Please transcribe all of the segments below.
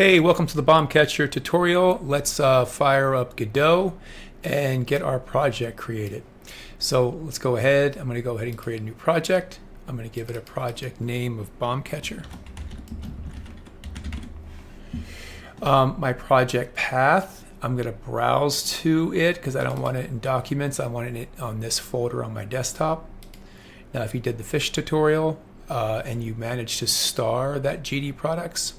Hey, welcome to the bomb catcher tutorial. Let's fire up Godot and get our project created. So let's go ahead. I'm going to go ahead and create a new project. I'm going to give it a project name of bomb catcher. My project path, I'm going to browse to it because I don't want it in documents. I want it on this folder on my desktop. Now, if you did the fish tutorial and you managed to star that GD products,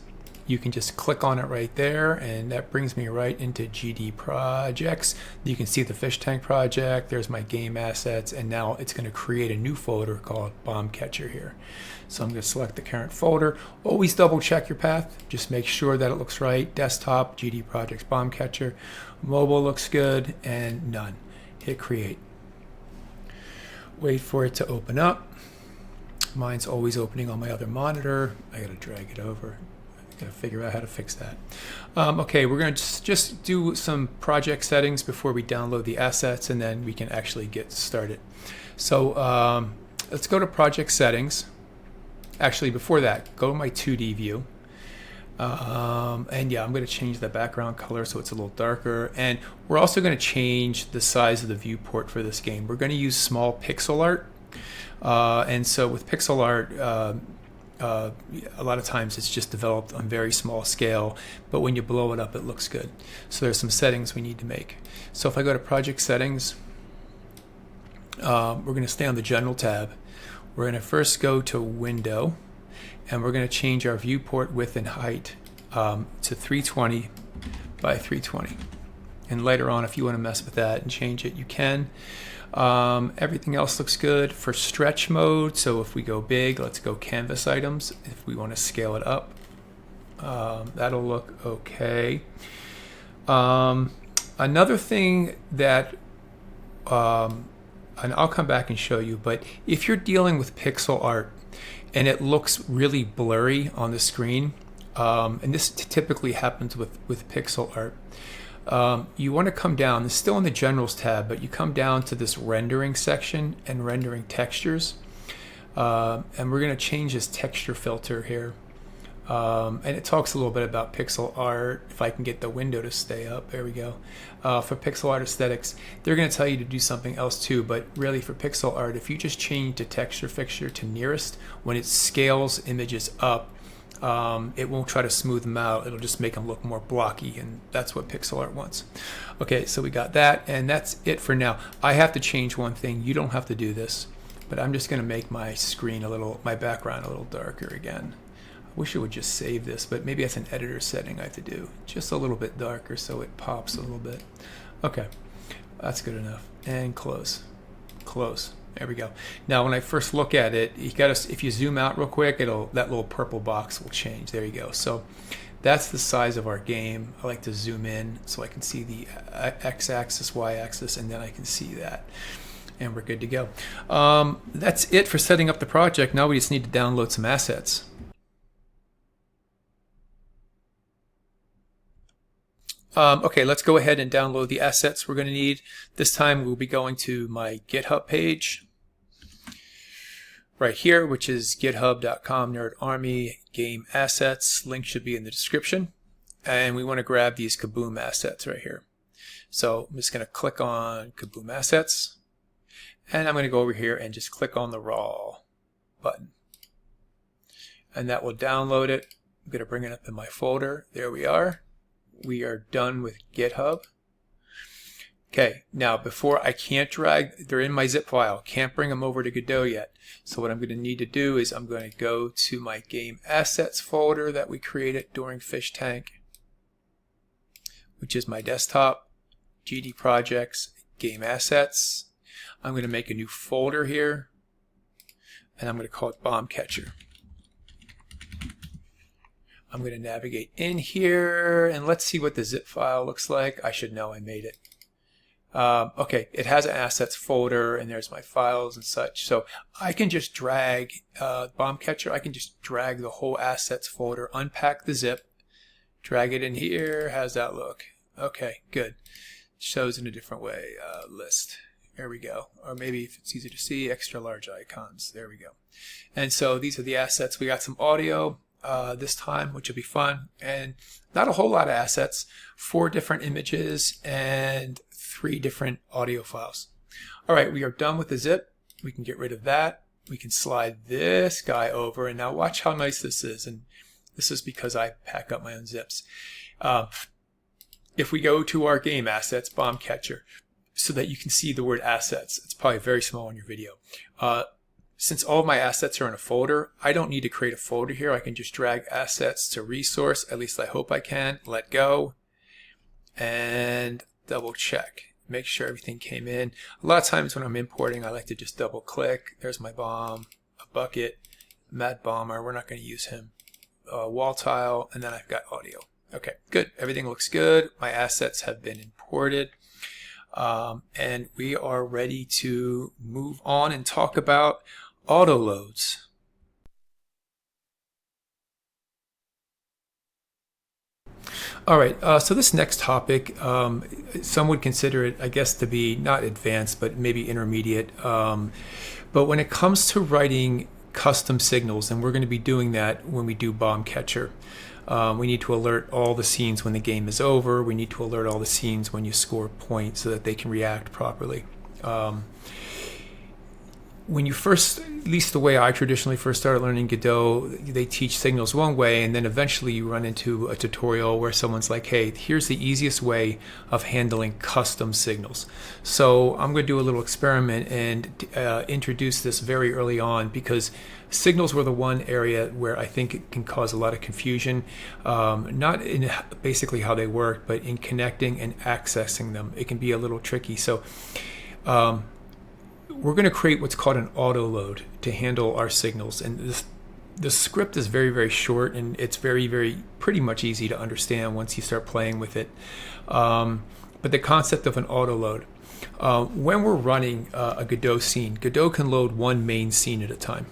you can just click on it right there, and that brings me right into GD projects. You can see the fish tank project, there's my game assets, and now it's going to create a new folder called bomb catcher here. So I'm going to select the current folder. Always double check your path, just make sure that it looks right. Desktop, GD projects, bomb catcher. Mobile looks good, and none. Hit create. Wait for it to open up. Mine's always opening on my other monitor. I got to drag it over. Gotta figure out how to fix that. Okay, we're going to just do some project settings before we download the assets, and then we can actually get started. So let's go to project settings. Actually, before that, go to my 2D view. And yeah, I'm going to change the background color so it's a little darker. And we're also going to change the size of the viewport for this game. We're going to use small pixel art. And so with pixel art, a lot of times it's just developed on very small scale, but when you blow it up, it looks good. So there's some settings we need to make. So if I go to project settings, we're going to stay on the general tab. We're going to first go to window, and we're going to change our viewport width and height to 320 by 320. And later on, if you want to mess with that and change it, you can. Everything else looks good. For stretch mode, so if we go big, let's go canvas items. If we want to scale it up, that'll look okay. Another thing that, and I'll come back and show you, but if you're dealing with pixel art and it looks really blurry on the screen, and this typically happens with pixel art, you want to come down, it's still in the generals tab, but you come down to this rendering section and rendering textures, and we're going to change this texture filter here, and it talks a little bit about pixel art. If I can get the window to stay up, there we go. For pixel art aesthetics, they're going to tell you to do something else too, but really for pixel art, if you just change the texture fixture to nearest, when it scales images up, it won't try to smooth them out. It'll just make them look more blocky, and that's what pixel art wants. Okay, so we got that, and that's it for now. I have to change one thing. You don't have to do this, but I'm just going to make my screen my background a little darker again. I wish it would just save this, but maybe that's an editor setting I have to do. Just a little bit darker so it pops a little bit. Okay, that's good enough. And close. Close. There we go. Now, when I first look at it, if you zoom out real quick, that little purple box will change. There you go. So that's the size of our game. I like to zoom in so I can see the x-axis, y-axis, and then I can see that. And we're good to go. That's it for setting up the project. Now we just need to download some assets. Okay, let's go ahead and download the assets we're going to need. This time we'll be going to my GitHub page right here, which is github.com nerdarmy game assets. Link should be in the description. And we want to grab these Kaboom assets right here. So I'm just going to click on Kaboom assets. And I'm going to go over here and just click on the raw button. And that will download it. I'm going to bring it up in my folder. There we are. We are done with GitHub. Okay, now I can't drag, they're in my zip file, can't bring them over to Godot yet. So what I'm going to need to do is I'm going to go to my game assets folder that we created during Fish Tank, which is my desktop, GD projects, game assets. I'm going to make a new folder here, and I'm going to call it bomb catcher. I'm going to navigate in here, and let's see what the zip file looks like. I should know I made it. Okay, it has an assets folder, and there's my files and such. So I can just drag bomb catcher. I can just drag the whole assets folder, unpack the zip, drag it in here. How's that look? Okay, good. Shows in a different way. List. There we go. Or maybe if it's easier to see, extra large icons. There we go. And so these are the assets. We got some audio. this time, which will be fun. And not a whole lot of assets, 4 different images and 3 different audio files. All right, we are done with the zip. We can get rid of that. We can slide this guy over, and now watch how nice this is. And this is because I pack up my own zips. If we go to our game assets, bomb catcher, so that you can see the word assets, it's probably very small in your video. Since all of my assets are in a folder, I don't need to create a folder here. I can just drag assets to resource, at least I hope I can, let go, and double check. Make sure everything came in. A lot of times when I'm importing, I like to just double click. There's my bomb, a bucket, Mad Bomber, we're not going to use him, wall tile, and then I've got audio. Okay, good. Everything looks good. My assets have been imported. And we are ready to move on and talk about autoloads. All right, so this next topic, some would consider it, I guess, to be not advanced, but maybe intermediate. But when it comes to writing custom signals, and we're going to be doing that when we do bomb catcher, we need to alert all the scenes when the game is over. We need to alert all the scenes when you score points so that they can react properly. When you first, at least the way I traditionally first started learning Godot, they teach signals one way, and then eventually you run into a tutorial where someone's like, hey, here's the easiest way of handling custom signals. So I'm going to do a little experiment and introduce this very early on, because signals were the one area where I think it can cause a lot of confusion, not in basically how they work, but in connecting and accessing them. It can be a little tricky. So we're going to create what's called an autoload to handle our signals. And the script is very, very short, and it's pretty much easy to understand once you start playing with it. But the concept of an autoload, when we're running a Godot scene, Godot can load one main scene at a time.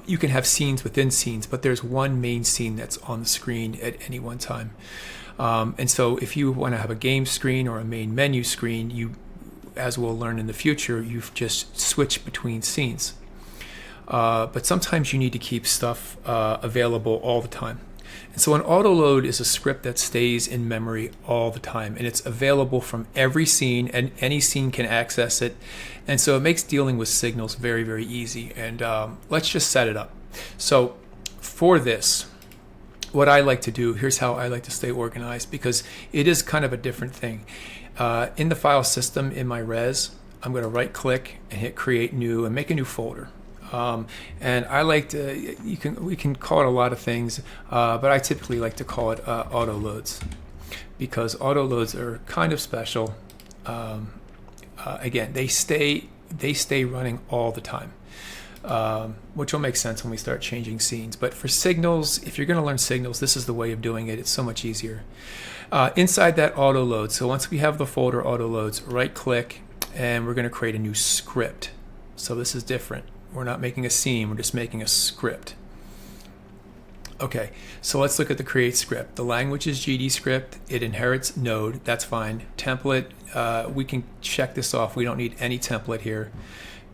You can have scenes within scenes, but there's one main scene that's on the screen at any one time. And so if you want to have a game screen or a main menu screen, you, as we'll learn in the future, you've just switched between scenes. But sometimes you need to keep stuff available all the time. And so an autoload is a script that stays in memory all the time, and it's available from every scene, and any scene can access it. And so it makes dealing with signals very, very easy. And let's just set it up. So for this, what I like to do, here's how I like to stay organized, because it is kind of a different thing. In the file system, in my res, I'm going to right click and hit create new and make a new folder. And I like to, we can call it a lot of things, but I typically like to call it autoloads, because autoloads are kind of special. Again, they stay running all the time, which will make sense when we start changing scenes. But for signals, if you're going to learn signals, this is the way of doing it. It's so much easier. Inside that autoload, so once we have the folder autoloads, right click, and we're going to create a new script. So this is different. We're not making a scene, we're just making a script. Okay, so let's look at the create script. The language is GD script. It inherits node, that's fine. Template, we can check this off. We don't need any template here.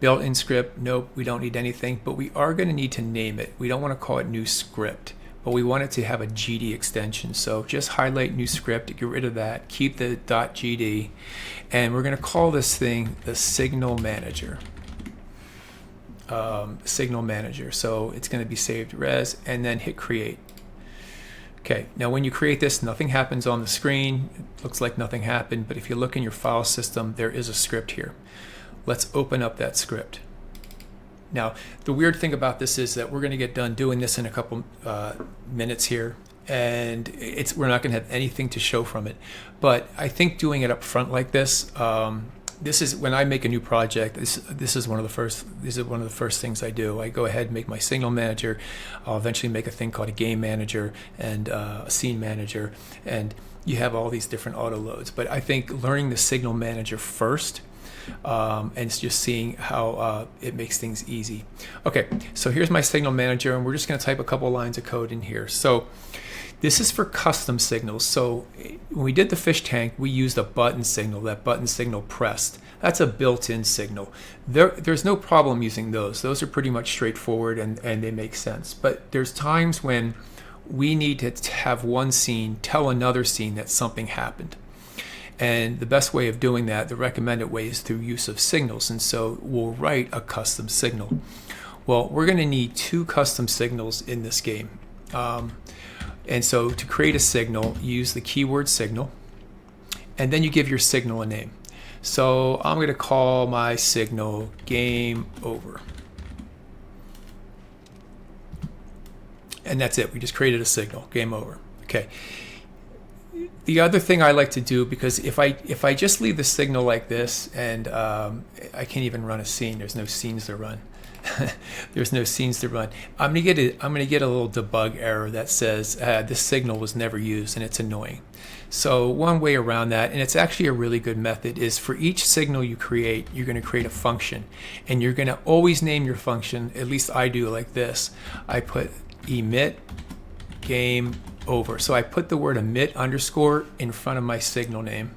Built-in script, nope, we don't need anything, but we are going to need to name it. We don't want to call it new script, but we want it to have a GD extension. So just highlight new script, get rid of that, keep the .gd, and we're going to call this thing the signal manager. Signal manager. So it's going to be saved res, and then hit create. Okay, now when you create this, nothing happens on the screen. It looks like nothing happened, but if you look in your file system, there is a script here. Let's open up that script. Now, the weird thing about this is that we're going to get done doing this in a couple minutes here, and we're not going to have anything to show from it. But I think doing it up front like this, this is when I make a new project. This is one of the first things I do. I go ahead and make my signal manager. I'll eventually make a thing called a game manager and a scene manager, and you have all these different autoloads. But I think learning the signal manager first, and just seeing how it makes things easy. Okay, so here's my signal manager, and we're just going to type a couple lines of code in here. So This is for custom signals. So when we did the fish tank, we used a button signal, that button signal pressed. That's a built-in signal. There's no problem using those. Those are pretty much straightforward and they make sense. But there's times when we need to have one scene tell another scene that something happened. And the best way of doing that, the recommended way, is through use of signals. And so we'll write a custom signal. Well, we're going to need two custom signals in this game. And so to create a signal, use the keyword signal, and then you give your signal a name. So I'm going to call my signal game over. And that's it. We just created a signal, game over. Okay. The other thing I like to do, because if I just leave the signal like this, and I can't even run a scene, there's no scenes to run. There's no scenes to run. I'm gonna get a little debug error that says this signal was never used, and it's annoying. So one way around that, and it's actually a really good method, is for each signal you create, you're going to create a function, and you're going to always name your function. At least I do, like this. I put emit game over. So I put the word emit underscore in front of my signal name.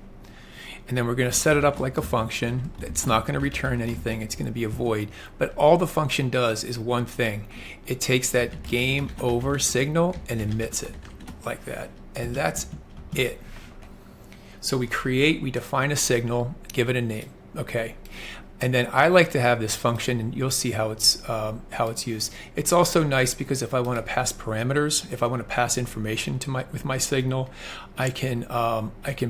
And then we're going to set it up like a function. It's not going to return anything. It's going to be a void. But all the function does is one thing. It takes that game over signal and emits it like that. And that's it. So we define a signal, give it a name. Okay. And then I like to have this function, and you'll see how it's used. It's also nice because if I want to pass parameters, if I want to pass information to with my signal, I can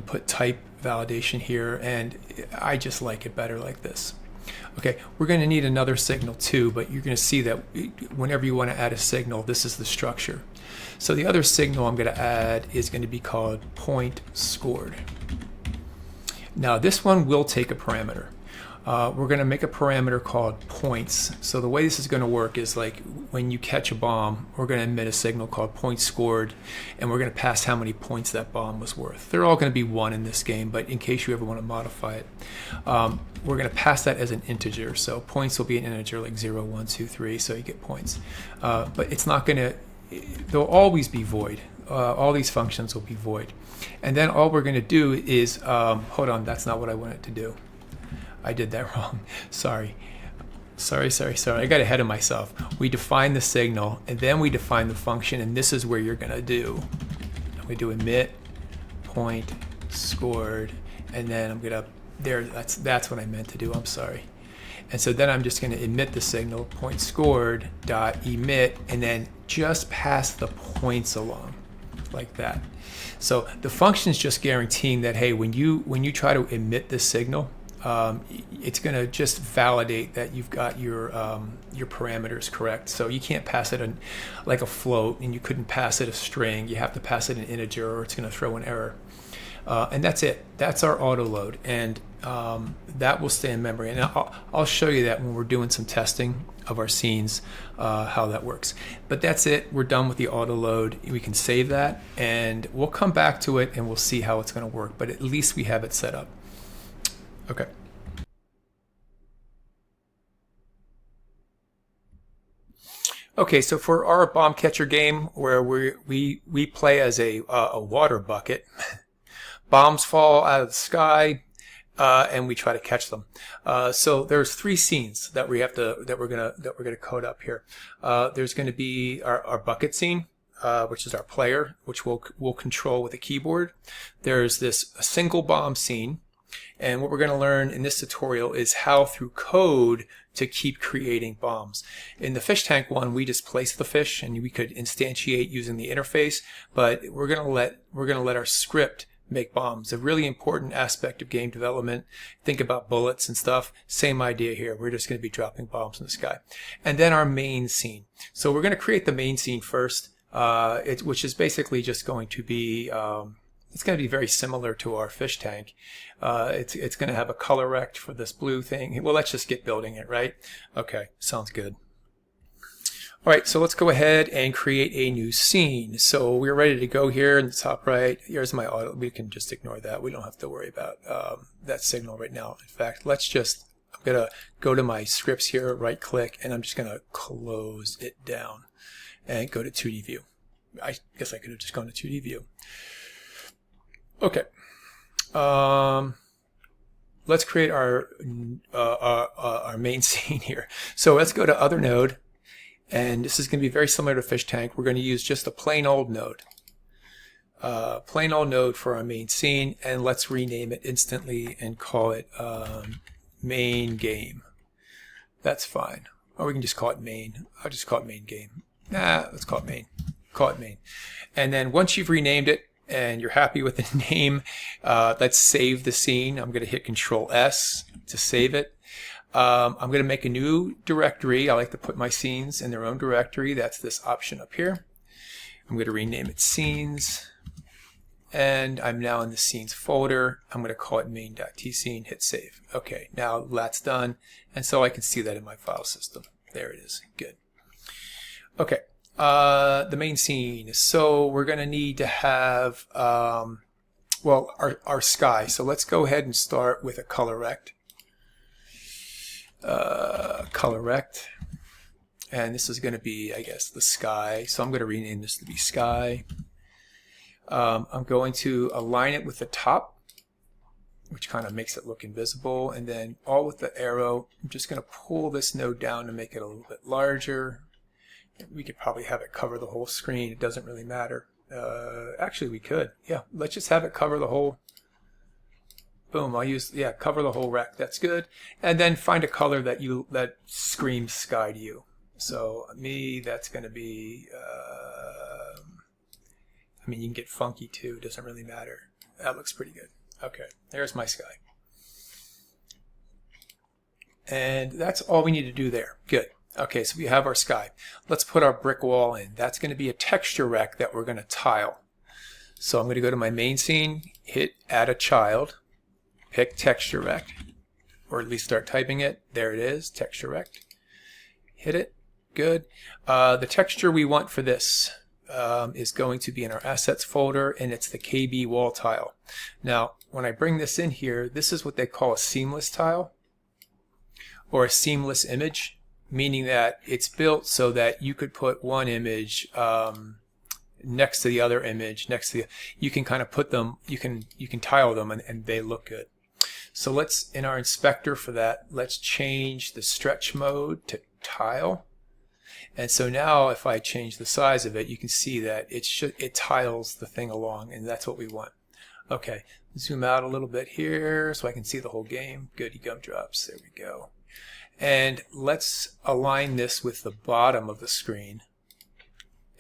put type validation here, and I just like it better like this. Okay, we're going to need another signal too, but you're going to see that whenever you want to add a signal, this is the structure. So the other signal I'm going to add is going to be called point scored. Now this one will take a parameter. We're going to make a parameter called points. So the way this is going to work is like when you catch a bomb, we're going to emit a signal called points scored, and we're going to pass how many points that bomb was worth. They're all going to be 1 in this game, but in case you ever want to modify it, we're going to pass that as an integer. So points will be an integer like 0, 1, 2, 3, so you get points. But it's not going to, they'll always be void. All these functions will be void. And then all we're going to do is, hold on, that's not what I wanted to do. I did that wrong. Sorry. I got ahead of myself. We define the signal, and then we define the function, and this is where you're going to do. We do emit point scored, and then I'm going to, there, that's what I meant to do. I'm sorry. And so then I'm just going to emit the signal, point scored dot emit, and then just pass the points along like that. So the function is just guaranteeing that, hey, when you try to emit this signal, it's going to just validate that you've got your parameters correct. So you can't pass it like a float, and you couldn't pass it a string. You have to pass it an integer, or it's going to throw an error. And that's it. That's our auto load, and that will stay in memory. And I'll show you that when we're doing some testing of our scenes, how that works. But that's it. We're done with the auto load. We can save that, and we'll come back to it, and we'll see how it's going to work. But at least we have it set up. Okay. Okay, so for our bomb catcher game, where we play as a water bucket, bombs fall out of the sky, and we try to catch them. So there's 3 scenes that we're gonna code up here. There's going to be our bucket scene, which is our player, which we'll control with a keyboard. There's this single bomb scene. And what we're going to learn in this tutorial is how through code to keep creating bombs. In the fish tank one, we just place the fish, and we could instantiate using the interface, but we're going to let our script make bombs. A really important aspect of game development. Think about bullets and stuff. Same idea here. We're just going to be dropping bombs in the sky. And then our main scene. So we're going to create the main scene first, which is basically just going to be it's going to be very similar to our fish tank. It's going to have a color rect for this blue thing. Well, let's just get building it, right? Okay, sounds good. All right, so let's go ahead and create a new scene. So we're ready to go here in the top right. Here's my auto. We can just ignore that. We don't have to worry about that signal right now. In fact, I'm going to go to my scripts here, right click, and I'm just going to close it down and go to 2D view. I guess I could have just gone to 2D view. Okay. Let's create our main scene here. So let's go to other node, and this is going to be very similar to fish tank. We're going to use just a plain old node. Plain old node for our main scene, and let's rename it instantly and call it main game. That's fine. Or we can just call it main. I'll just call it main game. Nah, let's call it main. Call it main. And then once you've renamed it and you're happy with the name, let's save the scene. I'm going to hit Control S to save it. I'm going to make a new directory. I like to put my scenes in their own directory. That's this option up here. I'm going to rename it scenes. And I'm now in the scenes folder. I'm going to call it main.tscene, hit save. Okay, now that's done. And so I can see that in my file system. There it is. Good. Okay, the main scene. So we're going to need to have, well, our sky. So let's go ahead and start with a color rect. Color rect. And this is going to be, I guess, the sky. So I'm going to rename this to be sky. I'm going to align it with the top, which kind of makes it look invisible, and then all with the arrow. I'm just going to pull this node down to make it a little bit larger. We could probably have it cover the whole screen. It doesn't really matter. Actually, we could. Yeah, let's just have it cover the whole. Boom. I'll use, yeah, cover the whole rect. That's good. And then find a color that screams sky to you. So me, that's going to be. I mean, you can get funky too, doesn't really matter. That looks pretty good. Okay, there's my sky. And that's all we need to do there. Good. Okay, so we have our sky. Let's put our brick wall in. That's going to be a texture rect that we're going to tile. So I'm going to go to my main scene, hit add a child, pick texture rect, or at least start typing it. There it is, texture rect. Hit it. Good. The texture we want for this is going to be in our assets folder, and it's the KB wall tile. Now, when I bring this in here, this is what they call a seamless tile or a seamless image, meaning that it's built so that you could put one image next to the other image, you can kind of put them, you can tile them, and they look good. So let's, in our inspector for that, let's change the stretch mode to tile. And so now if I change the size of it, you can see that it tiles the thing along, and that's what we want. Okay, zoom out a little bit here so I can see the whole game. Goody gumdrops, there we go. And let's align this with the bottom of the screen.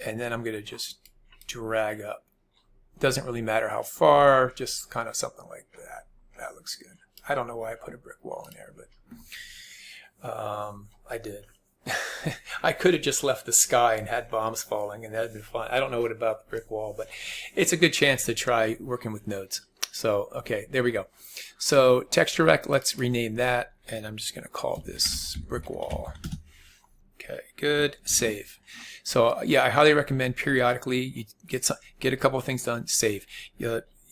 And then I'm going to just drag up. Doesn't really matter how far, just kind of something like that. That looks good. I don't know why I put a brick wall in there, but I did. I could have just left the sky and had bombs falling, and that would been fun. I don't know what about the brick wall, but it's a good chance to try working with nodes. So, okay, there we go. So, texture rect, let's rename that, and I'm just going to call this brick wall. Okay, good. Save. So, yeah, I highly recommend periodically you get a couple of things done. Save.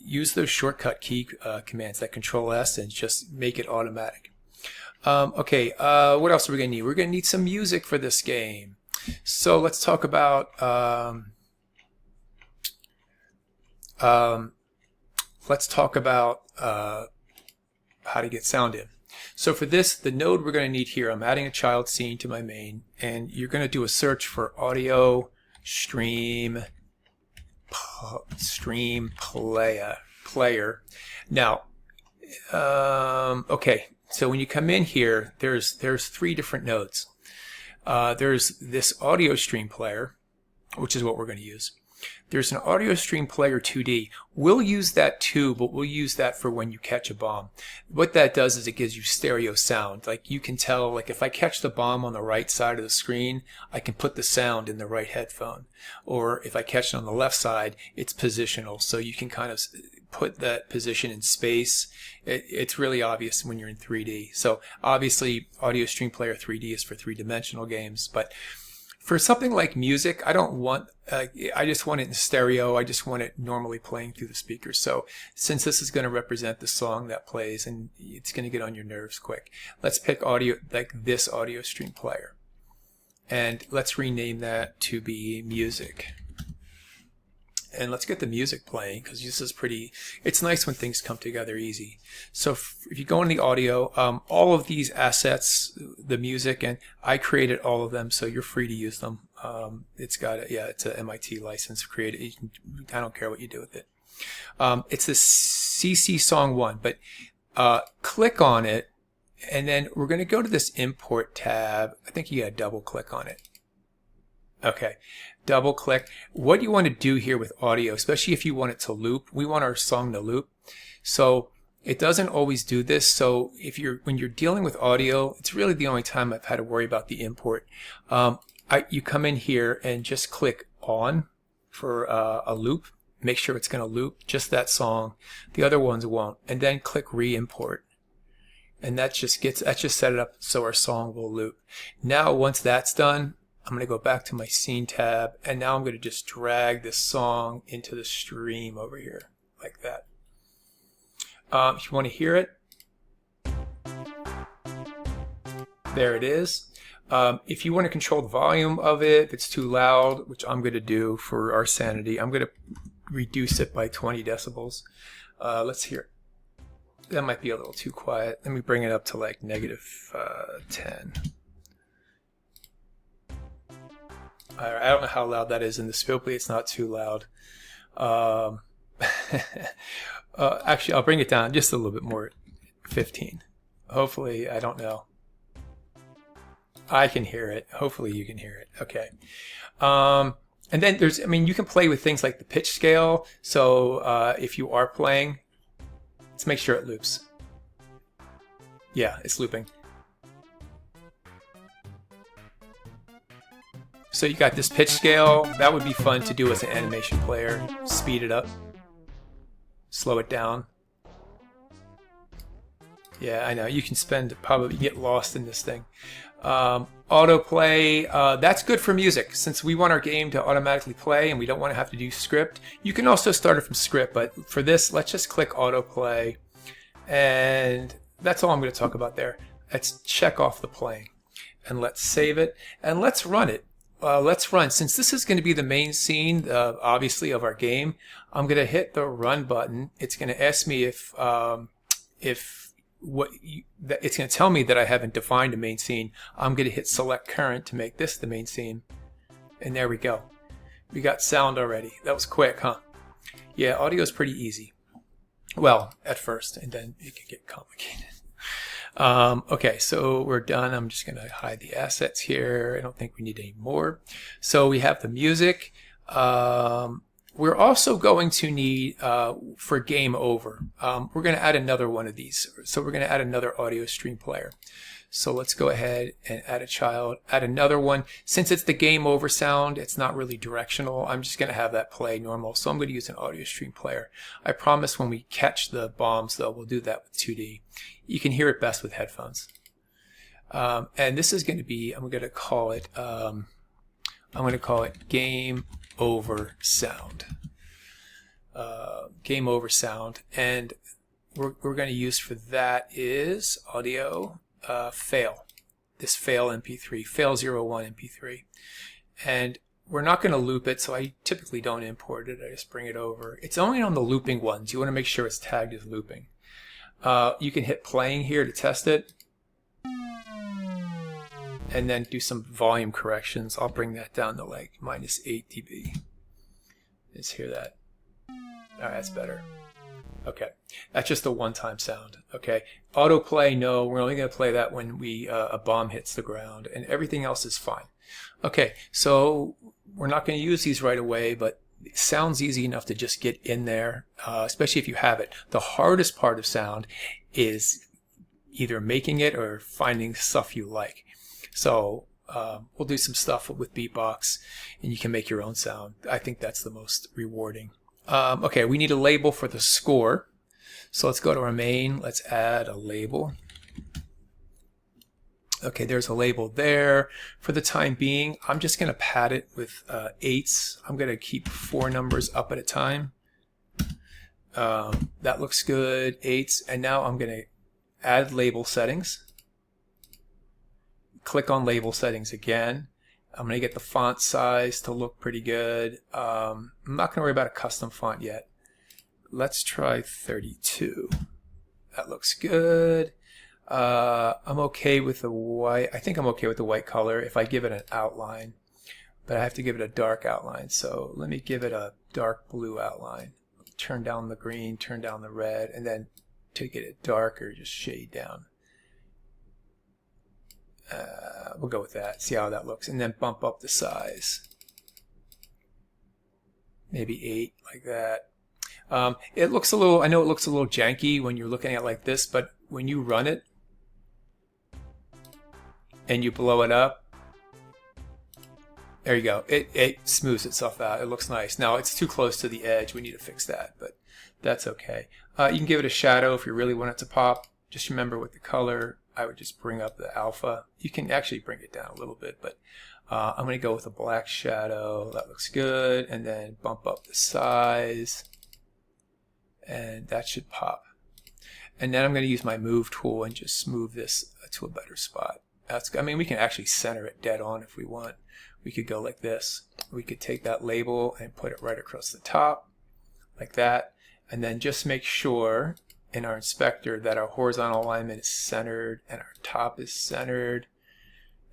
Use those shortcut key commands, like Control S, and just make it automatic. Okay, what else are we going to need? We're going to need some music for this game. So let's talk about how to get sound in. So for this, the node we're going to need here, I'm adding a child scene to my main, and you're going to do a search for audio stream player. Now, okay. So when you come in here, there's three different nodes. There's this audio stream player, which is what we're going to use. There's an audio stream player 2D. We'll use that too, but we'll use that for when you catch a bomb. What that does is it gives you stereo sound. Like you can tell, like if I catch the bomb on the right side of the screen, I can put the sound in the right headphone. Or if I catch it on the left side, it's positional. So you can kind of put that position in space. It's really obvious when you're in 3D. So obviously Audio Stream Player 3D is for three-dimensional games, but for something like music, I don't want, I just want it in stereo. I just want it normally playing through the speakers. So since this is going to represent the song that plays and it's going to get on your nerves quick, let's pick audio, like this audio stream player. And let's rename that to be music. and let's get the music playing, because this is pretty, it's nice when things come together easy. So if you go in the audio, all of these assets, the music, and I created all of them, so you're free to use them. It's got it's an MIT license. Create it. I don't care what you do with it. It's the CC Song 1, but click on it, and then we're going to go to this import tab. I think you got to double click on it. Okay, double click. What you want to do here with audio, especially if you want it to loop, we want our song to loop. So it doesn't always do this. So when you're dealing with audio, it's really the only time I've had to worry about the import. You come in here and just click on for a loop. Make sure it's going to loop just that song. The other ones won't. And then click re-import. And that just set it up so our song will loop. Now once that's done, I'm going to go back to my scene tab, and now I'm going to just drag this song into the stream over here like that. If you want to hear it, there it is. If you want to control the volume of it, if it's too loud, which I'm going to do for our sanity, I'm going to reduce it by 20 decibels. Let's hear it. That might be a little too quiet. Let me bring it up to like -10. I don't know how loud that is in this. Hopefully it's not too loud. Actually, I'll bring it down just a little bit more. 15. Hopefully, I don't know. I can hear it. Hopefully you can hear it. Okay. And then you can play with things like the pitch scale. So if you are playing, let's make sure it loops. Yeah, it's looping. So you got this pitch scale. That would be fun to do as an animation player. Speed it up. Slow it down. Yeah, I know. You can probably get lost in this thing. Autoplay, that's good for music. Since we want our game to automatically play and we don't want to have to do script, you can also start it from script. But for this, let's just click autoplay. And that's all I'm going to talk about there. Let's check off the playing. And let's save it. And let's run it. Let's run. Since this is going to be the main scene, obviously, of our game, I'm going to hit the run button. It's going to ask me it's going to tell me that I haven't defined a main scene. I'm going to hit select current to make this the main scene. And there we go. We got sound already. That was quick, huh? Yeah, audio is pretty easy. Well, at first, and then it can get complicated. Okay, so we're done. I'm just going to hide the assets here. I don't think we need any more. So we have the music. We're also going to need, for game over, we're going to add another one of these. So we're going to add another audio stream player. So let's go ahead and add a child, add another one. Since it's the game over sound, it's not really directional. I'm just going to have that play normal. So I'm going to use an audio stream player. I promise when we catch the bombs, though, we'll do that with 2D. You can hear it best with headphones. And this is going to be, I'm going to call it game over sound. Game over sound. And we're going to use for that is audio fail. This fail MP3, fail 01 MP3. And we're not going to loop it, so I typically don't import it. I just bring it over. It's only on the looping ones. You want to make sure it's tagged as looping. You can hit playing here to test it. And then do some volume corrections. I'll bring that down to like -8 dB. Just hear that. All right, that's better. Okay, that's just a one-time sound. Okay, autoplay, no, we're only going to play that when a bomb hits the ground, and everything else is fine. Okay, so we're not going to use these right away, but it sounds easy enough to just get in there, especially if you have it. The hardest part of sound is either making it or finding stuff you like. So we'll do some stuff with beatbox, and you can make your own sound. I think that's the most rewarding. Okay, we need a label for the score. So let's go to our main. Let's add a label. Okay, there's a label there. For the time being, I'm just going to pad it with 8s. I'm going to keep 4 numbers up at a time. That looks good. 8s. And now I'm going to add label settings. Click on label settings again. I'm going to get the font size to look pretty good. I'm not going to worry about a custom font yet. Let's try 32. That looks good. I'm okay with the white. I think I'm okay with the white color if I give it an outline, but I have to give it a dark outline. So let me give it a dark blue outline. Turn down the green, turn down the red, and then to get it darker, just shade down. We'll go with that, see how that looks, and then bump up the size. Maybe 8, like that. It looks a little, I know it looks a little janky when you're looking at it like this, but when you run it and you blow it up, there you go. It smooths itself out. It looks nice. Now it's too close to the edge. We need to fix that, but that's okay. You can give it a shadow if you really want it to pop. Just remember with the color, I would just bring up the alpha. You can actually bring it down a little bit, but I'm going to go with a black shadow. That looks good. And then bump up the size. And that should pop. And then I'm going to use my move tool and just move this to a better spot. I mean, we can actually center it dead on if we want. We could go like this. We could take that label and put it right across the top, like that. And then just make sure in our inspector that our horizontal alignment is centered and our top is centered.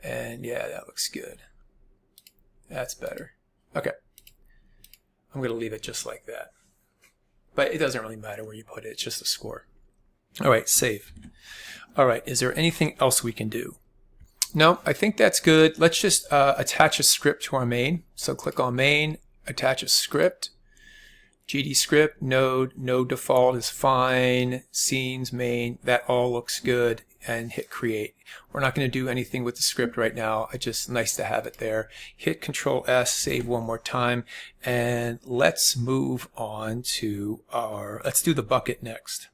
And yeah, that looks good. That's better. Okay. I'm going to leave it just like that. But it doesn't really matter where you put it. It's just a score. All right, save. All right, is there anything else we can do? No, I think that's good. Let's just attach a script to our main. So click on main, attach a script. GD script, node, no default is fine, scenes, main, that all looks good, and hit create. We're not going to do anything with the script right now. It's just nice to have it there. Hit Control S, save one more time, and let's move on to let's do the bucket next.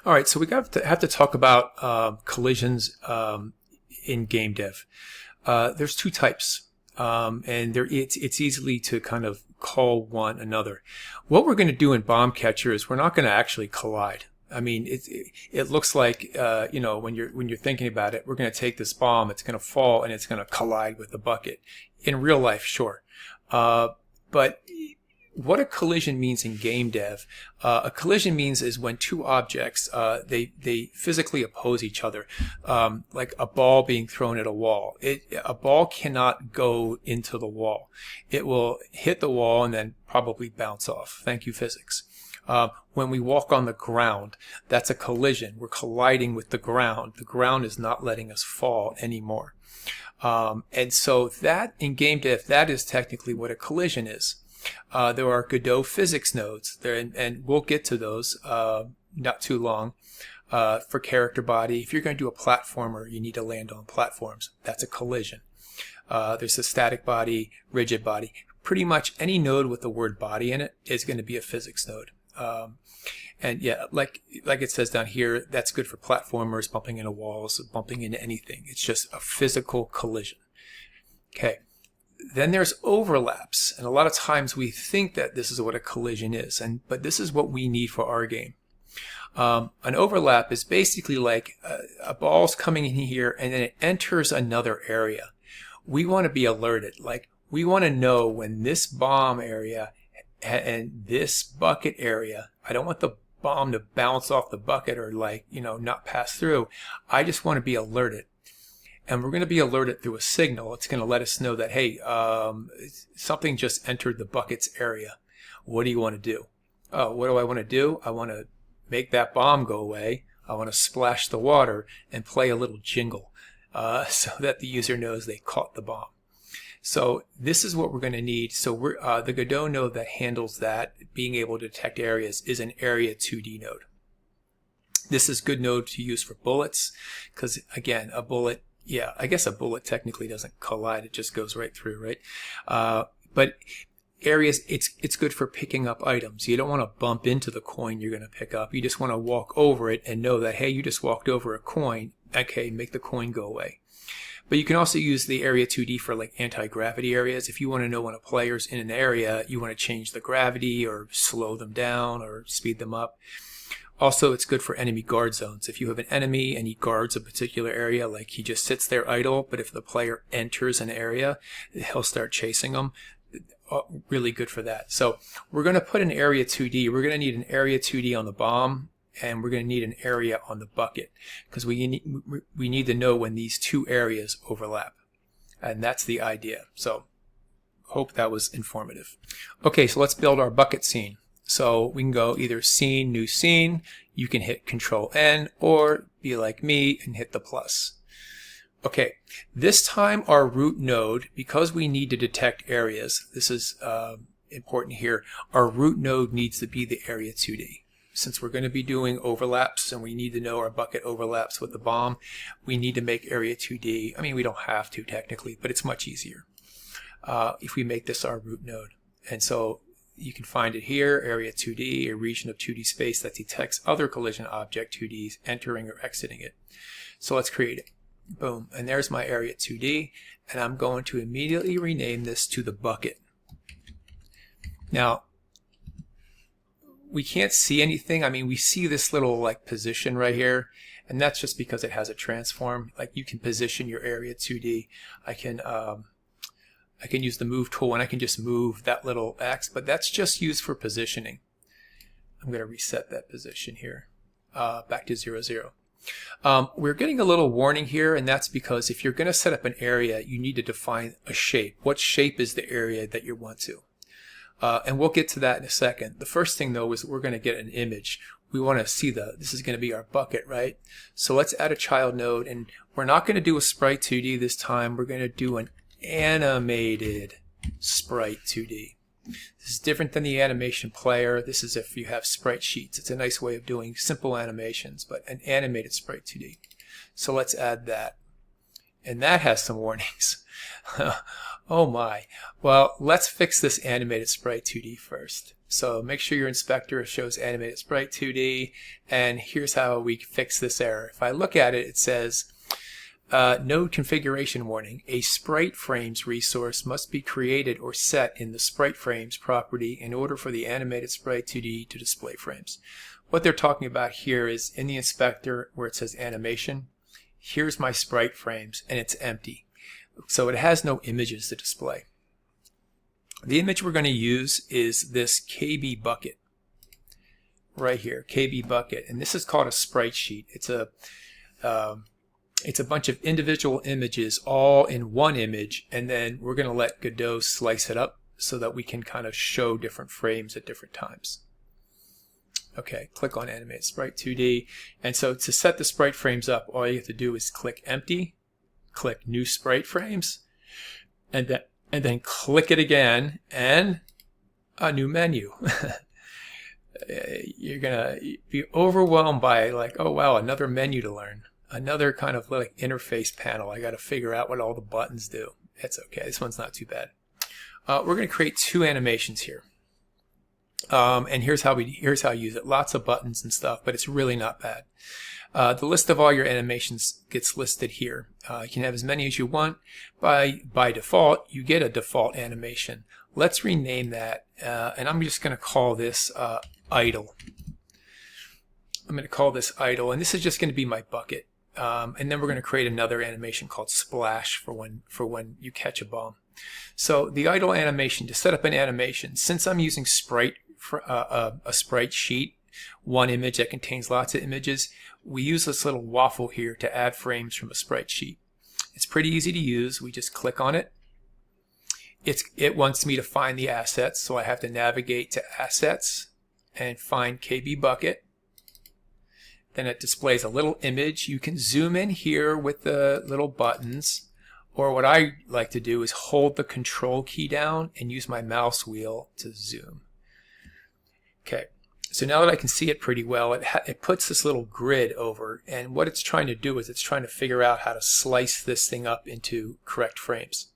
All right, so we have to talk about collisions in game dev. There's two types, and it's easily to kind of call one another. What we're going to do in bomb catcher is we're not going to actually collide. I mean, it looks like you know, when you're thinking about it, we're going to take this bomb, it's going to fall, and it's going to collide with the bucket. In real life, sure, but what a collision means in game dev, a collision means is when two objects, they physically oppose each other, like a ball being thrown at a wall. A ball cannot go into the wall. It will hit the wall and then probably bounce off. Thank you, physics. When we walk on the ground, that's a collision. We're colliding with the ground. The ground is not letting us fall anymore. And so that in game dev, that is technically what a collision is. There are Godot physics nodes there, and we'll get to those not too long. For character body, if you're going to do a platformer, you need to land on platforms. That's a collision. There's a static body, rigid body. Pretty much any node with the word body in it is going to be a physics node. And yeah, like it says down here, that's good for platformers, bumping into walls, bumping into anything. It's just a physical collision. Okay. Then there's overlaps, and a lot of times we think that this is what a collision is, but this is what we need for our game. An overlap is basically like a ball's coming in here and then it enters another area. We want to be alerted, like we want to know when this bomb area and this bucket area, I don't want the bomb to bounce off the bucket or, like, you know, not pass through. I just want to be alerted. And we're going to be alerted through a signal. It's going to let us know that, hey, something just entered the bucket's area. What do you want to do? Oh, what do I want to do? I want to make that bomb go away. I want to splash the water and play a little jingle so that the user knows they caught the bomb. So this is what we're going to need. So the Godot node that handles that, being able to detect areas, is an area 2D node. This is good node to use for bullets because, again, a bullet, yeah, I guess a bullet technically doesn't collide. It just goes right through, right? But areas, it's good for picking up items. You don't want to bump into the coin you're going to pick up. You just want to walk over it and know that, hey, you just walked over a coin. Okay, make the coin go away. But you can also use the area 2D for like anti-gravity areas. If you want to know when a player's in an area, you want to change the gravity or slow them down or speed them up. Also, it's good for enemy guard zones. If you have an enemy and he guards a particular area, like he just sits there idle, but if the player enters an area, he'll start chasing them. Really good for that. So we're going to put an area 2D. We're going to need an area 2D on the bomb, and we're going to need an area on the bucket, because we need to know when these two areas overlap. And that's the idea. So hope that was informative. Okay, so let's build our bucket scene. So we can go either scene, new scene. You can hit Control N, or be like me and hit the plus. Okay, this time our root node, because we need to detect areas, this is important here, our root node needs to be the area 2D. Since we're going to be doing overlaps and we need to know our bucket overlaps with the bomb, we need to make area 2D. I mean, we don't have to technically, but it's much easier if we make this our root node. And so you can find it here, area 2D, a region of 2D space that detects other collision object 2Ds entering or exiting it. So let's create it. Boom. And there's my area 2D. And I'm going to immediately rename this to the bucket. Now, we can't see anything. I mean, we see this little like position right here. And that's just because it has a transform. Like you can position your area 2D. I can use the move tool and I can just move that little X, but that's just used for positioning. I'm going to reset that position here back to 0, 0. We're getting a little warning here, and that's because if you're going to set up an area, you need to define a shape. What shape is the area that you want to? And we'll get to that in a second. The first thing though is we're going to get an image. We want to see this is going to be our bucket, right? So let's add a child node, and we're not going to do a sprite 2D this time. We're going to do an animated sprite 2D. This is different than the animation player. This is if you have sprite sheets. It's a nice way of doing simple animations, but an animated sprite 2D. So let's add that. And that has some warnings. Oh my. Well, let's fix this animated sprite 2D first. So make sure your inspector shows animated sprite 2D, and here's how we fix this error. If I look at it, it says node configuration warning. A sprite frames resource must be created or set in the sprite frames property in order for the animated sprite 2D to display frames. What they're talking about here is in the inspector where it says animation, here's my sprite frames and it's empty. So it has no images to display. The image we're going to use is this KB bucket right here, KB bucket, and this is called a sprite sheet. It's a bunch of individual images all in one image, and then we're going to let Godot slice it up so that we can kind of show different frames at different times. Okay, click on Animate Sprite 2D. And so to set the sprite frames up, all you have to do is click Empty, click New Sprite Frames, and then click it again, and a new menu. You're going to be overwhelmed by like, oh wow, another menu to learn. Another kind of like interface panel. I got to figure out what all the buttons do. It's okay. This one's not too bad. We're going to create two animations here. And here's how you use it. Lots of buttons and stuff, but it's really not bad. The list of all your animations gets listed here. You can have as many as you want. By default, you get a default animation. Let's rename that, and I'm just going to call this idle. I'm going to call this idle, and this is just going to be my bucket. And then we're going to create another animation called splash for when you catch a bomb. So the idle animation, to set up an animation, since I'm using sprite for a sprite sheet, one image that contains lots of images, we use this little waffle here to add frames from a sprite sheet. It's pretty easy to use. We just click on it. It wants me to find the assets, so I have to navigate to Assets and find KB Bucket. Then it displays a little image. You can zoom in here with the little buttons, or what I like to do is hold the Control key down and use my mouse wheel to zoom. Okay, so now that I can see it pretty well, it puts this little grid over, and what it's trying to do is it's trying to figure out how to slice this thing up into correct frames.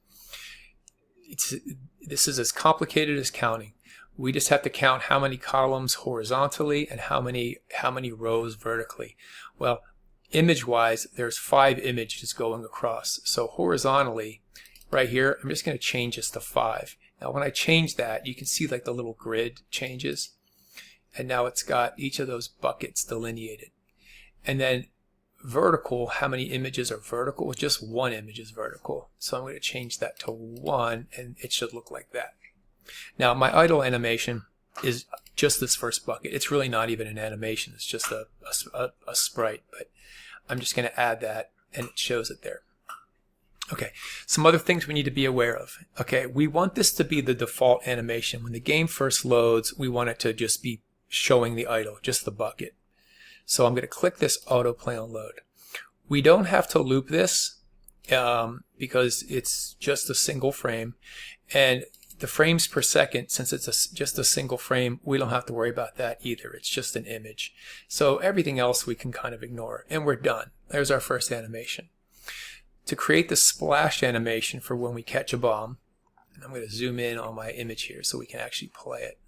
This is as complicated as counting. We just have to count how many columns horizontally and how many rows vertically. Well, image-wise, there's 5 images going across. So horizontally, right here, I'm just going to change this to 5. Now when I change that, you can see like the little grid changes. And now it's got each of those buckets delineated. And then vertical, how many images are vertical? Well, just 1 image is vertical. So I'm going to change that to 1, and it should look like that. Now my idle animation is just this first bucket. It's really not even an animation. It's just a sprite. But I'm just going to add that, and it shows it there. Okay, some other things we need to be aware of. Okay, we want this to be the default animation. When the game first loads, we want it to just be showing the idle, just the bucket. So I'm going to click this autoplay on load. We don't have to loop this because it's just a single frame. And the frames per second, since it's just a single frame, we don't have to worry about that either. It's just an image. So everything else we can kind of ignore. And we're done. There's our first animation. To create the splash animation for when we catch a bomb, and I'm going to zoom in on my image here so we can actually play it.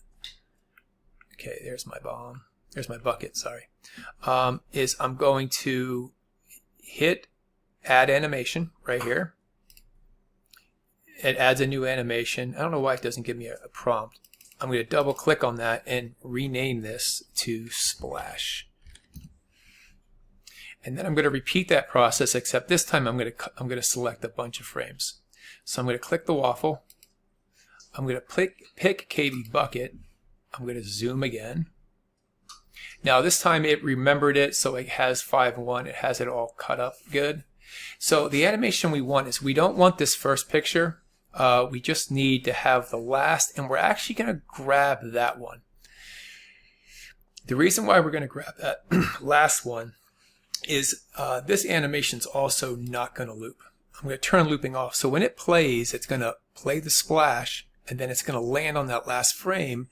Okay, there's my bomb. There's my bucket, sorry. I'm going to hit add animation right here. It adds a new animation. I don't know why it doesn't give me a prompt. I'm going to double click on that and rename this to splash. And then I'm going to repeat that process, except this time I'm going to select a bunch of frames. So I'm going to click the waffle. I'm going to pick KB bucket. I'm going to zoom again. Now this time it remembered it, so it has 5:1. It has it all cut up good. So the animation we want is, we don't want this first picture. We just need to have the last, and we're actually going to grab that one. The reason why we're going to grab that last one is this animation's also not going to loop. I'm going to turn looping off. So when it plays, it's going to play the splash, and then it's going to land on that last frame,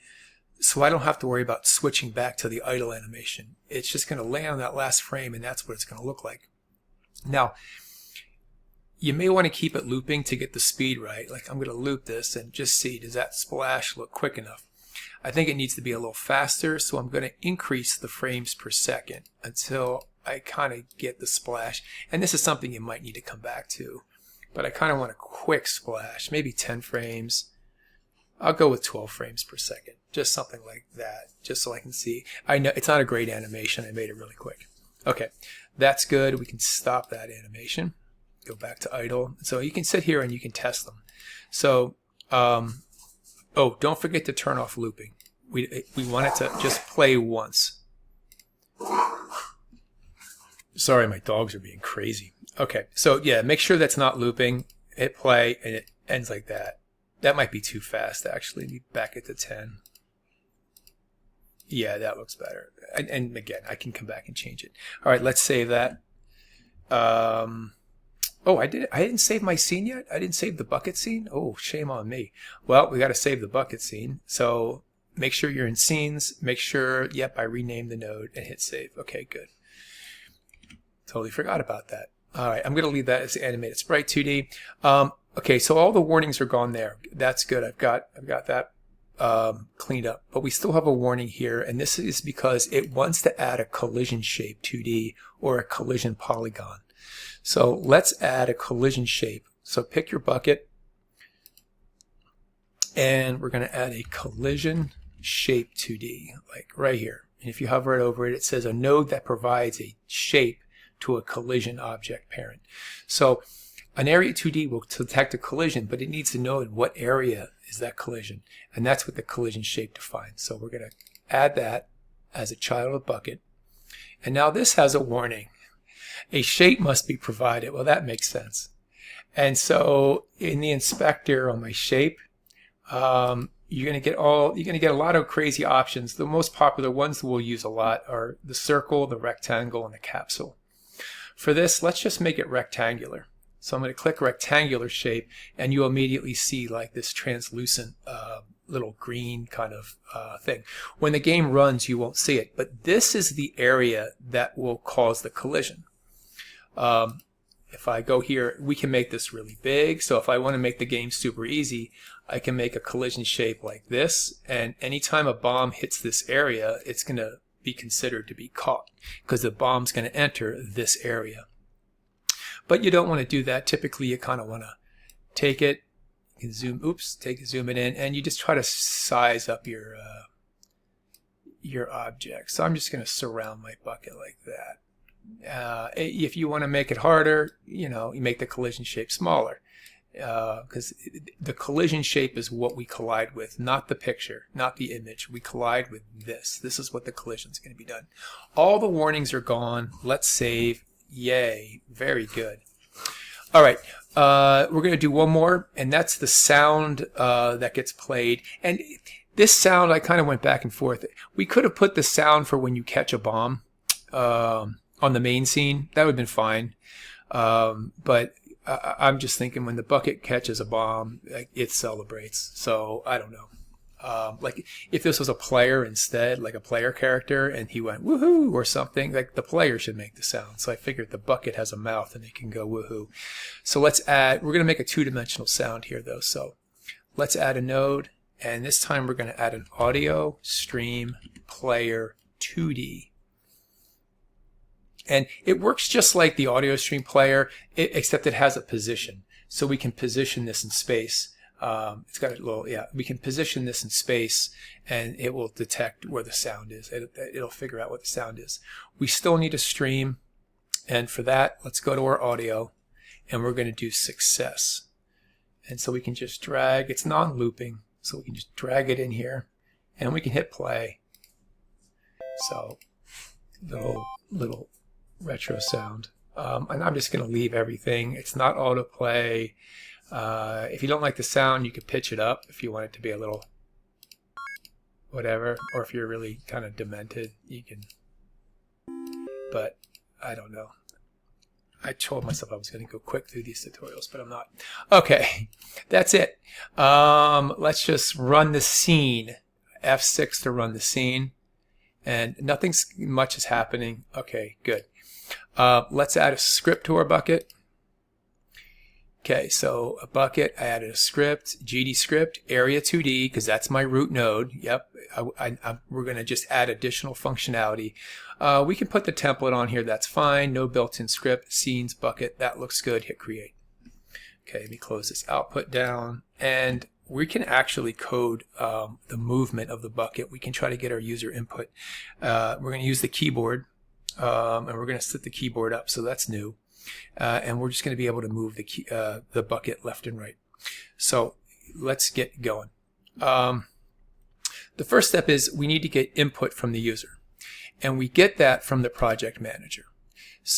so I don't have to worry about switching back to the idle animation. It's just going to land on that last frame, and that's what it's going to look like. Now, you may want to keep it looping to get the speed right. Like, I'm going to loop this and just see, does that splash look quick enough? I think it needs to be a little faster, so I'm going to increase the frames per second until I kind of get the splash. And this is something you might need to come back to, but I kind of want a quick splash, maybe 10 frames. I'll go with 12 frames per second, just something like that, just so I can see. I know it's not a great animation. I made it really quick. Okay, that's good. We can stop that animation, go back to idle. So you can sit here and you can test them. So, oh, don't forget to turn off looping. We want it to just play once. Sorry, my dogs are being crazy. Okay, so yeah, make sure that's not looping. Hit play, and it ends like that. That might be too fast, actually. Be back at the 10. Yeah, that looks better. And again, I can come back and change it. All right, let's save that. Oh, I didn't save my scene yet? I didn't save the bucket scene? Oh, shame on me. Well, we got to save the bucket scene. So make sure you're in scenes. Make sure, yep, I renamed the node and hit save. Okay, good. Totally forgot about that. All right, I'm going to leave that as animated sprite 2D. Okay, so all the warnings are gone there. That's good. I've got that cleaned up. But we still have a warning here, and this is because it wants to add a collision shape 2D or a collision polygon. So let's add a collision shape. So pick your bucket, and we're going to add a collision shape 2D, like right here. And if you hover it over it, it says a node that provides a shape to a collision object parent. So an area 2D will detect a collision, but it needs to know in what area is that collision. And that's what the collision shape defines. So we're going to add that as a child of bucket. And now this has a warning. A shape must be provided. Well, that makes sense. And so in the inspector on my shape, you're going to get a lot of crazy options. The most popular ones that we'll use a lot are the circle, the rectangle, and the capsule. For this, let's just make it rectangular. So I'm going to click rectangular shape, and you immediately see like this translucent little green kind of thing. When the game runs, you won't see it, but this is the area that will cause the collision. If I go here, we can make this really big. So if I want to make the game super easy, I can make a collision shape like this, and anytime a bomb hits this area, it's going to be considered to be caught because the bomb's going to enter this area. But you don't want to do that. Typically, you kind of want to take it, you can zoom it in, and you just try to size up your object. So I'm just going to surround my bucket like that. If you want to make it harder, you make the collision shape smaller. Because the collision shape is what we collide with, not the picture, not the image. We collide with this. This is what the collision is going to be done. All the warnings are gone. Let's save. Yay. Very good. All right. We're going to do one more, and that's the sound that gets played. And this sound, I kind of went back and forth. We could have put the sound for when you catch a bomb on the main scene. That would have been fine. But I'm just thinking when the bucket catches a bomb, it celebrates. So I don't know. Like if this was a player instead, like a player character, and he went woohoo or something, like the player should make the sound. So I figured the bucket has a mouth and it can go woohoo. So let's add, we're going to make a two-dimensional sound here though. So let's add a node, and this time we're going to add an audio stream player 2D. And it works just like the audio stream player, except it has a position. So we can position this in space. It's got a little, we can position this in space and it will detect where the sound is. It'll figure out what the sound is. We still need a stream. And for that, let's go to our audio and we're going to do success. And so we can just drag, it's non-looping, so we can just drag it in here and we can hit play. So little retro sound, and I'm just going to leave everything. It's not autoplay. If you don't like the sound, you could pitch it up if you want it to be a little whatever, or if you're really kind of demented, you can, but I don't know. I told myself I was going to go quick through these tutorials, but I'm not. Okay, that's it. Let's just run the scene. F6 to run the scene, and nothing much is happening. Okay, good. Let's add a script to our bucket. Okay, so a bucket, I added a script, GD script, area 2D, because that's my root node. Yep, we're going to just add additional functionality. We can put the template on here, that's fine. No built-in script, scenes, bucket, that looks good. Hit create. Okay, let me close this output down, and we can actually code the movement of the bucket. We can try to get our user input. We're going to use the keyboard. And we're going to set the keyboard up, so that's new. And we're just going to be able to move the bucket left and right. So let's get going. The first step is we need to get input from the user. And we get that from the project manager,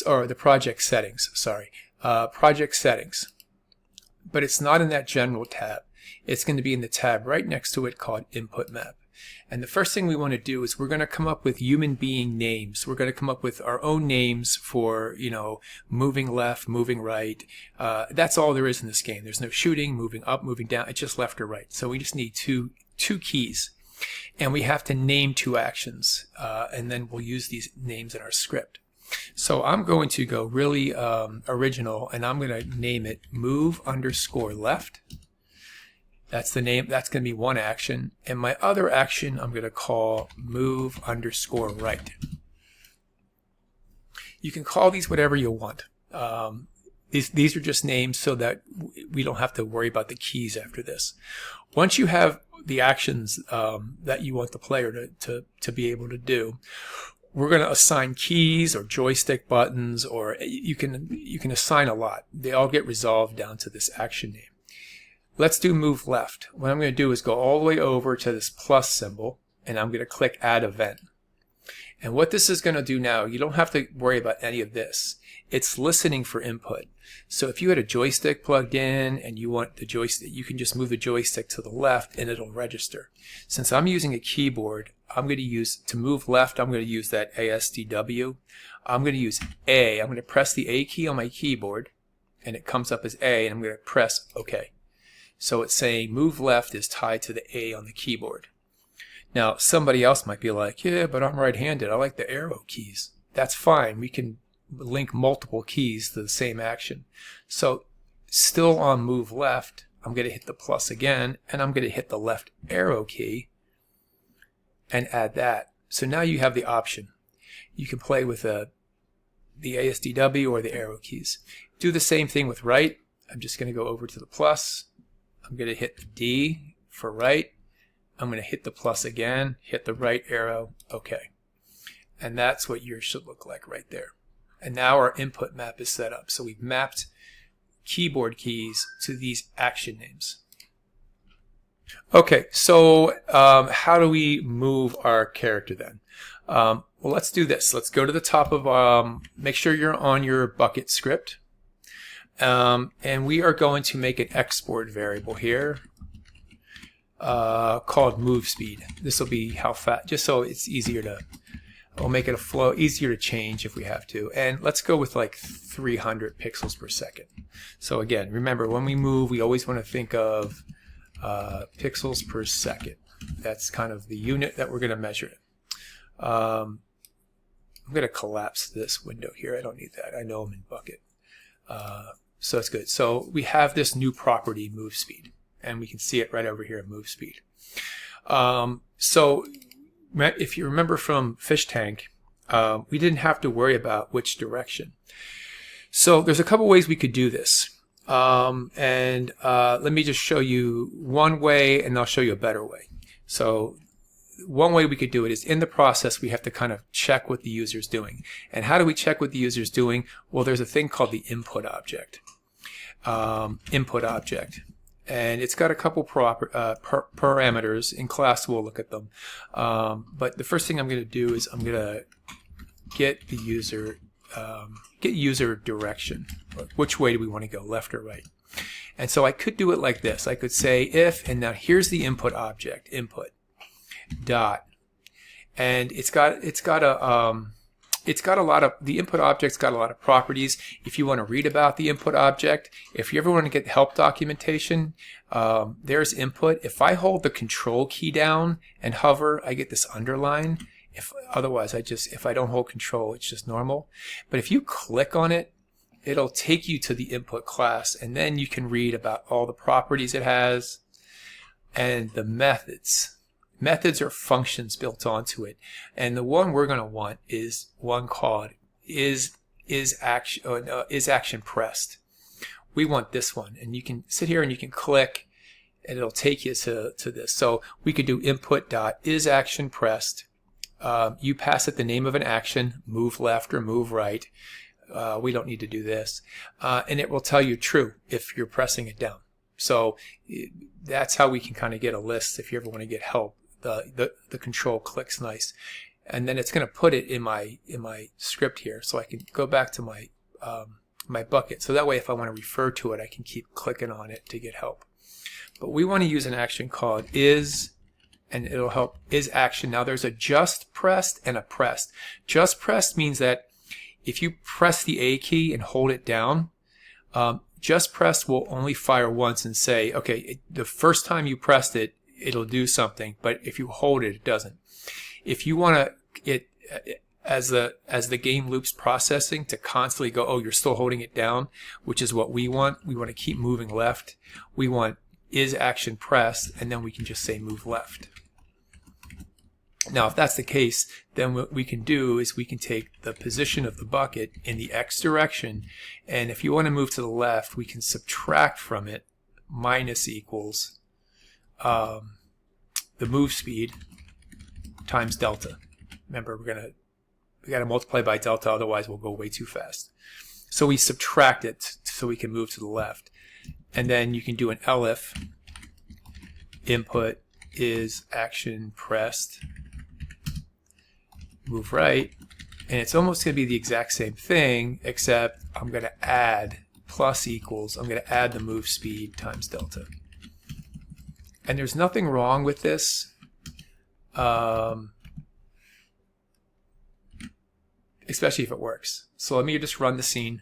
or the project settings, sorry. Project settings. But it's not in that general tab. It's going to be in the tab right next to it called input map. And the first thing we want to do is we're going to come up with human being names. We're going to come up with our own names for, moving left, moving right. That's all there is in this game. There's no shooting, moving up, moving down. It's just left or right. So we just need two keys. And we have to name two actions. And then we'll use these names in our script. So I'm going to go really original, and I'm going to name it move_left. That's the name. That's going to be one action. And my other action I'm going to call move_right. You can call these whatever you want. These are just names so that we don't have to worry about the keys after this. Once you have the actions that you want the player to be able to do, we're going to assign keys or joystick buttons, or you can assign a lot. They all get resolved down to this action name. Let's do move left. What I'm going to do is go all the way over to this plus symbol, and I'm going to click add event. And what this is going to do now, you don't have to worry about any of this. It's listening for input. So if you had a joystick plugged in and you want the joystick, you can just move the joystick to the left and it'll register. Since I'm using a keyboard, I'm going to use, to move left, I'm going to use that ASDW. I'm going to use A. I'm going to press the A key on my keyboard, and it comes up as A, and I'm going to press OK. So it's saying move left is tied to the A on the keyboard. Now somebody else might be like, yeah, but I'm right-handed. I like the arrow keys. That's fine. We can link multiple keys to the same action. So still on move left, I'm going to hit the plus again, and I'm going to hit the left arrow key and add that. So now you have the option. You can play with the ASDW or the arrow keys. Do the same thing with right. I'm just going to go over to the plus. I'm going to hit the D for right. I'm going to hit the plus again, hit the right arrow, OK. And that's what yours should look like right there. And now our input map is set up. So we've mapped keyboard keys to these action names. Okay, so how do we move our character then? Well, let's do this. Let's go to the top of, make sure you're on your bucket script. And we are going to make an export variable here called move speed. This will be how fast, just so it's easier to, we'll make it a flow, easier to change if we have to. And let's go with like 300 pixels per second. So again, remember when we move, we always want to think of pixels per second. That's kind of the unit that we're going to measure it. I'm going to collapse this window here. I don't need that. I know I'm in bucket. So it's good. So we have this new property, move speed, and we can see it right over here at move speed. So if you remember from Fish Tank, we didn't have to worry about which direction. So there's a couple ways we could do this. Let me just show you one way, and I'll show you a better way. So one way we could do it is in the process we have to kind of check what the user's doing. And how do we check what the user's doing? Well, there's a thing called the input object. And it's got a couple parameters. In class we'll look at them. But the first thing I'm going to do is I'm going to get the user direction. Which way do we want to go, left or right? And so I could do it like this. I could say if, and now here's the input object, input dot, and the input object's got a lot of properties. If you want to read about the input object, if you ever want to get help documentation, there's input. If I hold the control key down and hover, I get this underline. Otherwise, if I don't hold control, it's just normal. But if you click on it, it'll take you to the input class, and then you can read about all the properties it has and the methods. Methods are functions built onto it, and the one we're going to want is one called is action pressed. We want this one, and you can sit here and you can click, and it'll take you to this. So we could do input dot is action pressed. You pass it the name of an action, move left or move right. We don't need to do this, and it will tell you true if you're pressing it down. So that's how we can kind of get a list if you ever want to get help. The control clicks nice, and then it's going to put it in my script here, so I can go back to my my bucket. So that way, if I want to refer to it, I can keep clicking on it to get help. But we want to use an action called is, and it'll help is action. Now there's a just pressed and a pressed. Just pressed means that if you press the A key and hold it down, just pressed will only fire once and say, okay, the first time you pressed it, it'll do something, but if you hold it, it doesn't. If you want it as the game loops processing to constantly go, oh, you're still holding it down, which is what we want. We want to keep moving left. We want is action pressed, and then we can just say move left. Now, if that's the case, then what we can do is we can take the position of the bucket in the X direction, and if you want to move to the left, we can subtract from it minus equals the move speed times delta. Remember, we got to multiply by delta, otherwise we'll go way too fast. So we subtract it so we can move to the left, and then you can do an elif input is action pressed move right, and it's almost going to be the exact same thing, except I'm going to add plus equals, I'm going to add the move speed times delta. And there's nothing wrong with this, especially if it works. So let me just run the scene.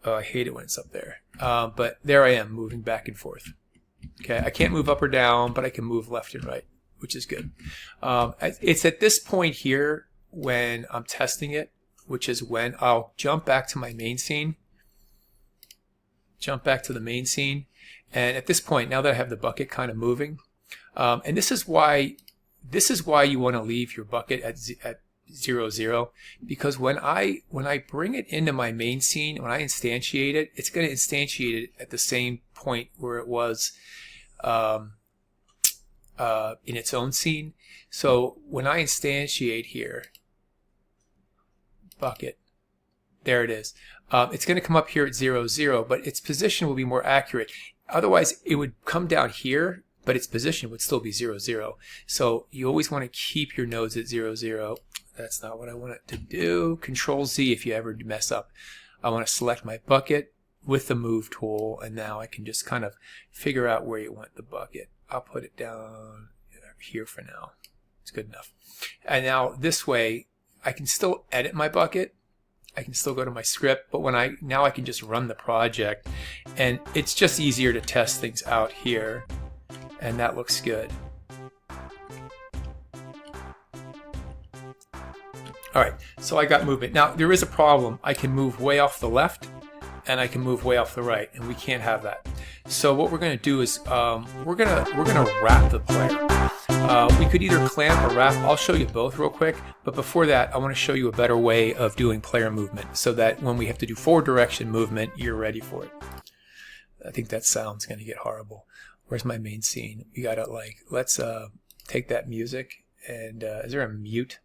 Oh, I hate it when it's up there. But there I am, moving back and forth. Okay, I can't move up or down, but I can move left and right, which is good. It's at this point here when I'm testing it, which is when I'll jump back to my main scene. Jump back to the main scene. And at this point, now that I have the bucket kind of moving, and this is why this is why you want to leave your bucket at 0, 0, because when I bring it into my main scene, when I instantiate it, it's going to instantiate it at the same point where it was in its own scene. So when I instantiate here, bucket, there it is. It's going to come up here at 0, 0, but its position will be more accurate. Otherwise, it would come down here, but its position would still be 0, 0. So you always want to keep your nodes at 0, 0. That's not what I want it to do. Control Z if you ever mess up. I want to select my bucket with the move tool, and now I can just kind of figure out where you want the bucket. I'll put it down here for now. It's good enough. And now this way, I can still edit my bucket. I can still go to my script, but now I can just run the project, and it's just easier to test things out here, and that looks good. All right, so I got movement. Now there is a problem. I can move way off the left, and I can move way off the right, and we can't have that. So what we're going to do is we're gonna wrap the player. We could either clamp or wrap. I'll show you both real quick, but before that I want to show you a better way of doing player movement so that when we have to do forward direction movement, you're ready for it. I think that sound's going to get horrible. Where's my main scene? We gotta let's take that music and is there a mute?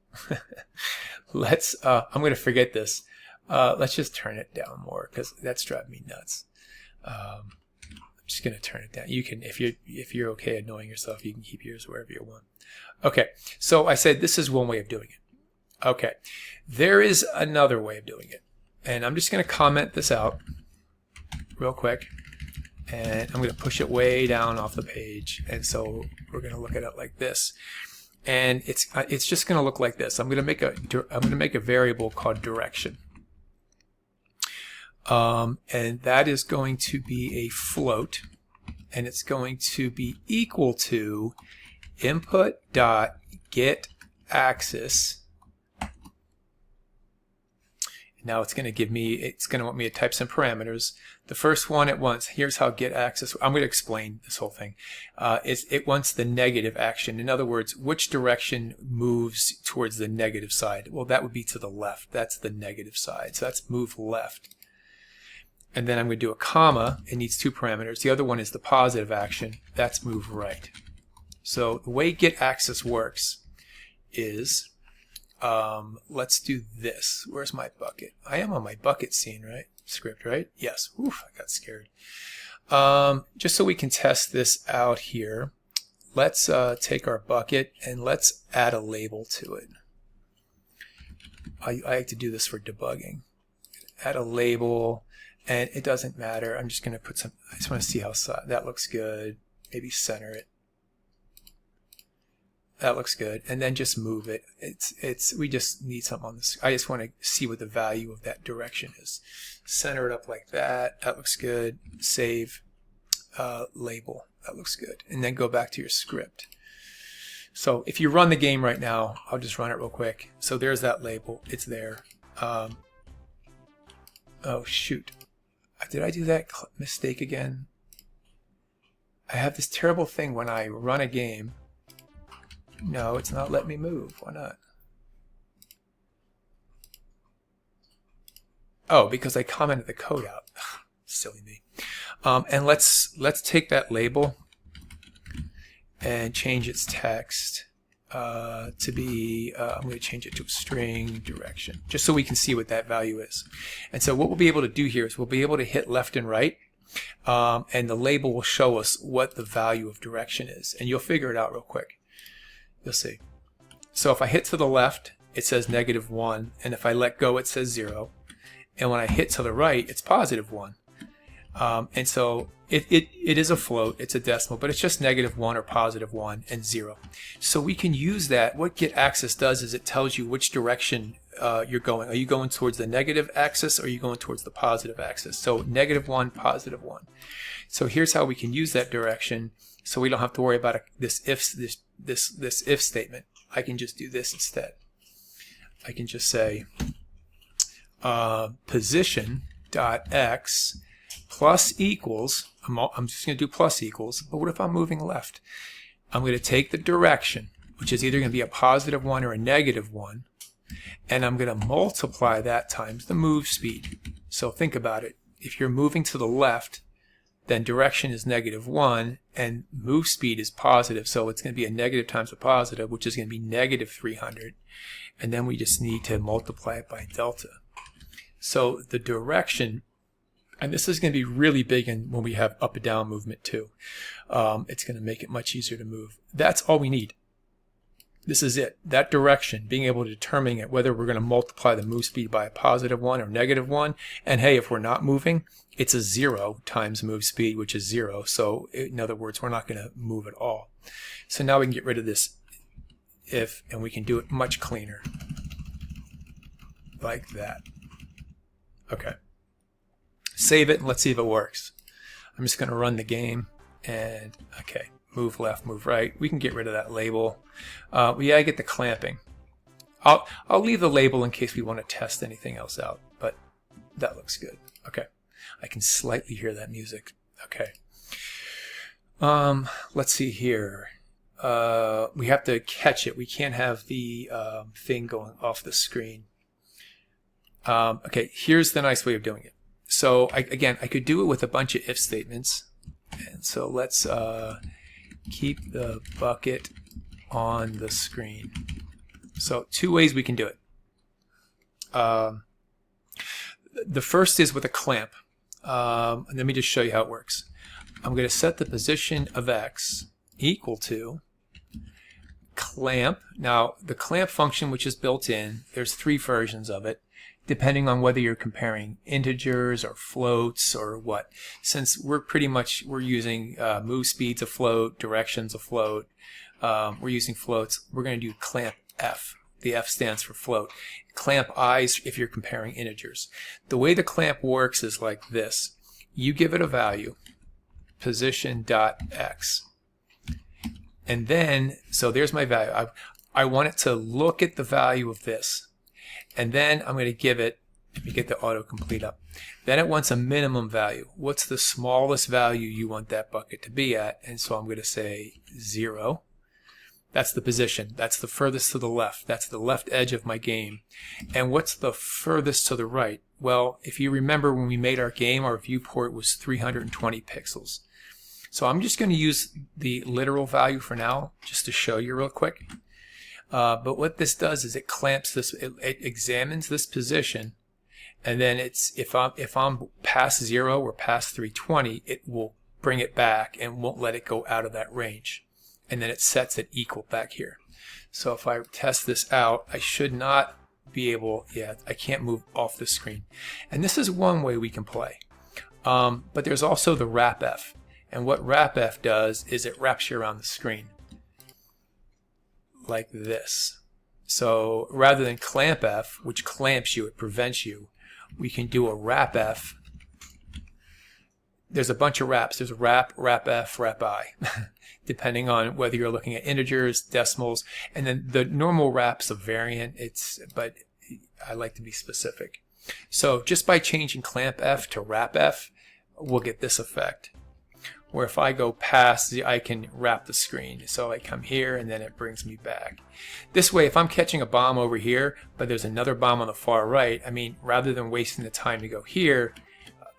Let's I'm going to forget this. Let's just turn it down more because that's driving me nuts. I'm just going to turn it down. You can, if you're okay annoying yourself, you can keep yours wherever you want. Okay, so I said this is one way of doing it. Okay, there is another way of doing it, and I'm just going to comment this out real quick, and I'm going to push it way down off the page, and so we're going to look at it like this, and it's just going to look like this. I'm going to make a variable called direction. And that is going to be a float, and it's going to be equal to input dot get axis. Now it's going to want me to type some parameters. The first one it wants, here's how get axis, I'm going to explain this whole thing. It wants the negative action. In other words, which direction moves towards the negative side? Well, that would be to the left. That's the negative side. So that's move left. And then I'm going to do a comma. It needs two parameters. The other one is the positive action. That's move right. So the way get axis works is, let's do this. Where's my bucket? I am on my bucket scene, right? Script, right? Yes. Oof, I got scared. Just so we can test this out here, let's take our bucket and let's add a label to it. I like to do this for debugging. Add a label. And it doesn't matter. I'm just going to put some, I just want to see how that looks good. Maybe center it. That looks good. And then just move it. We just need something on this. I just want to see what the value of that direction is. Center it up like that. That looks good. Save. Label. That looks good. And then go back to your script. So if you run the game right now, I'll just run it real quick. So there's that label. It's there. Oh, shoot. Did I do that mistake again? I have this terrible thing when I run a game. No, it's not letting me move. Why not? Oh, because I commented the code out. Silly me. And let's take that label and change its text to be, I'm going to change it to a string direction, just so we can see what that value is. And so what we'll be able to do here is we'll be able to hit left and right, and the label will show us what the value of direction is. And you'll figure it out real quick. You'll see. So if I hit to the left, it says -1, and if I let go, it says 0. And when I hit to the right, it's +1. And so it is a float, it's a decimal, but it's just -1 or +1 and 0. So we can use that. What get axis does is it tells you which direction you're going. Are you going towards the negative axis or are you going towards the positive axis? So -1, +1. So here's how we can use that direction so we don't have to worry about this if statement. I can just do this instead. I can just say position.x plus equals, I'm just going to do plus equals, but what if I'm moving left? I'm going to take the direction, which is either going to be a positive 1 or a negative 1, and I'm going to multiply that times the move speed. So think about it. If you're moving to the left, then direction is -1 and move speed is positive, so it's going to be a negative times a positive, which is going to be -300, and then we just need to multiply it by delta. So the direction, and this is going to be really big when we have up and down movement too. It's going to make it much easier to move. That's all we need. This is it. That direction, being able to determine it, whether we're going to multiply the move speed by a positive 1 or -1. And hey, if we're not moving, it's a 0 times move speed, which is 0. So in other words, we're not going to move at all. So now we can get rid of this if, and we can do it much cleaner. Like that. Okay. Save it and let's see if it works. I'm just going to run the game and, okay, move left, move right. We can get rid of that label. We gotta get the clamping. I'll leave the label in case we want to test anything else out, but that looks good. Okay. I can slightly hear that music. Okay. Let's see here. We have to catch it. We can't have the thing going off the screen. Okay, here's the nice way of doing it. So again, I could do it with a bunch of if statements. And so let's keep the bucket on the screen. So 2 ways we can do it. The first is with a clamp. And let me just show you how it works. I'm going to set the position of x equal to clamp. Now the clamp function, which is built in, there's 3 versions of it, depending on whether you're comparing integers or floats or what. Since we're using move speeds of float, directions of float, we're using floats, we're going to do clamp f. The f stands for float. Clamp i's if you're comparing integers. The way the clamp works is like this. You give it a value, position.x. And then, so there's my value. I want it to look at the value of this. And then I'm going to give it, let me get the autocomplete up. Then it wants a minimum value. What's the smallest value you want that bucket to be at? And so I'm going to say 0. That's the position. That's the furthest to the left. That's the left edge of my game. And what's the furthest to the right? Well, if you remember when we made our game, our viewport was 320 pixels. So I'm just going to use the literal value for now, just to show you real quick. But what this does is it clamps this, it examines this position, and then it's if I'm past 0 or past 320, it will bring it back and won't let it go out of that range. And then it sets it equal back here. So if I test this out, I should not be able, I can't move off the screen. And this is one way we can play. But there's also the wrap F. And what wrap F does is it wraps you around the screen. Like this. So rather than clamp F, which clamps you, it prevents you, we can do a wrap F. There's a bunch of wraps. There's a wrap, wrap F, wrap I, depending on whether you're looking at integers, decimals, and then the normal wrap's a variant. But I like to be specific. So just by changing clamp F to wrap F, we'll get this effect. Where if I go past, I can wrap the screen. So I come here and then it brings me back. This way, if I'm catching a bomb over here, but there's another bomb on the far right, I mean, rather than wasting the time to go here,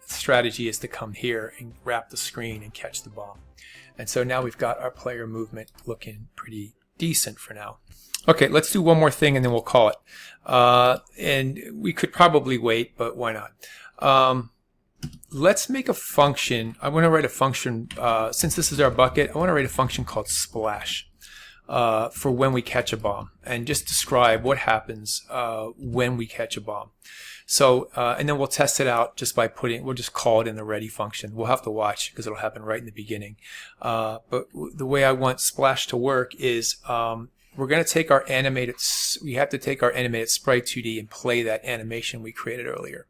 the strategy is to come here and wrap the screen and catch the bomb. And so now we've got our player movement looking pretty decent for now. Okay, let's do one more thing and then we'll call it. And we could probably wait, but why not? Let's make a function. I want to write a function, since this is our bucket, I want to write a function called splash for when we catch a bomb, and just describe what happens when we catch a bomb. So, and then we'll test it out just by we'll just call it in the ready function. We'll have to watch because it'll happen right in the beginning. But the way I want splash to work is we're going to take our we have to take our animated sprite 2D and play that animation we created earlier.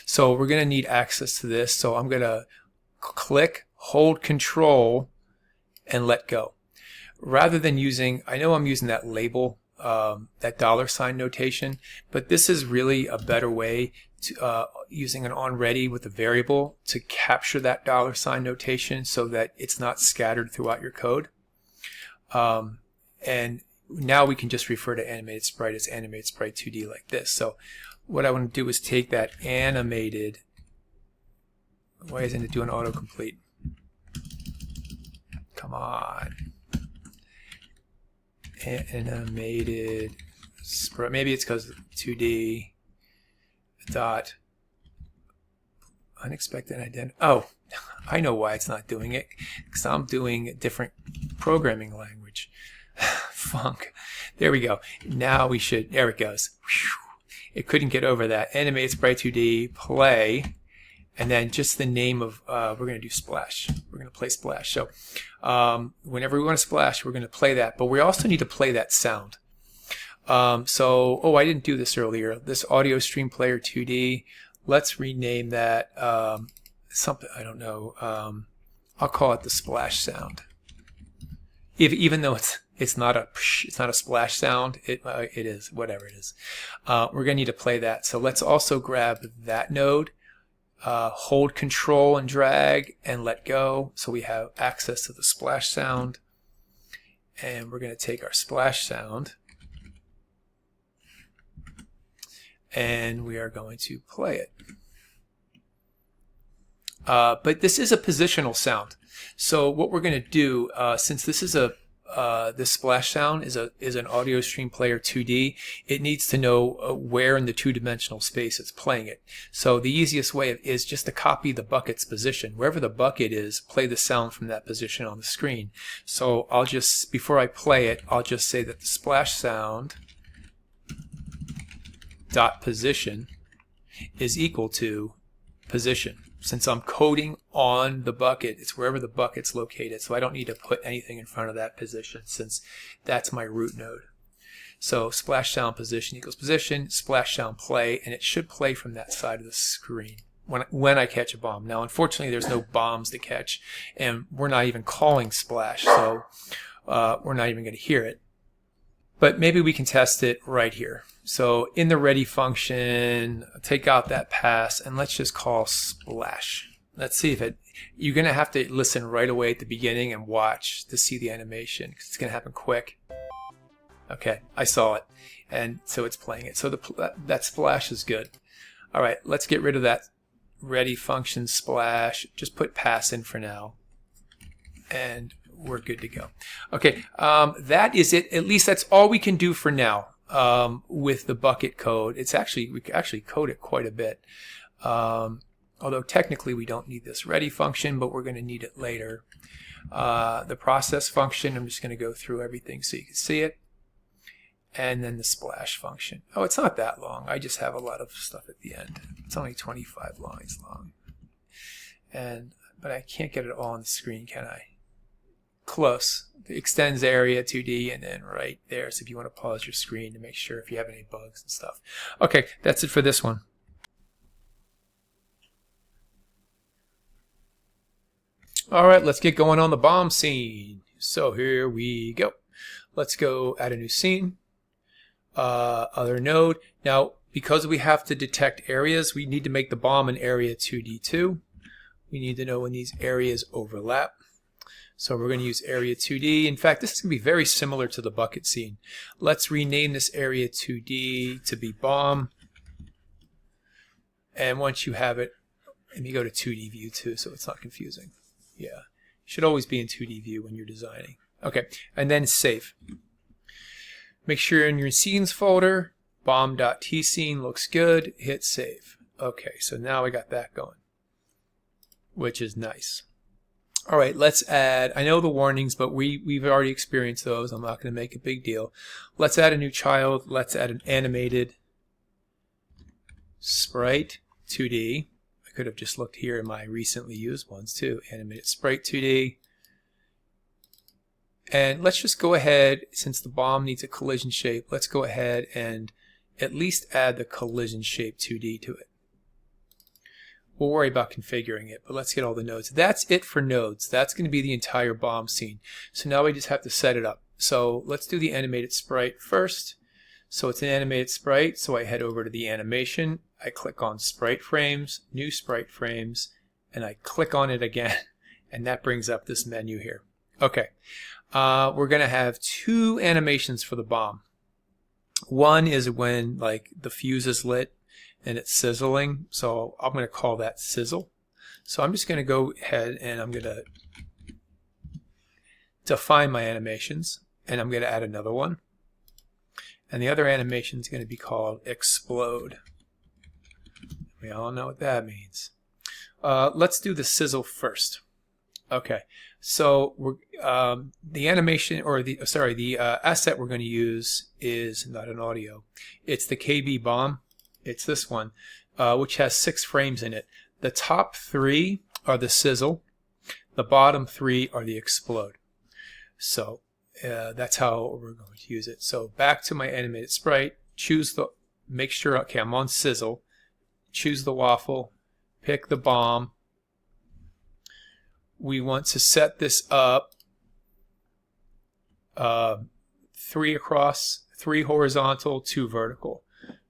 So we're going to need access to this. So I'm going to click, hold Control, and let go. Rather than using, I know I'm using that label, that $sign notation, but this is really a better way to using an onReady with a variable to capture that $sign notation so that it's not scattered throughout your code. And now we can just refer to animated sprite as animated sprite 2D like this. So what I want to do is take that animated, why isn't it doing autocomplete? Come on. Animated sprite, maybe it's because 2D dot unexpected identity. Oh, I know why it's not doing it, because I'm doing a different programming language. Funk. There we go. Now we should, there it goes. Whew. It couldn't get over that. Animated sprite 2D, play, and then just the name of, we're going to do splash. We're going to play splash. So whenever we want to splash, we're going to play that. But we also need to play that sound. Oh, I didn't do this earlier. This audio stream player 2D, let's rename that something, I don't know. I'll call it the splash sound. Even though it's not a splash sound, it is, whatever it is. We're going to need to play that. So let's also grab that node, hold control and drag and let go so we have access to the splash sound. And we're going to take our splash sound and we are going to play it. But this is a positional sound. So what we're going to do, since this is this splash sound is an audio stream player 2D, it needs to know where in the two-dimensional space it's playing it. So the easiest way is just to copy the bucket's position. Wherever the bucket is, play the sound from that position on the screen. So I'll just, before I play it, I'll just say that the splash sound dot position is equal to position. Since I'm coding on the bucket, it's wherever the bucket's located, so I don't need to put anything in front of that position since that's my root node. So splash sound position equals position, splash sound play, and it should play from that side of the screen when I catch a bomb. Now unfortunately there's no bombs to catch, and we're not even calling splash, so we're not even going to hear it. But maybe we can test it right here. So in the ready function, take out that pass and let's just call splash. Let's see if you're going to have to listen right away at the beginning and watch to see the animation because it's going to happen quick. Okay, I saw it. And so it's playing it. So that splash is good. All right, let's get rid of that ready function splash. Just put pass in for now. And we're good to go. Okay, that is it. At least that's all we can do for now with the bucket code. We can actually code it quite a bit. Although technically we don't need this ready function, but we're going to need it later. The process function, I'm just going to go through everything so you can see it. And then the splash function. Oh, it's not that long. I just have a lot of stuff at the end. It's only 25 lines long. But I can't get it all on the screen, can I? Close. It extends area 2D and then right there. So if you want to pause your screen to make sure if you have any bugs and stuff. Okay, that's it for this one. All right, let's get going on the bomb scene. So here we go. Let's go add a new scene. Other node. Now, because we have to detect areas, we need to make the bomb an area 2D2. We need to know when these areas overlap. So we're going to use area 2D. In fact, this is going to be very similar to the bucket scene. Let's rename this area 2D to be bomb. And once you have it, let me go to 2D view too so it's not confusing. Yeah, you should always be in 2D view when you're designing. Okay, and then save. Make sure in your scenes folder, bomb.tscene looks good. Hit save. Okay, so now we got that going, which is nice. All right, let's add, I know the warnings, but we've already experienced those. I'm not going to make a big deal. Let's add a new child. Let's add an animated sprite 2D. I could have just looked here in my recently used ones too. Animated sprite 2D. And let's just go ahead, since the bomb needs a collision shape, let's go ahead and at least add the collision shape 2D to it. We'll worry about configuring it, but let's get all the nodes. That's it for nodes. That's going to be the entire bomb scene. So now we just have to set it up. So let's do the animated sprite first. So it's an animated sprite, so I head over to the animation. I click on sprite frames, new sprite frames, and I click on it again. And that brings up this menu here. Okay. we're going to have two animations for the bomb. One is when like the fuse is lit and it's sizzling, so I'm going to call that sizzle. So I'm just going to go ahead and I'm going to define my animations, and I'm going to add another one. And the other animation is going to be called explode. We all know what that means. Let's do the sizzle first. Okay, so we're, the animation, or the asset we're going to use is not an audio. It's the KB bomb. It's this one, which has 6 frames in it. The top 3 are the sizzle. The bottom 3 are the explode. So that's how we're going to use it. So back to my animated sprite. Make sure, okay, I'm on sizzle. Choose the waffle. Pick the bomb. We want to set this up 3 across, 3 horizontal, 2 vertical.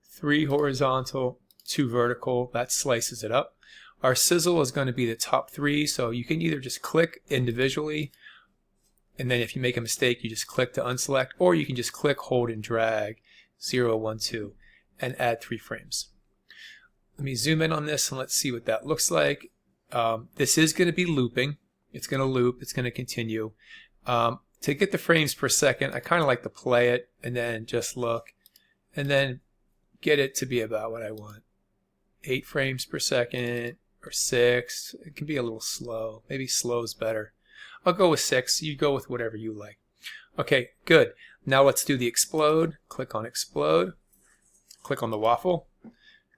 3 horizontal, 2 vertical. That slices it up. Our sizzle is going to be the top 3, so you can either just click individually, and then if you make a mistake, you just click to unselect, or you can just click, hold, and drag 0, 1, 2, and add 3 frames. Let me zoom in on this and let's see what that looks like. This is going to be looping. It's going to loop. It's going to continue. To get the frames per second, I kind of like to play it and then just look and then get it to be about what I want. 8 frames per second or 6. It can be a little slow. Maybe slow is better. I'll go with 6. You go with whatever you like. Okay, good. Now let's do the explode. Click on explode. Click on the waffle.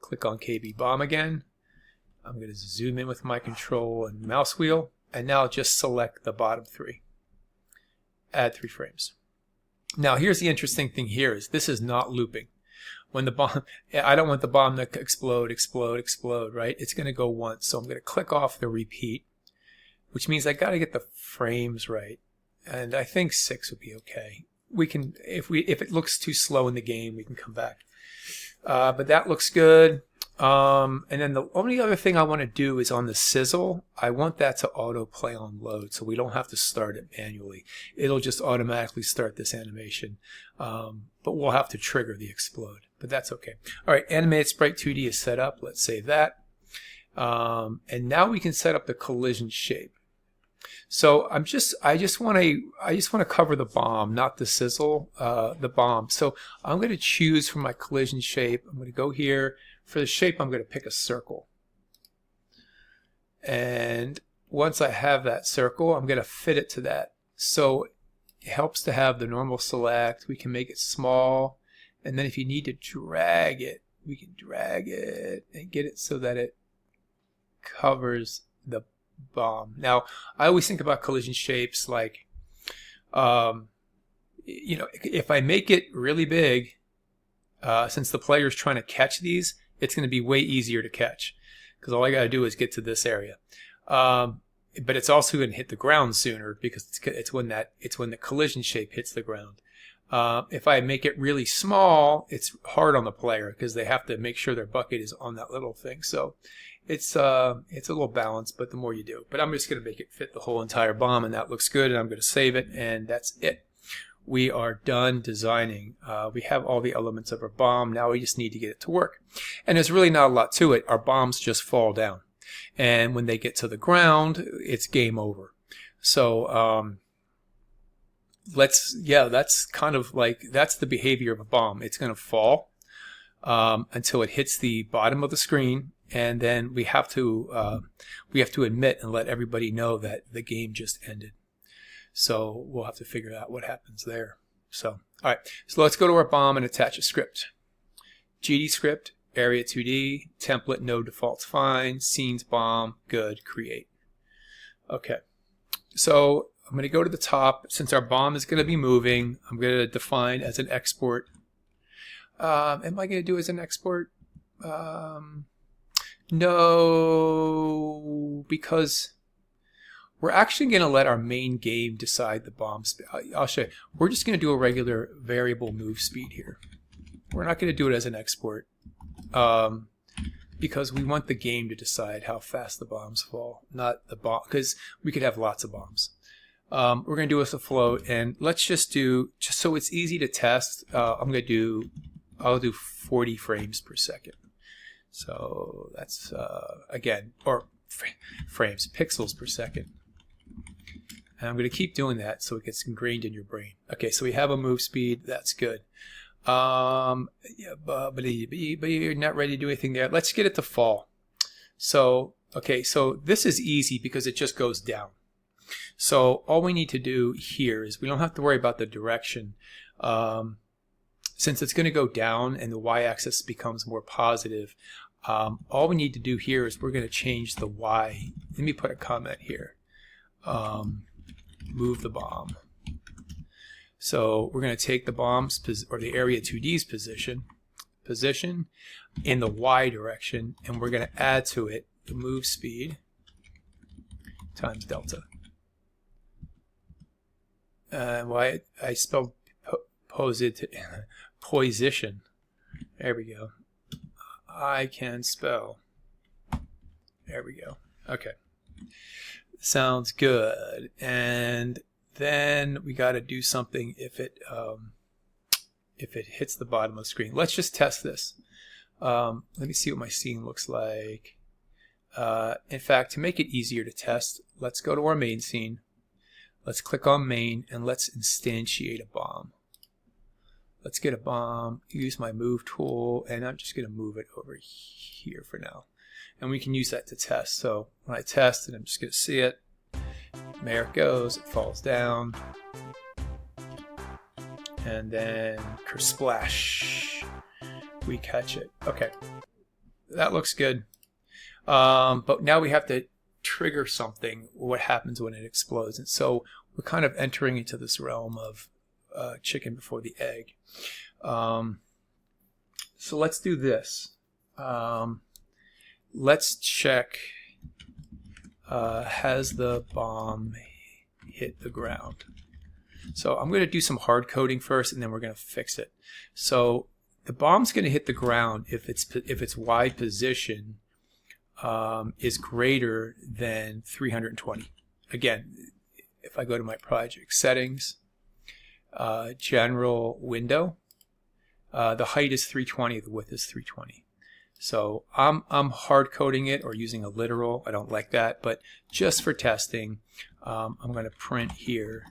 Click on KB bomb again. I'm going to zoom in with my control and mouse wheel, and now just select the bottom 3. Add 3 frames. Now here's the interesting thing here is this is not looping. When the bomb, I don't want the bomb to explode, explode, explode, right? It's going to go once, so I'm going to click off the repeat, which means I got to get the frames right, and I think 6 would be okay. We can, if it looks too slow in the game, we can come back. But that looks good. And then the only other thing I want to do is on the sizzle, I want that to auto play on load, so we don't have to start it manually. It'll just automatically start this animation, but we'll have to trigger the explode, but that's okay. All right, animated sprite 2D is set up. Let's save that. And now we can set up the collision shape. So I just want to cover the bomb, not the sizzle, the bomb. So I'm going to choose for my collision shape. I'm going to go here. For the shape, I'm going to pick a circle. And once I have that circle, I'm going to fit it to that. So it helps to have the normal select. We can make it small. And then if you need to drag it, we can drag it and get it so that it covers the bomb. Now, I always think about collision shapes like, you know, if I make it really big, since the player is trying to catch these, it's going to be way easier to catch because all I got to do is get to this area. But it's also going to hit the ground sooner because it's when the collision shape hits the ground. If I make it really small, it's hard on the player because they have to make sure their bucket is on that little thing. So it's a little balanced, but the more you do. But I'm just going to make it fit the whole entire bomb, and that looks good, and I'm going to save it, and that's it. We are done designing. We have all the elements of our bomb. Now we just need to get it to work. And there's really not a lot to it. Our bombs just fall down. And when they get to the ground, it's game over. So that's kind of like, that's the behavior of a bomb. It's going to fall until it hits the bottom of the screen. And then we have to admit and let everybody know that the game just ended. So we'll have to figure out what happens there. So, all right. So let's go to our bomb and attach a script. GD script, area 2D, template, no defaults fine, scenes bomb, good, create. Okay. So I'm going to go to the top. Since our bomb is going to be moving, I'm going to define as an export. Am I going to do as an export? No, because we're actually going to let our main game decide the bomb speed. I'll show you. We're just going to do a regular variable move speed here. We're not going to do it as an export because we want the game to decide how fast the bombs fall, not the bomb, because we could have lots of bombs. We're going to do us a float, and let's just do, just so it's easy to test, I'll do 40 frames per second. So that's, again, or frames, pixels per second. And I'm going to keep doing that so it gets ingrained in your brain. Okay, so we have a move speed. That's good. Yeah, but you're not ready to do anything there. Let's get it to fall. So, okay, so this is easy because it just goes down. So all we need to do here is we don't have to worry about the direction. Since it's going to go down and the y-axis becomes more positive, all we need to do here is we're going to change the y. Let me put a comment here. Move the bomb. So we're going to take the bomb's or the area 2D's position in the y direction, and we're going to add to it the move speed times delta. Why I spelled position. There we go. I can spell. There we go. Okay. Sounds good. And then we got to do something if it hits the bottom of the screen. Let's just test this. Let me see what my scene looks like. In fact, to make it easier to test, let's go to our main scene. Let's click on main and let's instantiate a bomb. Let's get a bomb, use my move tool, and I'm just going to move it over here for now. And we can use that to test. So when I test it, I'm just going to see it. There it goes. It falls down. And then kersplash. We catch it. Okay. That looks good. But now we have to trigger something, what happens when it explodes. And so we're kind of entering into this realm of chicken before the egg. So let's do this. Let's check, has the bomb hit the ground? So I'm going to do some hard coding first, and then we're going to fix it. So the bomb's going to hit the ground if its Y position is greater than 320. Again, if I go to my project settings, general window, the height is 320, the width is 320. So I'm hard coding it or using a literal. I don't like that, but just for testing, I'm going to print here,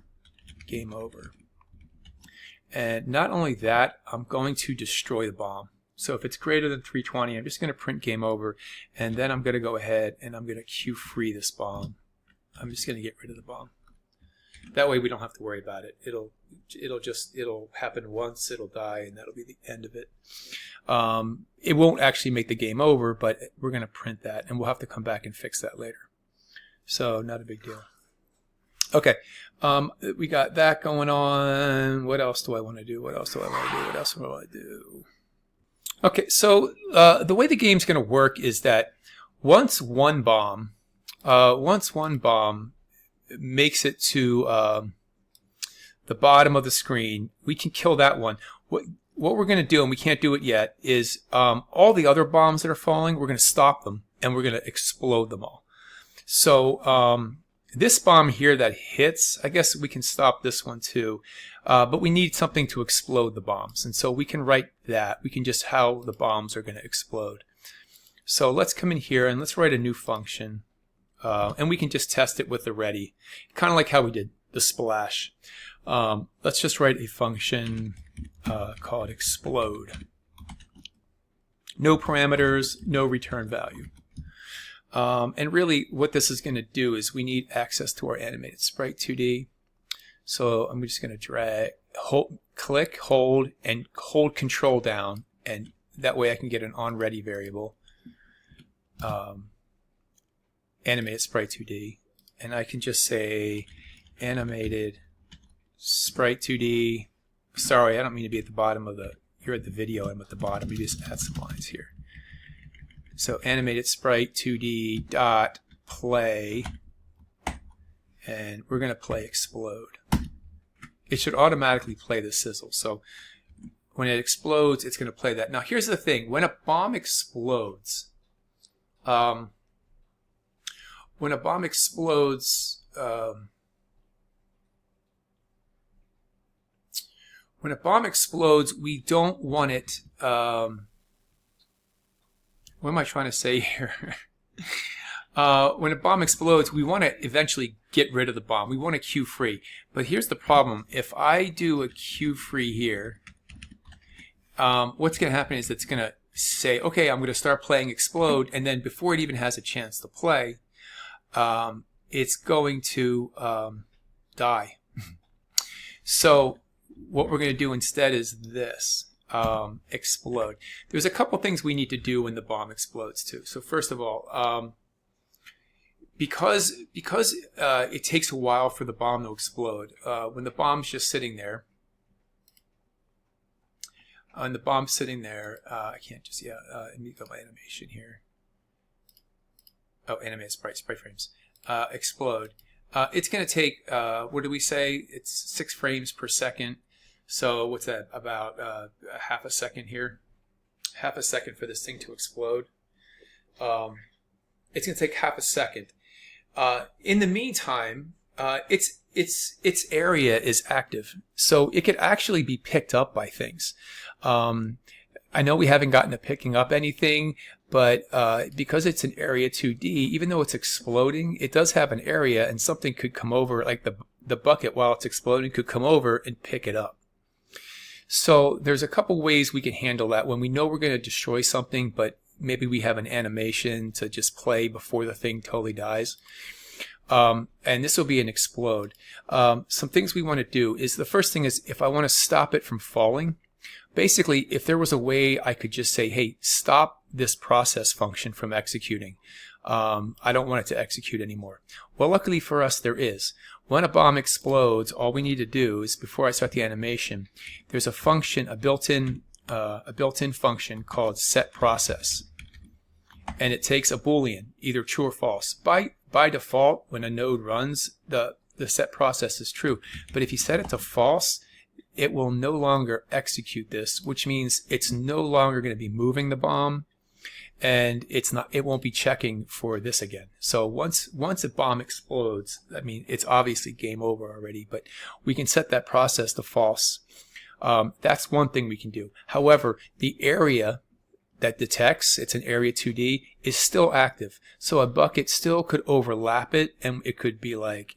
game over. And not only that, I'm going to destroy the bomb. So if it's greater than 320, I'm just going to print game over, and then I'm going to go ahead and I'm going to queue free this bomb. I'm just going to get rid of the bomb. That way we don't have to worry about it. It'll happen once, it'll die, and that'll be the end of it. It won't actually make the game over, but we're going to print that, and we'll have to come back and fix that later. So not a big deal. Okay, we got that going on. What else do I want to do? What else do I want to do? What else do I want to do? Okay, so the way the game's going to work is that once one bomb makes it to the bottom of the screen, we can kill that one. What we're going to do, and we can't do it yet, is all the other bombs that are falling, we're going to stop them, and we're going to explode them all. So this bomb here that hits, I guess we can stop this one too, but we need something to explode the bombs, and so we can write that. We can just how the bombs are going to explode. So let's come in here and let's write a new function. And we can just test it with the ready, kind of like how we did the splash. Let's just write a function called explode. No parameters, no return value. And really what this is going to do is we need access to our animated sprite 2D. So I'm just going to drag, click, hold, and hold control down, and that way I can get an onReady variable. Animated sprite 2D, and I can just say animated sprite 2D. Sorry, I don't mean to be at the bottom of the, you're at the video, I'm at the bottom. We just add some lines here. So animated sprite 2D dot play, and we're going to play explode. It should automatically play the sizzle. So when it explodes, it's going to play that. Now here's the thing: when a bomb explodes, when a bomb explodes, we don't want it. What am I trying to say here? When a bomb explodes, we want to eventually get rid of the bomb. We want a queue free. But here's the problem. If I do a queue free here, what's going to happen is it's going to say, okay, I'm going to start playing explode, and then before it even has a chance to play, it's going to die. So what we're going to do instead is this, explode. There's a couple things we need to do when the bomb explodes too. So first of all, because it takes a while for the bomb to explode, when the bomb's just sitting there, I can't just, let me go by animation here. Oh, animate sprite frames. Explode. It's going to take, what do we say? It's 6 frames per second. So what's that? About half a second here. Half a second for this thing to explode. It's going to take half a second. In the meantime, its area is active, so it could actually be picked up by things. I know we haven't gotten to picking up anything, but because it's an area 2D, even though it's exploding, it does have an area, and something could come over, like the bucket while it's exploding could come over and pick it up. So there's a couple ways we can handle that when we know we're going to destroy something, but maybe we have an animation to just play before the thing totally dies. And this will be an explode. Some things we want to do is, the first thing is, if I want to stop it from falling, basically if there was a way I could just say, hey, stop this process function from executing. I don't want it to execute anymore. Well, luckily for us there is. When a bomb explodes, all we need to do is, before I start the animation, there's a function, a built-in function called setProcess. And it takes a Boolean, either true or false. By default, when a node runs, the setProcess is true. But if you set it to false, it will no longer execute this, which means it's no longer going to be moving the bomb, and it won't be checking for this again. So once a bomb explodes, I mean, it's obviously game over already, but we can set that process to false. That's one thing we can do. However, the area that detects, it's an area 2D, is still active. So a bucket still could overlap it, and it could be like,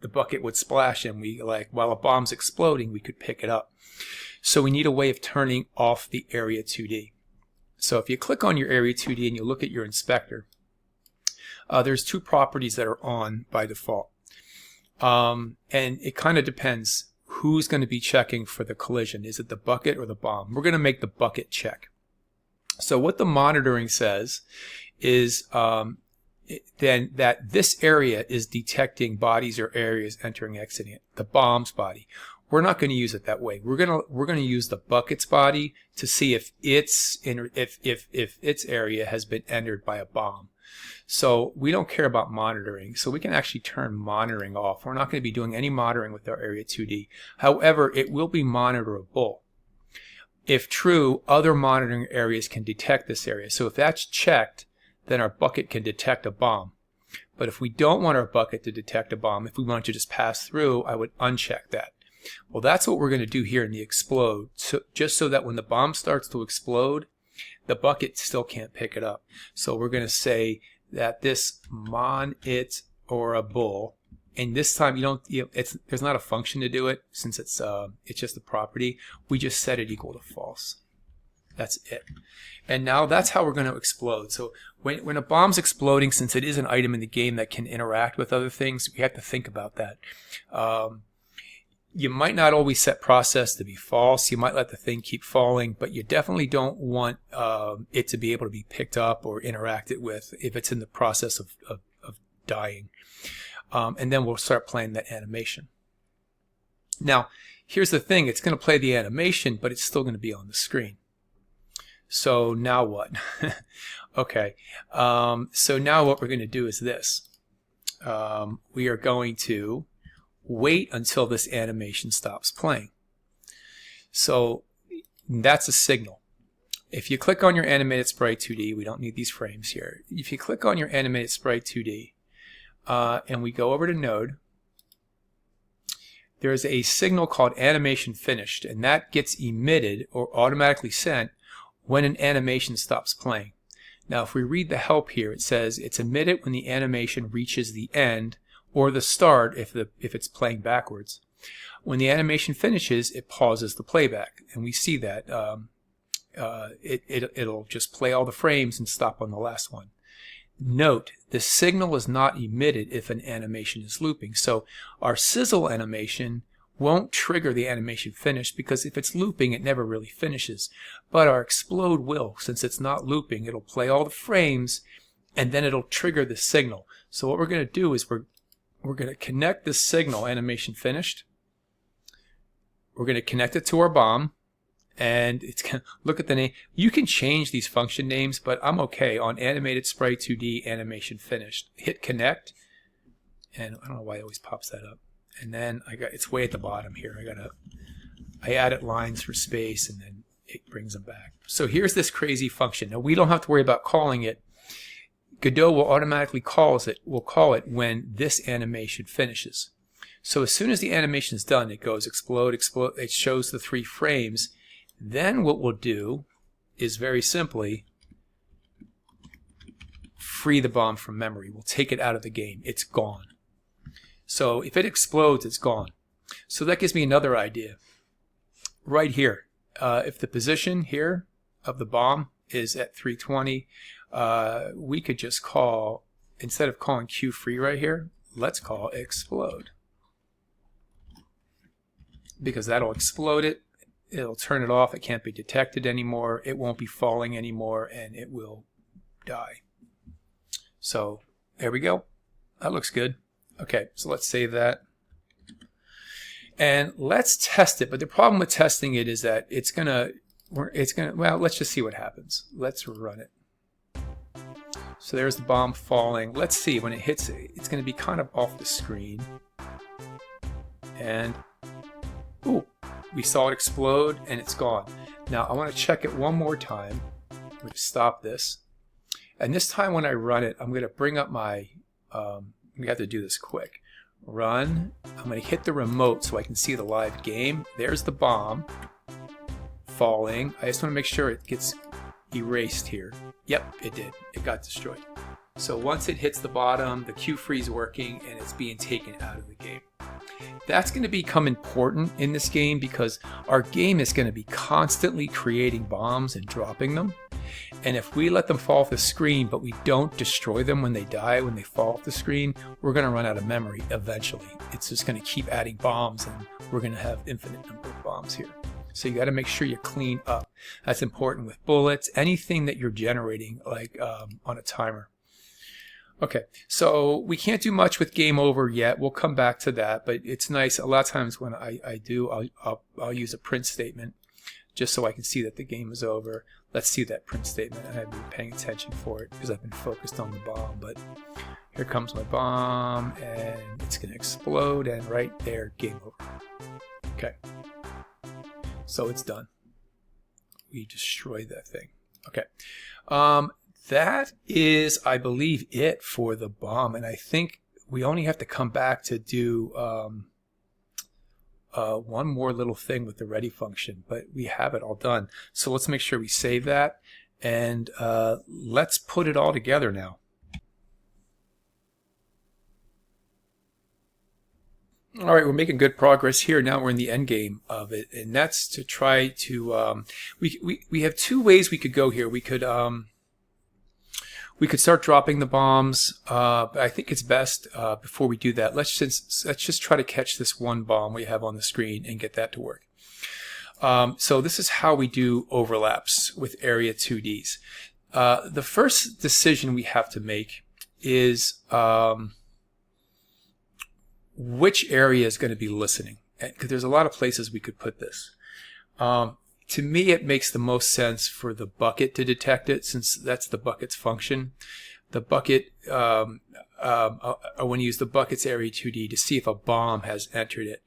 the bucket would splash, and while a bomb's exploding, we could pick it up. So we need a way of turning off the area 2D. So if you click on your area 2D and you look at your inspector, there's 2 properties that are on by default. And it kind of depends who's going to be checking for the collision. Is it the bucket or the bomb? We're going to make the bucket check. So what the monitoring says is then that this area is detecting bodies or areas entering, exiting the bomb's body. We're not going to use it that way. We're going to use the bucket's body to see if its area has been entered by a bomb. So we don't care about monitoring. So we can actually turn monitoring off. We're not going to be doing any monitoring with our area 2D. However, it will be monitorable. If true, other monitoring areas can detect this area. So if that's checked, then our bucket can detect a bomb. But if we don't want our bucket to detect a bomb, if we want it to just pass through, I would uncheck that. Well, that's what we're going to do here in the explode, just so that when the bomb starts to explode, the bucket still can't pick it up. So we're going to say that this monitorable, and this time there's not a function to do it, since it's just a property. We just set it equal to false. That's it. And now that's how we're going to explode. So when a bomb's exploding, since it is an item in the game that can interact with other things, we have to think about that. You might not always set process to be false. You might let the thing keep falling, but you definitely don't want it to be able to be picked up or interacted with if it's in the process of dying. And then we'll start playing that animation. Now, here's the thing. It's going to play the animation, but it's still going to be on the screen. So now what? Okay. So now what we're going to do is this. We are going to wait until this animation stops playing. So that's a signal. If you click on your animated sprite 2D, we don't need these frames here. If you click on your animated sprite 2D and we go over to node, there is a signal called animation finished, and that gets emitted or automatically sent when an animation stops playing. Now if we read the help here, it says it's emitted when the animation reaches the end or the start if it's playing backwards. When the animation finishes, it pauses the playback, and we see that it'll just play all the frames and stop on the last one. Note, the signal is not emitted if an animation is looping. So our sizzle animation won't trigger the animation finish, because if it's looping, it never really finishes. But our explode will. Since it's not looping, it'll play all the frames, and then it'll trigger the signal. So what we're going to do is we're going to connect this signal, animation finished. We're going to connect it to our bomb. And it's gonna look at the name. You can change these function names, but I'm okay on animated sprite 2D animation finished. Hit connect, and I don't know why it always pops that up. And then it's way at the bottom here. I added lines for space, and then it brings them back. So here's this crazy function. Now we don't have to worry about calling it. Godot will automatically call it when this animation finishes. So as soon as the animation is done, it goes explode, explode. It shows the 3 frames. Then what we'll do is very simply free the bomb from memory. We'll take it out of the game. It's gone. So if it explodes, it's gone. So that gives me another idea. Right here, if the position here of the bomb is at 320, we could just call, instead of calling Q free right here, let's call explode. Because that'll explode it. It'll turn it off. It can't be detected anymore. It won't be falling anymore, and it will die. So there we go. That looks good. Okay, so let's save that. And let's test it. But the problem with testing it is that well, let's just see what happens. Let's run it. So there's the bomb falling. Let's see, when it hits it, it's going to be kind of off the screen. And, ooh. We saw it explode, and it's gone. Now I want to check it one more time. I'm going to stop this. And this time when I run it, I'm going to bring up my, we have to do this quick. Run. I'm going to hit the remote so I can see the live game. There's the bomb falling. I just want to make sure it gets erased here. Yep, it did. It got destroyed. So once it hits the bottom, the Q free is working, and it's being taken out of the game. That's going to become important in this game because our game is going to be constantly creating bombs and dropping them. And if we let them fall off the screen, but we don't destroy them when they die, when they fall off the screen, we're going to run out of memory eventually. It's just going to keep adding bombs, and we're going to have infinite number of bombs here. So you got to make sure you clean up. That's important with bullets, anything that you're generating, like on a timer. Okay, so we can't do much with game over yet. We'll come back to that, but it's nice. A lot of times when I do, I'll use a print statement just so I can see that the game is over. Let's see that print statement. I haven't been paying attention for it because I've been focused on the bomb, but here comes my bomb, and it's going to explode, and right there, game over. Okay, so it's done. We destroyed that thing. Okay. That is, I believe, it for the bomb, and I think we only have to come back to do one more little thing with the ready function, but we have it all done. So let's make sure we save that, and let's put it all together now. All right, we're making good progress here. Now we're in the end game of it, and that's to try to we have 2 ways we could go here. We could start dropping the bombs, but I think it's best before we do that. Let's just try to catch this one bomb we have on the screen and get that to work. So this is how we do overlaps with Area 2Ds. The first decision we have to make is which area is going to be listening, because there's a lot of places we could put this. To me, it makes the most sense for the bucket to detect it, since that's the bucket's function. The bucket, I want to use the bucket's area 2D to see if a bomb has entered it.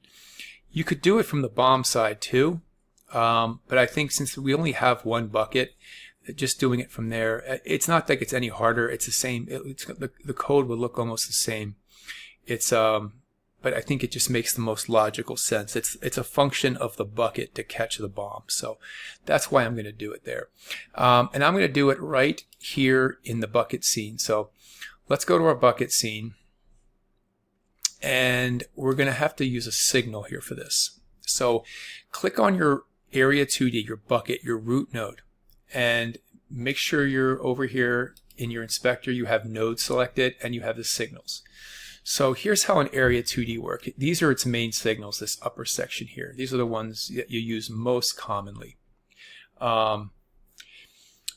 You could do it from the bomb side too, but I think since we only have one bucket, just doing it from there, it's not like it's any harder. It's the same. The code will look almost the same. It's but I think it just makes the most logical sense. It's a function of the bucket to catch the bomb. So that's why I'm going to do it there. And I'm going to do it right here in the bucket scene. So let's go to our bucket scene. And we're going to have to use a signal here for this. So click on your area 2D, your bucket, your root node, and make sure you're over here in your inspector, you have node selected and you have the signals. So here's how an area 2D works. These are its main signals, this upper section here. These are the ones that you use most commonly.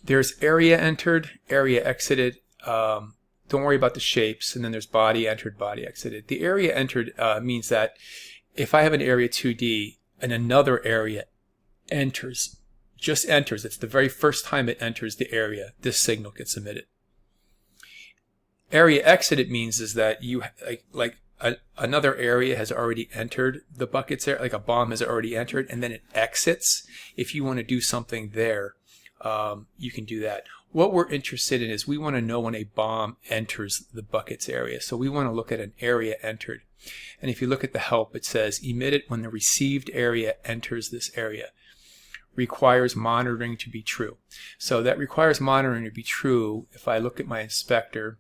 There's area entered, area exited. Don't worry about the shapes. And then there's body entered, body exited. The area entered means that if I have an area 2D and another area enters, just enters, it's the very first time it enters the area, this signal gets emitted. Area exited means is that you another area has already entered the buckets there, like a bomb has already entered, and then it exits. If you want to do something there, you can do that. What we're interested in is we want to know when a bomb enters the buckets area. So we want to look at an area entered. And if you look at the help, it says emitted when the received area enters this area. Requires monitoring to be true. So that requires monitoring to be true. If I look at my inspector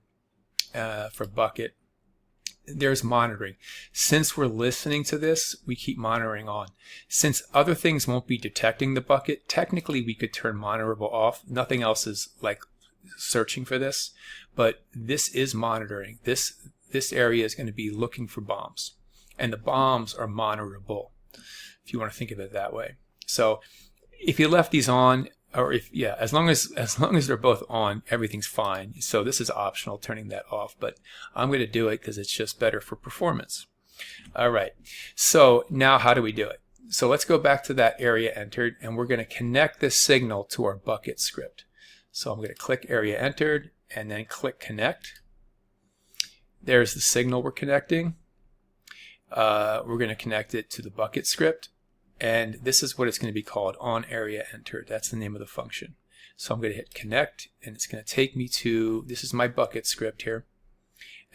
for bucket, there's monitoring. Since we're listening to this, we keep monitoring on. Since other things won't be detecting the bucket, technically we could turn monitorable off. Nothing else is like searching for this, but this is monitoring. This area is going to be looking for bombs, and the bombs are monitorable, if you want to think of it that way. So if you left these on, or if, yeah, as long as they're both on, everything's fine. So this is optional, turning that off, but I'm going to do it because it's just better for performance. All right, so now how do we do it? So let's go back to that area entered, and we're going to connect this signal to our bucket script. So I'm going to click area entered and then click connect. There's the signal we're connecting. We're going to connect it to the bucket script. And this is what it's going to be called, on area entered. That's the name of the function. So I'm going to hit connect, and it's going to take me to, this is my bucket script here,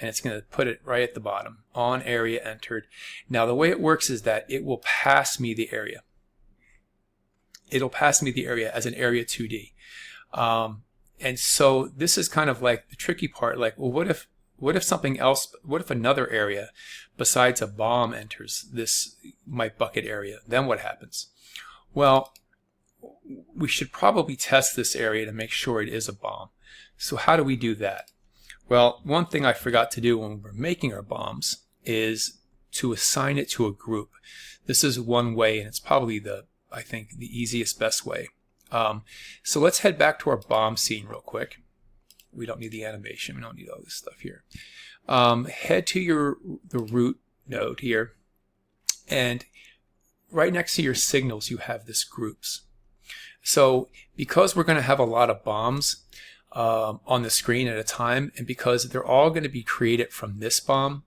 and it's going to put it right at the bottom, on area entered. Now the way it works is that it will pass me the area. It'll pass me the area as an area 2D. And so this is kind of like the tricky part, like, well, what if something else, what if another area besides a bomb enters my bucket area? Then what happens? Well, we should probably test this area to make sure it is a bomb. So how do we do that? Well, one thing I forgot to do when we're making our bombs is to assign it to a group. This is one way, and it's probably I think the easiest, best way. So let's head back to our bomb scene real quick. We don't need the animation. We don't need all this stuff here. Head to the root node here, and right next to your signals you have this groups. So because we're going to have a lot of bombs on the screen at a time, and because they're all going to be created from this bomb,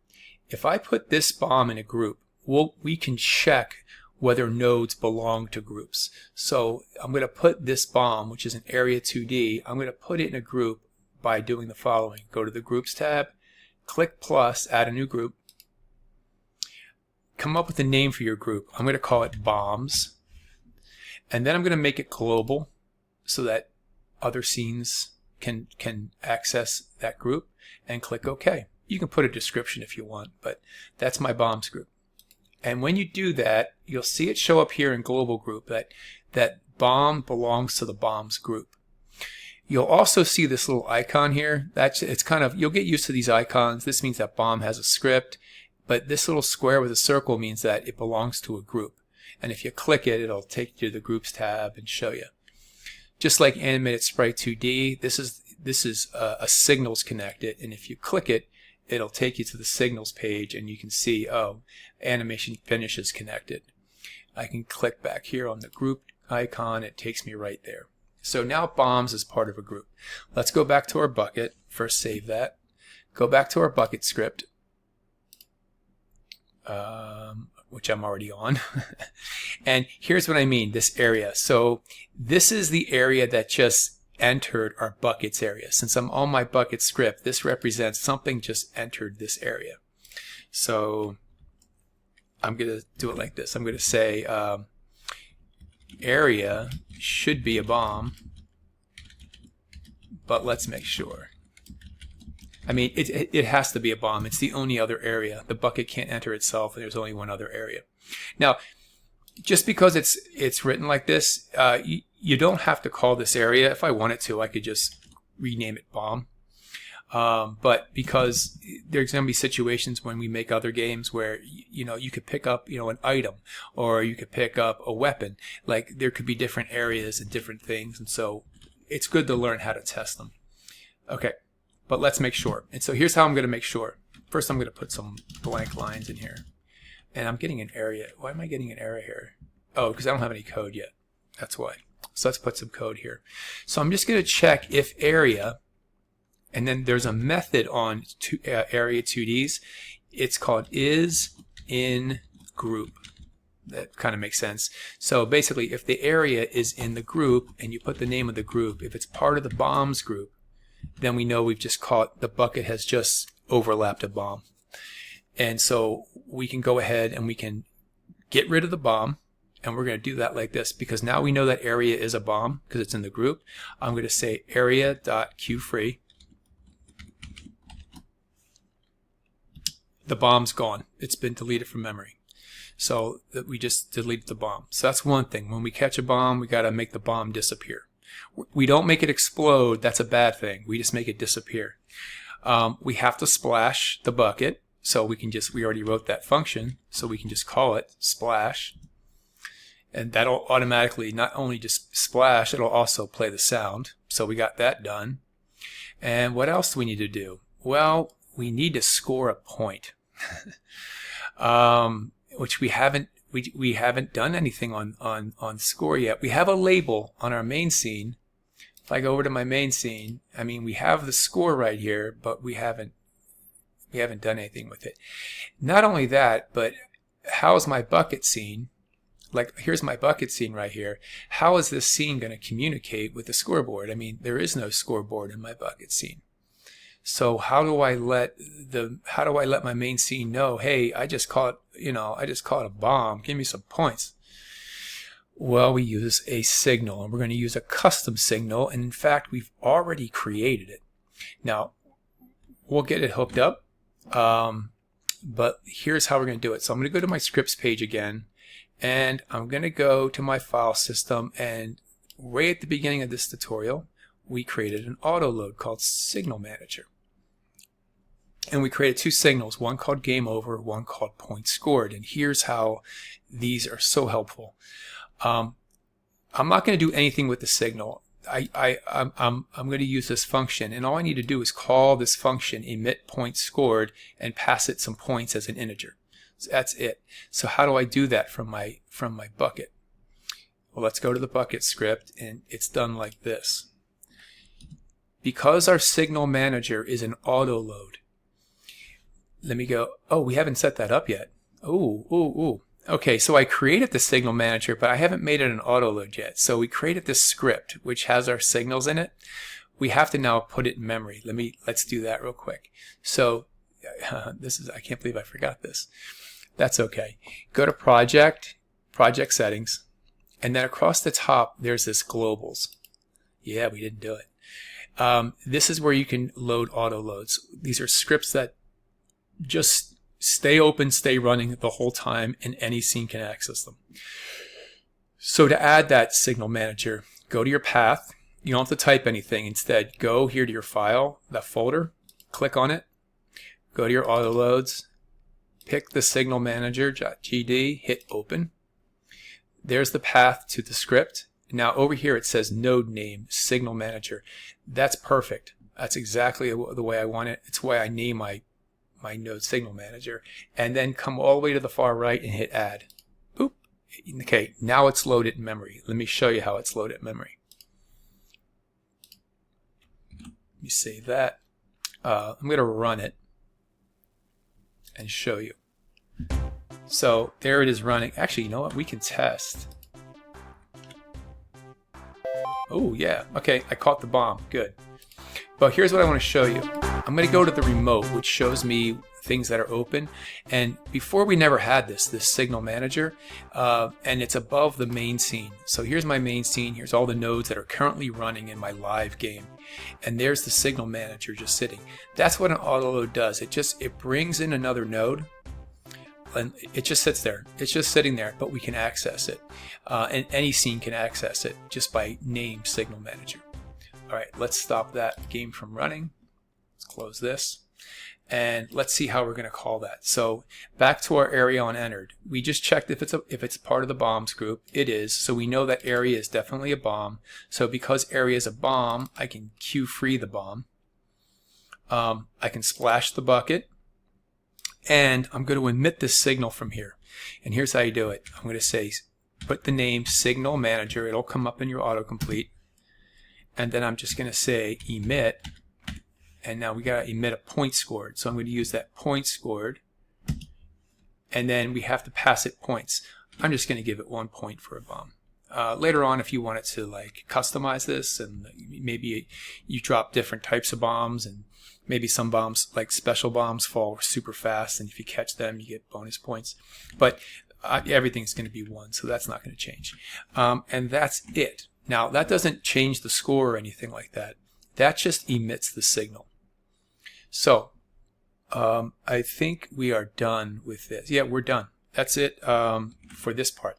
if I put this bomb in a group, we can check whether nodes belong to groups. So I'm going to put this bomb, which is an area 2D, I'm going to put it in a group by doing the following. Go to the Groups tab, click plus, add a new group, come up with a name for your group. I'm going to call it Bombs, and then I'm going to make it global so that other scenes can access that group, and click OK. You can put a description if you want, but that's my Bombs group. And when you do that, you'll see it show up here in global group that bomb belongs to the Bombs group. You'll also see this little icon here. It's kind of, you'll get used to these icons. This means that bomb has a script, but this little square with a circle means that it belongs to a group. And if you click it, it'll take you to the Groups tab and show you. Just like Animated Sprite 2D, this is a signals connected, and if you click it, it'll take you to the signals page, and you can see, oh, animation finish is connected. I can click back here on the group icon. It takes me right there. So now bombs is part of a group. Let's go back to our bucket. First save that. Go back to our bucket script, which I'm already on. And here's what I mean, this area. So this is the area that just entered our buckets area. Since I'm on my bucket script, this represents something just entered this area. So I'm going to do it like this. I'm going to say area should be a bomb, but let's make sure. I mean, it has to be a bomb. It's the only other area. The bucket can't enter itself, and there's only one other area. Now, just because it's written like this, you don't have to call this area. If I wanted to, I could just rename it bomb. But because there's going to be situations when we make other games where, you know, you could pick up, you know, an item, or you could pick up a weapon. Like, there could be different areas and different things, and so it's good to learn how to test them. Okay, but let's make sure. And so here's how I'm going to make sure. First, I'm going to put some blank lines in here. And I'm getting an area. Why am I getting an error here? Oh, because I don't have any code yet. That's why. So let's put some code here. So I'm just going to check if area, and then there's a method on area 2Ds. It's called isInGroup. That kind of makes sense. So basically, if the area is in the group and you put the name of the group, if it's part of the bombs group, then we know we've just caught the bucket has just overlapped a bomb. And so we can go ahead and we can get rid of the bomb, and we're going to do that like this because now we know that area is a bomb because it's in the group. I'm going to say area.queue_free. The bomb's gone. It's been deleted from memory. So that we just deleted the bomb. So that's one thing. When we catch a bomb, we got to make the bomb disappear. We don't make it explode. That's a bad thing. We just make it disappear. We have to splash the bucket. So we already wrote that function. So we can just call it splash. And that'll automatically not only just splash, it'll also play the sound. So we got that done. And what else do we need to do? Well, we need to score a point. Which we haven't done anything on score yet. We have a label on our main scene. If I go over to my main scene, I mean, we have the score right here, but we haven't done anything with it. Not only that, but how's my bucket scene? Like, here's my bucket scene right here. How is this scene going to communicate with the scoreboard? I mean, there is no scoreboard in my bucket scene. So how do I let my main scene know, hey, I just caught a bomb. Give me some points. Well, we use a signal, and we're going to use a custom signal, and in fact, we've already created it. Now, we'll get it hooked up, but here's how we're going to do it. So I'm going to go to my scripts page again, and I'm going to go to my file system, and right at the beginning of this tutorial, we created an autoload called Signal Manager. And we created two signals, one called game over, one called point scored. And here's how these are so helpful. I'm not going to do anything with the signal. I'm going to use this function, and all I need to do is call this function emit point scored and pass it some points as an integer. So that's it. So how do I do that from my bucket? Well, let's go to the bucket script, and it's done like this. Because our signal manager is an autoload, let me go. Oh, we haven't set that up yet. Ooh. Okay, so I created the signal manager, but I haven't made it an autoload yet. So we created this script, which has our signals in it. We have to now put it in memory. Let's do that real quick. So I can't believe I forgot this. That's okay. Go to project settings, and then across the top, there's this globals. Yeah, we didn't do it. This is where you can load autoloads. These are scripts that just stay open, stay running the whole time, and any scene can access them. So to add that signal manager, go to your path. You don't have to type anything. Instead, go here to your file, that folder, click on it, go to your autoloads, pick the signal manager.gd, hit open. There's the path to the script. Now over here it says node name, signal manager. That's perfect. That's exactly the way I want it. It's why I name my node signal manager. And then come all the way to the far right and hit add. Boop. Okay, now it's loaded in memory. Let me show you how it's loaded in memory. Let me save that. I'm going to run it and show you. So there it is running. Actually, you know what? We can test. Oh, yeah. Okay, I caught the bomb. Good. But here's what I want to show you. I'm going to go to the remote, which shows me things that are open. And before we never had this signal manager, and it's above the main scene. So here's my main scene. Here's all the nodes that are currently running in my live game. And there's the signal manager just sitting. That's what an autoload does. It brings in another node, and it just sits there. It's just sitting there, but we can access it. And any scene can access it just by name signal manager. All right, let's stop that game from running. Let's close this. And let's see how we're going to call that. So back to our area on entered. We just checked if it's part of the bombs group. It is. So we know that area is definitely a bomb. So because area is a bomb, I can queue free the bomb. I can splash the bucket. And I'm going to emit this signal from here. And here's how you do it. I'm going to say, put the name signal manager. It'll come up in your autocomplete. And then I'm just going to say emit. And now we got to emit a point scored. So I'm going to use that point scored. And then we have to pass it points. I'm just going to give it 1 point for a bomb. Later on, if you wanted to like customize this, and maybe you drop different types of bombs, and maybe some bombs, like special bombs, fall super fast, and if you catch them, you get bonus points. But everything's going to be 1, so that's not going to change. And that's it. Now, that doesn't change the score or anything like that. That just emits the signal. So, I think we are done with this. Yeah, we're done. That's it for this part.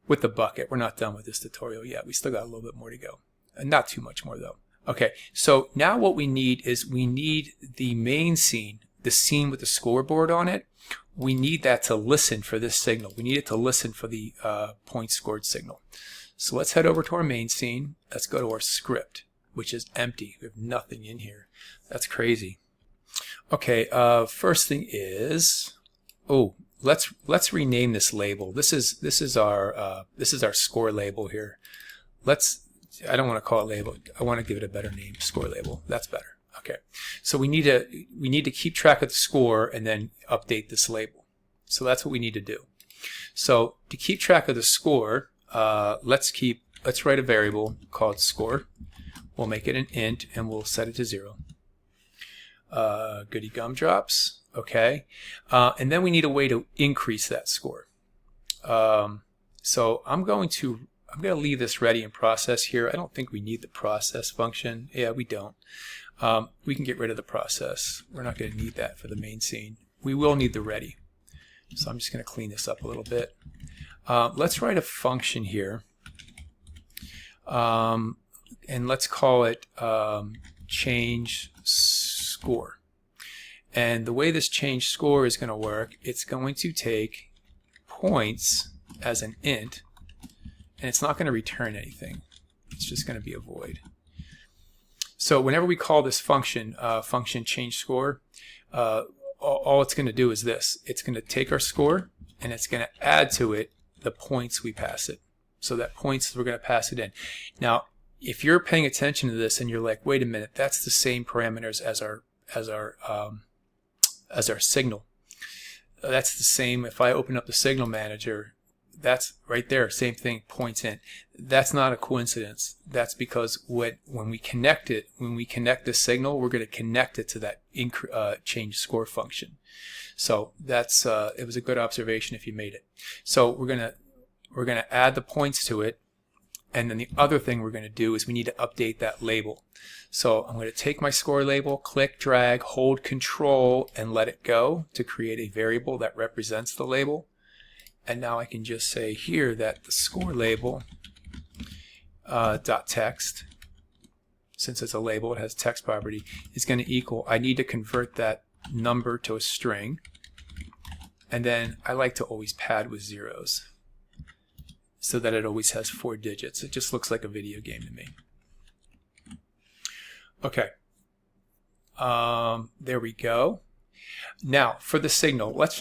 With the bucket, we're not done with this tutorial yet. We still got a little bit more to go. Not too much more, though. Okay, so now what we need is we need the main scene, the scene with the scoreboard on it. We need that to listen for this signal. We need it to listen for the point scored signal. So let's head over to our main scene. Let's go to our script, which is empty. We have nothing in here. That's crazy. Okay, first thing is, let's rename this label. This is our score label here. I don't want to call it label. I want to give it a better name. Score label. That's better. Okay. So we need to keep track of the score and then update this label. So that's what we need to do. So to keep track of the score, let's write a variable called score. We'll make it an int and we'll set it to 0. Goody gumdrops. Okay. And then we need a way to increase that score. So I'm going to leave this ready in process here. I don't think we need the process function. Yeah, we don't. We can get rid of the process. We're not going to need that for the main scene. We will need the ready. So I'm just going to clean this up a little bit. Let's write a function here. And let's call it change score. And the way this change score is going to work, it's going to take points as an int, and it's not going to return anything. It's just going to be a void. So whenever we call this function, function change score, all it's going to do is this. It's going to take our score, and it's going to add to it the points we pass it. So that points, we're going to pass it in. Now, if you're paying attention to this and you're like, wait a minute, that's the same parameters as our signal. That's the same. If I open up the signal manager, that's right there, same thing, points in. That's not a coincidence. That's because when we connect the signal, we're going to connect it to that change score function. So that's it was a good observation if you made it. So we're gonna add the points to it, and then the other thing we're going to do is we need to update that label. So I'm going to take my score label, click, drag, hold Control, and let it go to create a variable that represents the label. And now I can just say here that the score label dot text, since it's a label, it has text property, is going to equal, I need to convert that number to a string, and then I like to always pad with zeros so that it always has 4 digits. It just looks like a video game to me. Okay, there we go. Now for the signal, let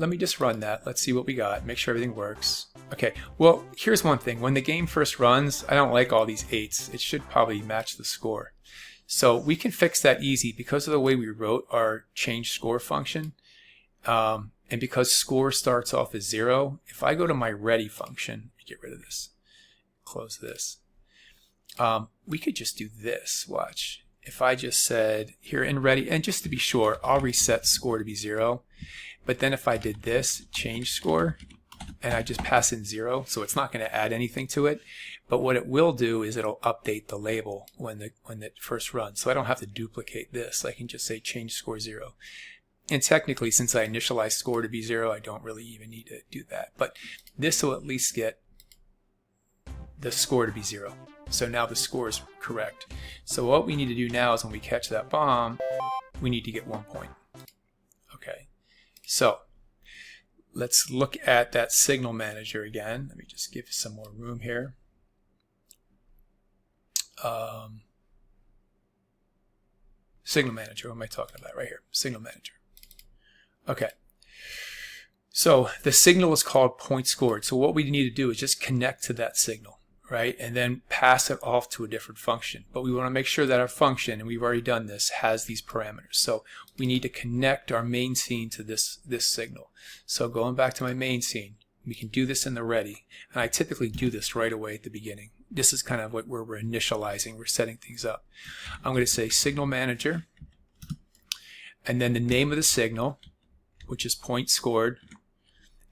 me just run that. Let's see what we got. Make sure everything works. Okay. Well, here's one thing. When the game first runs, I don't like all these 8s. It should probably match the score. So we can fix that easy because of the way we wrote our change score function, and because score starts off as 0. If I go to my ready function, get rid of this, close this. We could just do this. Watch. if I just said here in ready, and just to be sure, I'll reset score to be 0. But then if I did this, change score, and I just pass in 0, so it's not going to add anything to it. But what it will do is it'll update the label when it first runs. So I don't have to duplicate this. I can just say change score 0. And technically, since I initialized score to be 0, I don't really even need to do that. But this will at least get the score to be 0. So now the score is correct. So what we need to do now is when we catch that bomb, we need to get 1 point. Okay. So let's look at that signal manager again. Let me just give some more room here. Signal manager, what am I talking about right here? Signal manager. Okay. So the signal is called point scored. So what we need to do is just connect to that signal, right? And then pass it off to a different function. But we want to make sure that our function, and we've already done this, has these parameters. So we need to connect our main scene to this signal. So going back to my main scene, we can do this in the ready. And I typically do this right away at the beginning. This is kind of where we're initializing, we're setting things up. I'm going to say signal manager, and then the name of the signal, which is point scored,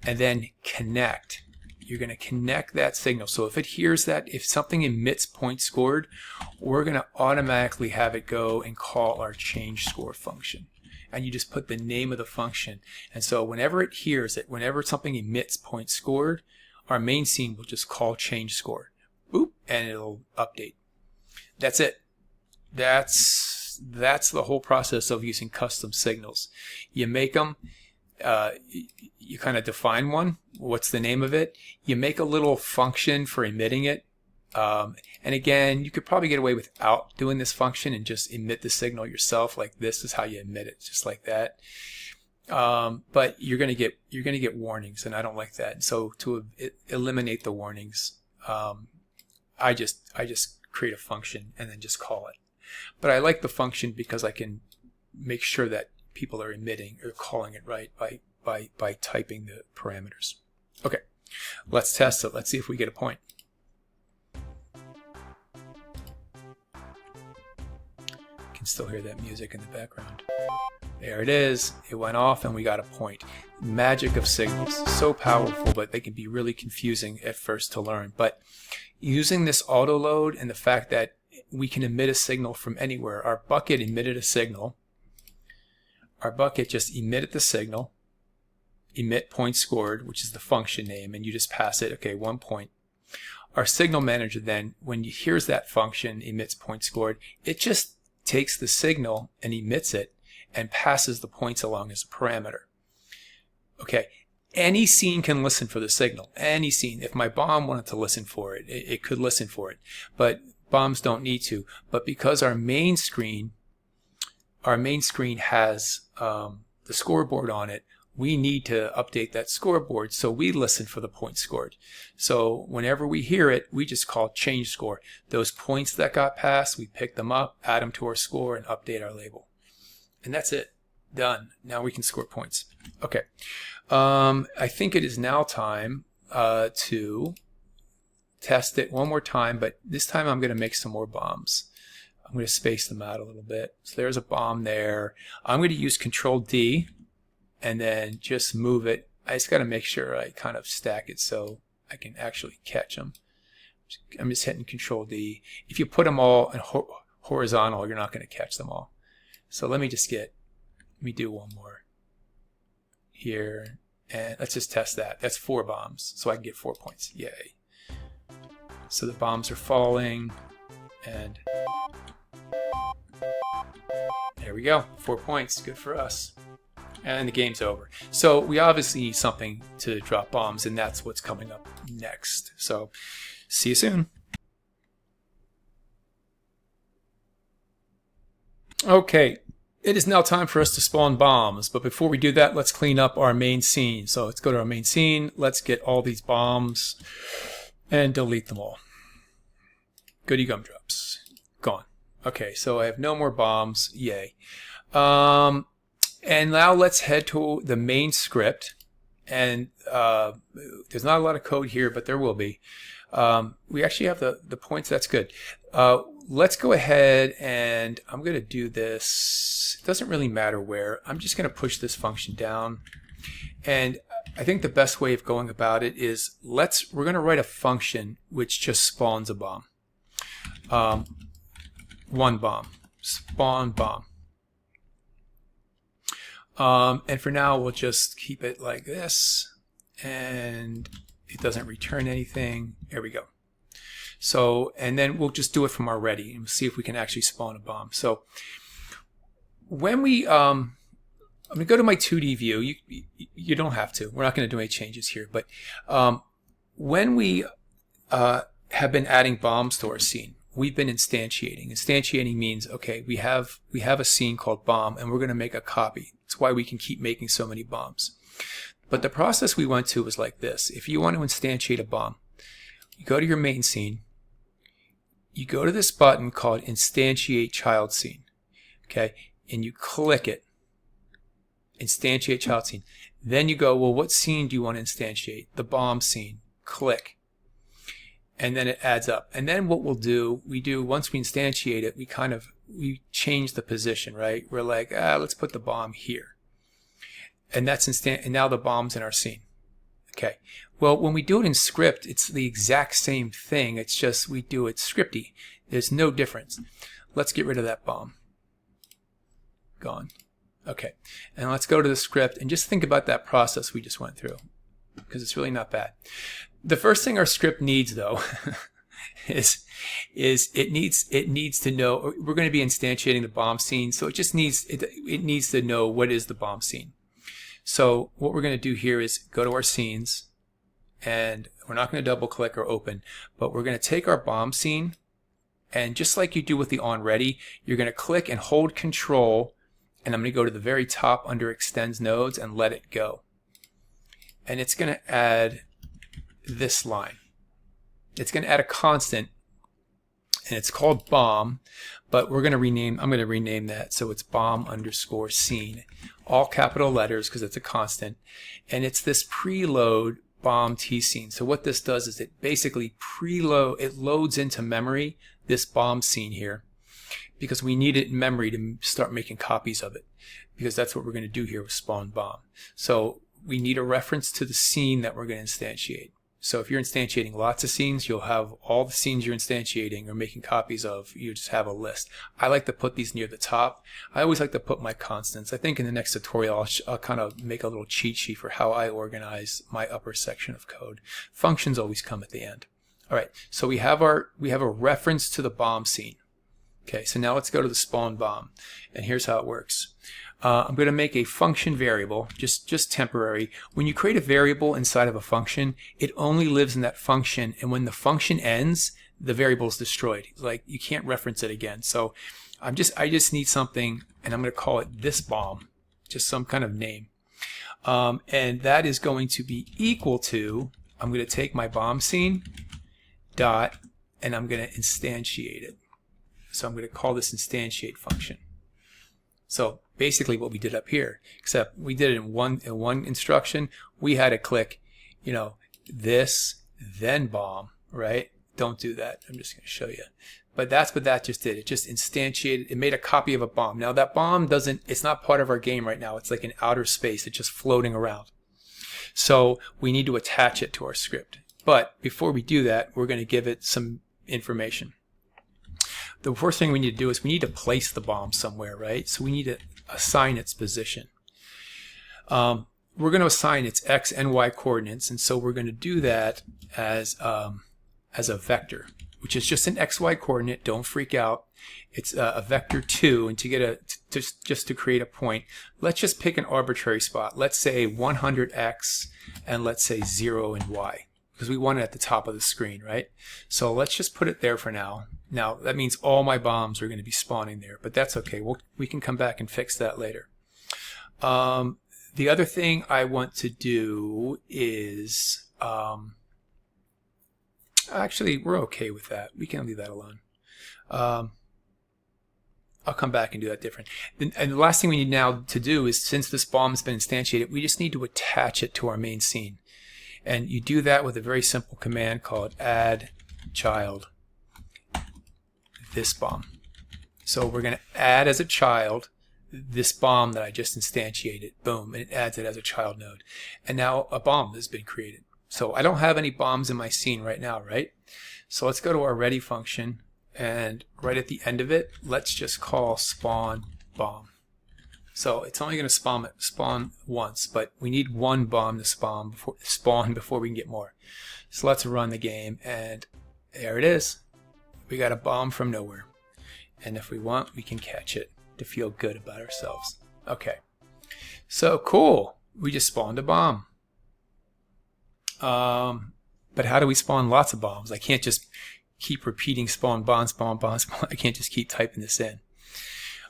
and then connect. You're going to connect that signal. So if it hears that, if something emits point scored, we're going to automatically have it go and call our change score function. And you just put the name of the function. And so whenever it hears it, whenever something emits point scored, our main scene will just call change score. Boop, and it'll update. That's it. That's the whole process of using custom signals. You make them, you kind of define one. What's the name of it? You make a little function for emitting it. And again, you could probably get away without doing this function and just emit the signal yourself. Like this is how you emit it, just like that. But you're gonna get warnings, and I don't like that. So to eliminate the warnings, I just create a function and then just call it. But I like the function because I can make sure that people are emitting or calling it right by typing the parameters. Okay, let's test it. Let's see if we get a point. Can still hear that music in the background. There it is. It went off and we got a point. Magic of signals. So powerful, but they can be really confusing at first to learn. But using this auto load and the fact that we can emit a signal from anywhere. Our bucket emitted a signal. Our bucket just emitted the signal. Emit point scored, which is the function name, and you just pass it, okay, 1 point. Our signal manager then, when it hears that function, emits point scored, it just takes the signal and emits it and passes the points along as a parameter. Okay, any scene can listen for the signal. Any scene. If my bomb wanted to listen for it, it could listen for it. But bombs don't need to. But because our main screen has the scoreboard on it, we need to update that scoreboard, so we listen for the points scored. So whenever we hear it, we just call change score. Those points that got passed, we pick them up, add them to our score, and update our label. And that's it. Done. Now we can score points. Okay. I think it is now time to test it one more time, but this time I'm going to make some more bombs. I'm going to space them out a little bit. So there's a bomb there. I'm going to use Control D and then just move it. I just got to make sure I kind of stack it so I can actually catch them. I'm just hitting Control D. If you put them all in horizontal, you're not going to catch them all. So let me do one more here, and let's just test that. That's 4 bombs, so I can get 4 points. Yay. So the bombs are falling, and there we go. 4 points. Good for us. And the game's over. So we obviously need something to drop bombs, and that's what's coming up next. So see you soon. Okay, it is now time for us to spawn bombs, but before we do that, let's clean up our main scene. So let's go to our main scene, let's get all these bombs and delete them all. Goody gumdrops. Gone. Okay, so I have no more bombs. Yay. And now let's head to the main script. And there's not a lot of code here, but there will be. We actually have the points. That's good. let's go ahead and I'm going to do this. It doesn't really matter where. I'm just going to push this function down. And I think the best way of going about it is we're going to write a function which just spawns a bomb. One bomb. Spawn bomb. And for now, we'll just keep it like this. And it doesn't return anything. There we go. So, and then we'll just do it from our ready and see if we can actually spawn a bomb. So when we, I'm going to go to my 2D view. You don't have to. We're not going to do any changes here. But when we have been adding bombs to our scene, we've been instantiating. Instantiating means, okay, we have a scene called bomb, and we're going to make a copy. That's why we can keep making so many bombs. But the process we went to was like this. If you want to instantiate a bomb, you go to your main scene. You go to this button called Instantiate Child Scene. Okay, and you click it. Instantiate Child Scene. Then you go, well, what scene do you want to instantiate? The bomb scene. Click. And then it adds up. And then what we'll do, once we instantiate it, we change the position, right? We're like, let's put the bomb here. And that's and now the bomb's in our scene. Okay. Well, when we do it in script, it's the exact same thing. It's just we do it scripty. There's no difference. Let's get rid of that bomb. Gone. Okay. And let's go to the script and just think about that process we just went through, because it's really not bad. The first thing our script needs, though, is it needs to know we're going to be instantiating the bomb scene, so it just needs it needs to know what is the bomb scene. So what we're going to do here is go to our scenes, and we're not going to double click or open, but we're going to take our bomb scene, and just like you do with the onReady, you're going to click and hold Control, and I'm going to go to the very top under Extends Nodes and let it go. And it's going to add this line. It's going to add a constant, and it's called bomb, but I'm going to rename that so it's bomb underscore scene, all capital letters because it's a constant, and it's this preload bomb T scene. So what this does is it basically it loads into memory this bomb scene here, because we need it in memory to start making copies of it, because that's what we're going to do here with spawn bomb. So we need a reference to the scene that we're going to instantiate. So if you're instantiating lots of scenes, you'll have all the scenes you're instantiating or making copies of. You just have a list. I like to put these near the top. I always like to put my constants. I think in the next tutorial I'll kind of make a little cheat sheet for how I organize my upper section of code. Functions always come at the end. All right, so we have a reference to the bomb scene. Okay, so now let's go to the spawn bomb, and here's how it works. I'm going to make a function variable, just temporary. When you create a variable inside of a function, it only lives in that function, and when the function ends, the variable is destroyed. Like, you can't reference it again. So I just need something, and I'm going to call it this bomb, just some kind of name. And that is going to be equal to, I'm going to take my bomb scene dot, and I'm going to instantiate it. So I'm going to call this instantiate function. So basically what we did up here, except we did it in one instruction. We had to click, this, then bomb, right? Don't do that. I'm just going to show you. But that's what that just did. It just instantiated, it made a copy of a bomb. Now that bomb it's not part of our game right now. It's like in outer space. It's just floating around. So we need to attach it to our script. But before we do that, we're going to give it some information. The first thing we need to do is we need to place the bomb somewhere, right? So we need to assign its position. We're going to assign its x and y coordinates, and so we're going to do that as a vector, which is just an xy coordinate. Don't freak out. It's a vector 2, and to get just to create a point, let's just pick an arbitrary spot. Let's say 100x, and let's say 0 and y, because we want it at the top of the screen, right? So let's just put it there for now. Now, that means all my bombs are going to be spawning there, but that's okay. We can come back and fix that later. The other thing I want to do is, actually, we're okay with that. We can leave that alone. I'll come back and do that different. And the last thing we need now to do is, since this bomb has been instantiated, we just need to attach it to our main scene. And you do that with a very simple command called add child. this bomb. So we're going to add as a child this bomb that I just instantiated. Boom, and it adds it as a child node. And now a bomb has been created. So I don't have any bombs in my scene right now, right? So let's go to our ready function, and right at the end of it, let's just call spawn bomb. So it's only going to spawn once, but we need one bomb to spawn before we can get more. So let's run the game, and there it is. We got a bomb from nowhere. And if we want, we can catch it to feel good about ourselves. Okay. So cool. We just spawned a bomb. But how do we spawn lots of bombs? I can't just keep repeating spawn bomb, spawn bomb, spawn. I can't just keep typing this in.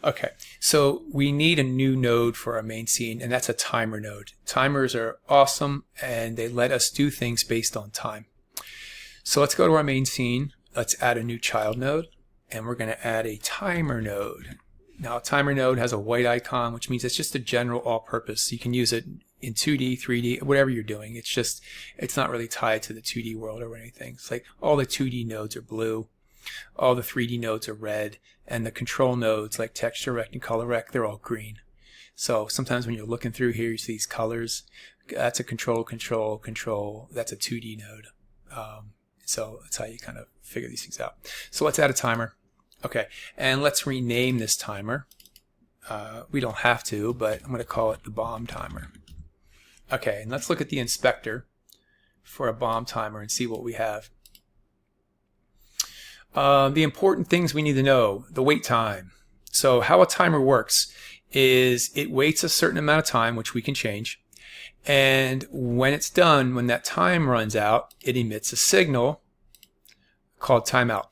Okay, so we need a new node for our main scene, and that's a timer node. Timers are awesome, and they let us do things based on time. So let's go to our main scene. Let's add a new child node, and we're going to add a timer node. Now, a timer node has a white icon, which means it's just a general all-purpose. You can use it in 2D, 3D, whatever you're doing. It's not really tied to the 2D world or anything. It's like all the 2D nodes are blue, all the 3D nodes are red, and the control nodes like texture rect and color rect, they're all green. So sometimes when you're looking through here, you see these colors. That's a control. That's a 2D node. So that's how you kind of figure these things out. So let's add a timer. Okay, and let's rename this timer. We don't have to, but I'm going to call it the bomb timer. Okay, and let's look at the inspector for a bomb timer and see what we have. The important things we need to know, the wait time. So how a timer works is it waits a certain amount of time, which we can change. And when it's done, when that time runs out, it emits a signal called timeout.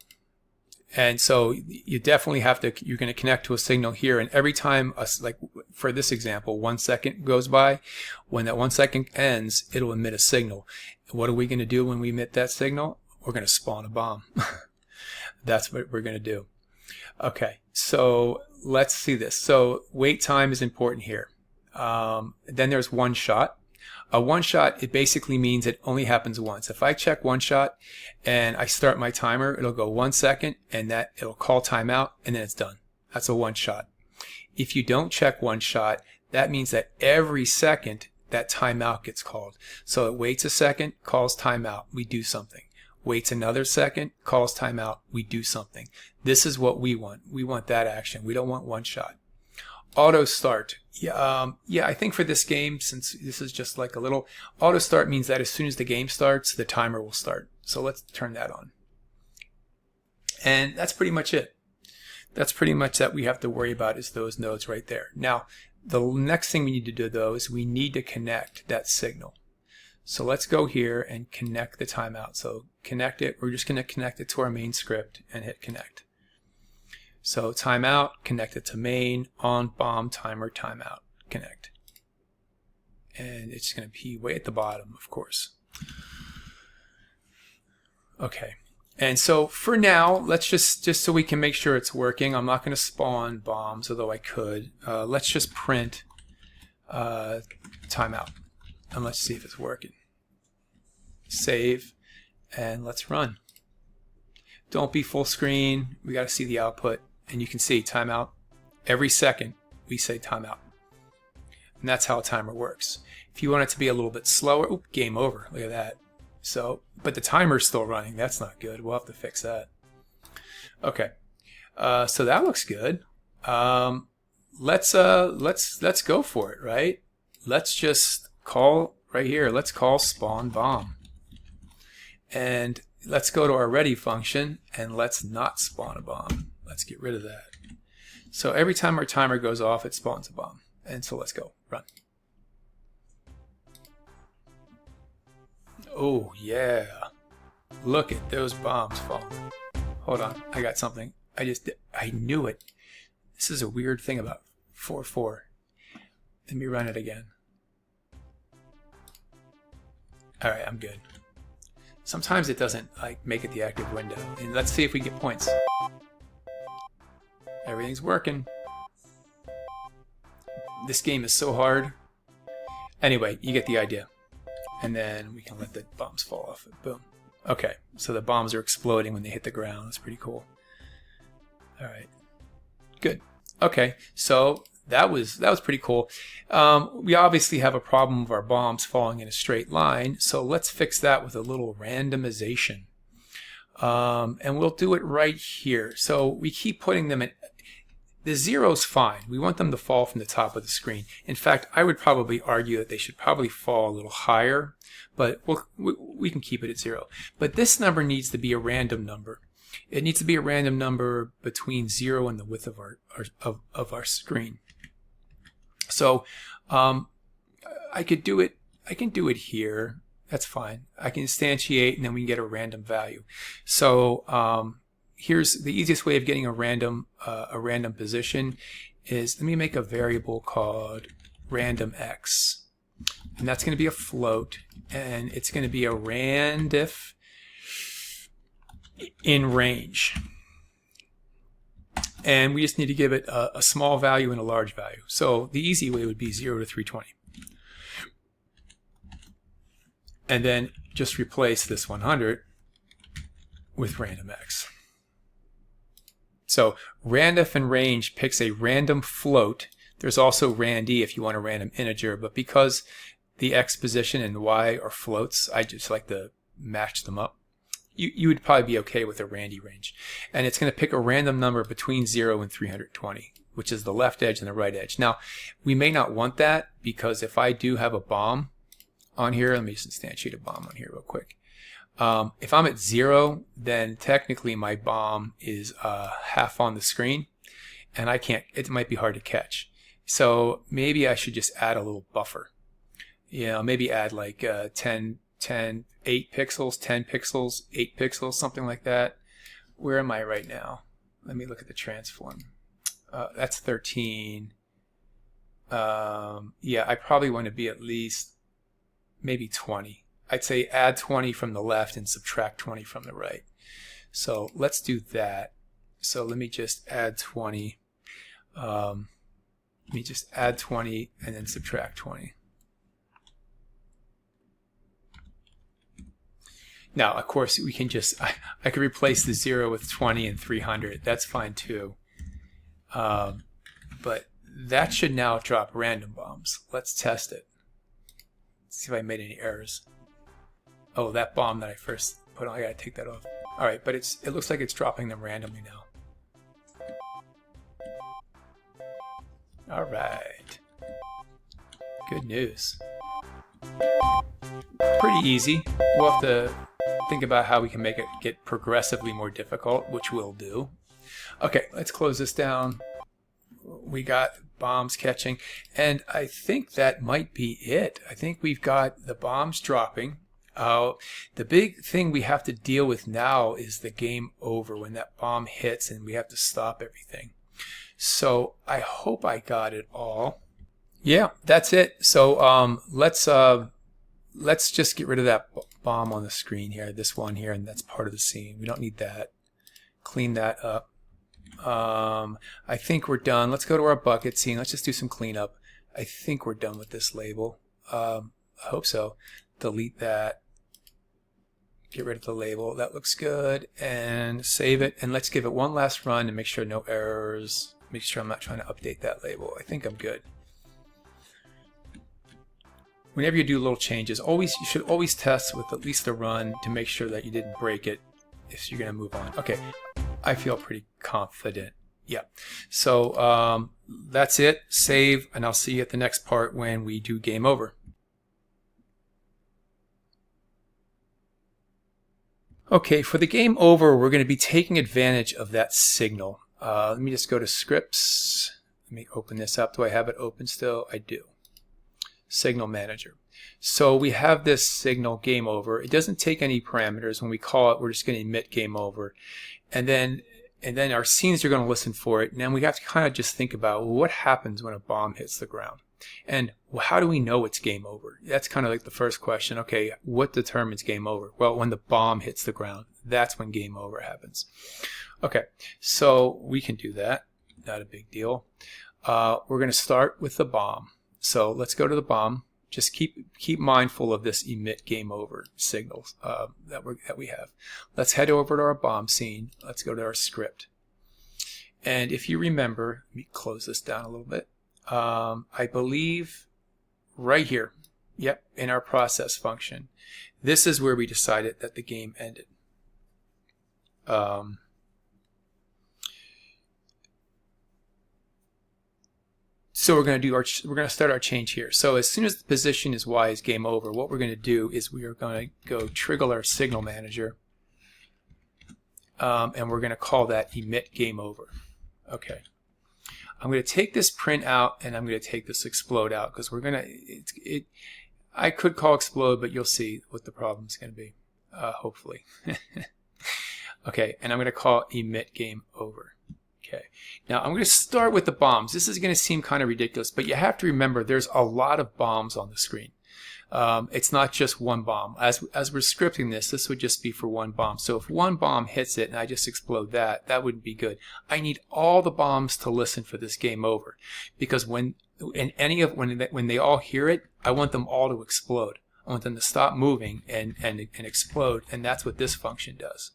And so you definitely have to, you're going to connect to a signal here. And every time, like for this example, 1 second goes by, when that 1 second ends, it'll emit a signal. What are we going to do when we emit that signal? We're going to spawn a bomb. That's what we're going to do. Okay, so let's see this. So wait time is important here. Then there's one shot. A one shot, it basically means it only happens once. If I check one shot and I start my timer, it'll go 1 second and it'll call timeout and then it's done. That's a one shot. If you don't check one shot, that means that every second that timeout gets called. So it waits a second, calls timeout, we do something. Waits another second, calls timeout, we do something. This is what we want. We want that action. We don't want one shot. Auto start. Yeah, I think for this game, since this is just like a little, auto start means that as soon as the game starts, the timer will start. So let's turn that on. And that's pretty much it. That's pretty much that we have to worry about is those nodes right there. Now, the next thing we need to do though is we need to connect that signal. So let's go here and connect the timeout. So connect it. We're just going to connect it to our main script and hit connect. So timeout, connect it to main, on bomb, timer, timeout, connect. And it's going to be way at the bottom, of course. Okay. And so for now, let's just so we can make sure it's working, I'm not going to spawn bombs, although I could. Let's just print timeout. And let's see if it's working. Save. And let's run. Don't be full screen. We got to see the output. And you can see timeout. Every second we say timeout. And that's how a timer works. If you want it to be a little bit slower, game over. Look at that. So, but the timer's still running. That's not good. We'll have to fix that. Okay. So that looks good. Let's go for it, right? Let's just call right here. Let's call spawn bomb. And let's go to our ready function and let's not spawn a bomb. Let's get rid of that. So every time our timer goes off, it spawns a bomb. And so let's go. Run. Oh, yeah. Look at those bombs fall. Hold on. I got something. I knew it. This is a weird thing about 4.4. Let me run it again. All right, I'm good. Sometimes it doesn't like make it the active window. And let's see if we get points. Everything's working. This game is so hard. Anyway, you get the idea. And then we can let the bombs fall off. Boom. Okay, so the bombs are exploding when they hit the ground. That's pretty cool. All right, good. Okay, so that was pretty cool. We obviously have a problem of our bombs falling in a straight line, so let's fix that with a little randomization. And we'll do it right here. So we keep putting them in. The zero's fine. We want them to fall from the top of the screen. In fact, I would probably argue that they should probably fall a little higher, but we can keep it at 0. But this number needs to be a random number. It needs to be a random number between 0 and the width of our screen. So I could do it. I can do it here. That's fine. I can instantiate, and then we can get a random value. So here's the easiest way of getting a random position is, let me make a variable called random x, and that's going to be a float, and it's going to be a randif in range, and we just need to give it a small value and a large value. So the easy way would be 0 to 320, and then just replace this 100 with random x. So randif in range picks a random float. There's also randy if you want a random integer, but because the x position and the y are floats, I just like to match them up. You would probably be okay with a randy range. And it's going to pick a random number between 0 and 320, which is the left edge and the right edge. Now, we may not want that, because if I do have a bomb on here, let me just instantiate a bomb on here real quick. If I'm at 0, then technically my bomb is half on the screen, and I can't, it might be hard to catch. So maybe I should just add a little buffer. You know, maybe add like 8 pixels, 10 pixels, 8 pixels, something like that. Where am I right now? Let me look at the transform. That's 13. Yeah, I probably want to be at least maybe 20. I'd say add 20 from the left and subtract 20 from the right. So let's do that. So let me just add 20. Let me just add 20 and then subtract 20. Now, of course, we can just, I could replace the 0 with 20 and 300. That's fine too. But that should now drop random bombs. Let's test it. Let's see if I made any errors. Oh, that bomb that I first put on, I gotta take that off. All right, but it looks like it's dropping them randomly now. All right. Good news. Pretty easy. We'll have to think about how we can make it get progressively more difficult, which we'll do. Okay, let's close this down. We got bombs catching, and I think that might be it. I think we've got the bombs dropping. The big thing we have to deal with now is the game over, when that bomb hits and we have to stop everything. So I hope I got it all. Yeah, that's it. So let's just get rid of that bomb on the screen here, this one here, and that's part of the scene. We don't need that. Clean that up. I think we're done. Let's go to our bucket scene. Let's just do some cleanup. I think we're done with this label. I hope so. Delete that. Get rid of the label. That looks good. And save it. And let's give it one last run and make sure no errors. Make sure I'm not trying to update that label. I think I'm good. Whenever you do little changes, you should always test with at least a run to make sure that you didn't break it if you're going to move on. Okay, I feel pretty confident. Yeah, so that's it. Save, and I'll see you at the next part when we do game over. Okay, for the game over, we're going to be taking advantage of that signal. Let me just go to scripts. Let me open this up. Do I have it open still? I do. Signal manager. So we have this signal game over. It doesn't take any parameters. When we call it, we're just going to emit game over. And then our scenes are going to listen for it. And then we have to kind of just think about, well, what happens when a bomb hits the ground? And how do we know it's game over? That's kind of like the first question. Okay, what determines game over? Well, when the bomb hits the ground, that's when game over happens. Okay, so we can do that. Not a big deal. We're going to start with the bomb. So let's go to the bomb. Just keep mindful of this emit game over signals that we have. Let's head over to our bomb scene. Let's go to our script. And if you remember, let me close this down a little bit. I believe right here, yep, in our process function, this is where we decided that the game ended. So we're going to start our change here. So as soon as the position is Y is game over, what we're going to do is we are going to go trigger our signal manager, and we're going to call that emit game over. Okay. I'm going to take this print out, and I'm going to take this explode out, because we're going to, I could call explode, but you'll see what the problem is going to be, hopefully. Okay, and I'm going to call emit game over. Okay, now I'm going to start with the bombs. This is going to seem kind of ridiculous, but you have to remember there's a lot of bombs on the screen. It's not just one bomb. As we're scripting this would just be for one bomb. So if one bomb hits it and I just explode that wouldn't be good. I need all the bombs to listen for this game over, because when they all hear it, I want them all to explode. I want them to stop moving and explode, and that's what this function does.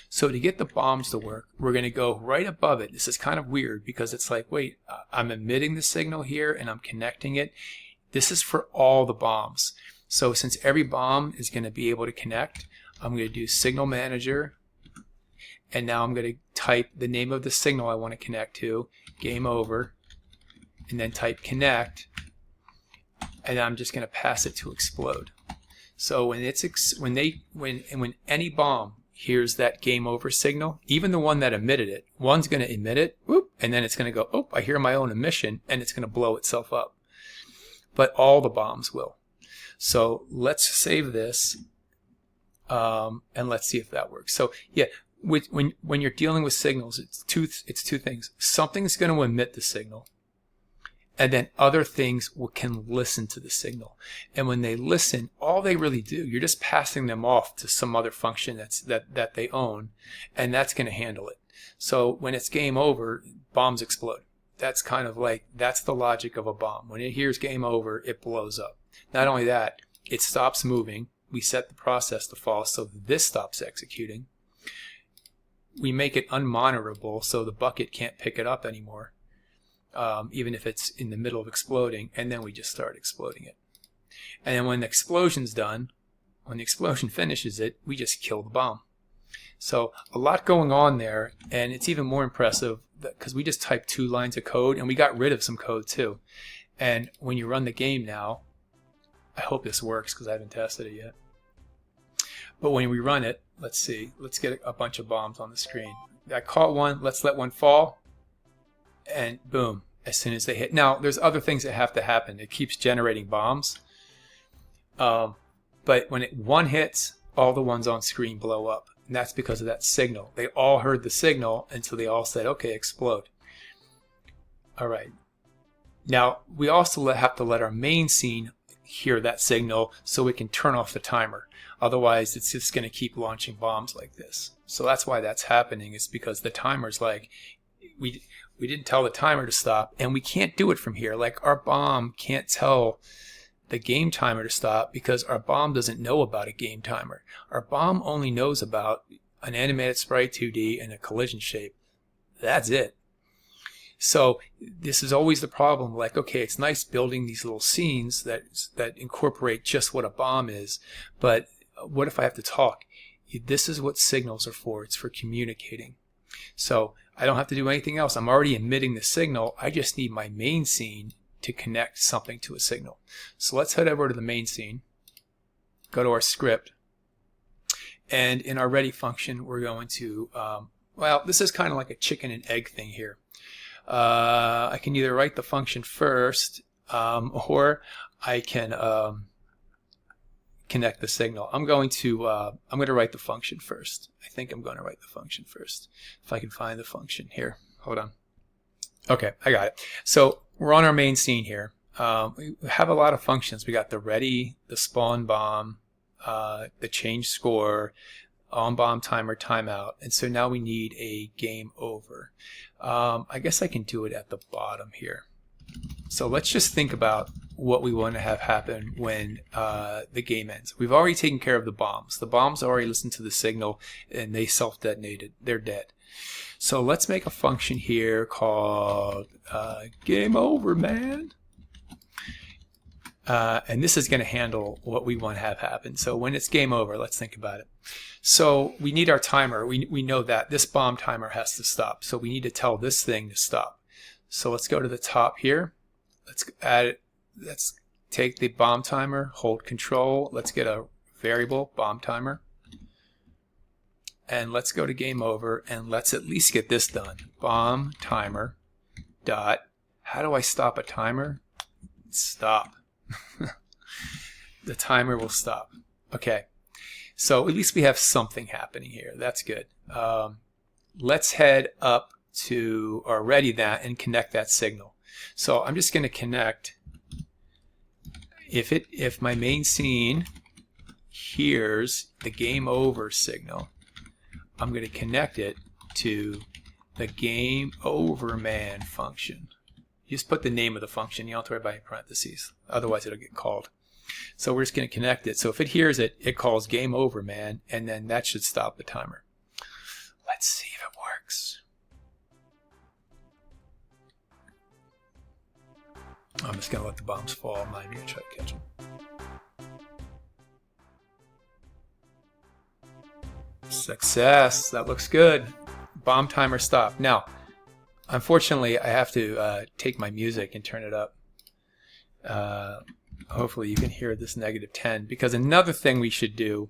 So to get the bombs to work, we're going to go right above it. This is kind of weird because it's like, wait, I'm emitting the signal here and I'm connecting it. This is for all the bombs. So since every bomb is going to be able to connect, I'm going to do signal manager, and now I'm going to type the name of the signal I want to connect to, game over, and then type connect, and I'm just going to pass it to explode. So when any bomb here's that game over signal, even the one that emitted it, one's going to emit it, whoop, and then it's going to go, oh, I hear my own emission, and it's going to blow itself up. But all the bombs will. So let's save this, and let's see if that works. So yeah, when you're dealing with signals, it's two things. Something's going to emit the signal, and then other things can listen to the signal. And when they listen, all they really do, you're just passing them off to some other function that they own, and that's going to handle it. So when it's game over, bombs explode. That's kind of like, that's the logic of a bomb. When it hears game over, it blows up. Not only that, it stops moving. We set the process to false, so this stops executing. We make it unmonitorable, so the bucket can't pick it up anymore. Even if it's in the middle of exploding, and then we just start exploding it. And then when the explosion's done, when the explosion finishes it, we just kill the bomb. So a lot going on there, and it's even more impressive because we just typed 2 lines of code, and we got rid of some code too. And when you run the game now, I hope this works because I haven't tested it yet. But when we run it, let's see, let's get a bunch of bombs on the screen. I caught one, let's let one fall, and boom, as soon as they hit. Now, there's other things that have to happen. It keeps generating bombs. But when one hits, all the ones on screen blow up. And that's because of that signal. They all heard the signal, and so they all said, okay, explode. All right. Now, we also have to let our main scene hear that signal so we can turn off the timer. Otherwise, it's just going to keep launching bombs like this. So that's why that's happening, is because the timer's like, we didn't tell the timer to stop, and we can't do it from here. Like, our bomb can't tell the game timer to stop because our bomb doesn't know about a game timer. Our bomb only knows about an animated sprite 2D and a collision shape. That's it. So this is always the problem. Like, okay, it's nice building these little scenes that incorporate just what a bomb is, but what if I have to talk? This is what signals are for. It's for communicating. So I don't have to do anything else. I'm already emitting the signal. I just need my main scene to connect something to a signal. So let's head over to the main scene, go to our script, and in our ready function we're going to, well, this is kind of like a chicken and egg thing here. I can either write the function first, or I can connect the signal. I'm going to write the function first. I think I'm going to write the function first. If I can find the function here. Hold on. Okay, I got it. So we're on our main scene here. We have a lot of functions. We got the ready, the spawn bomb, the change score, on bomb timer, timeout, and so now we need a game over. I guess I can do it at the bottom here. So let's just think about what we want to have happen when the game ends. We've already taken care of the bombs. The bombs already listened to the signal and they self-detonated. They're dead. So let's make a function here called game over, man. And this is going to handle what we want to have happen. So when it's game over, let's think about it. So we need our timer. We know that this bomb timer has to stop. So we need to tell this thing to stop. So let's go to the top here. Let's add it. Let's take the bomb timer, hold control. Let's get a variable bomb timer. And let's go to game over and let's at least get this done. Bomb timer dot, how do I stop a timer? Stop. The timer will stop. Okay, so at least we have something happening here. That's good. Let's head up to, or ready that, and connect that signal. So I'm just going to connect, if my main scene hears the game over signal, I'm going to connect it to the game over man function. You just put the name of the function. You don't have to worry about any parentheses. Otherwise, it'll get called. So we're just going to connect it. So if it hears it, it calls game over man, and then that should stop the timer. Let's see if it works. I'm just going to let the bombs fall. I'm not even going to try to catch them. Success. That looks good. Bomb timer stopped. Now, unfortunately, I have to take my music and turn it up. Hopefully you can hear this -10, because another thing we should do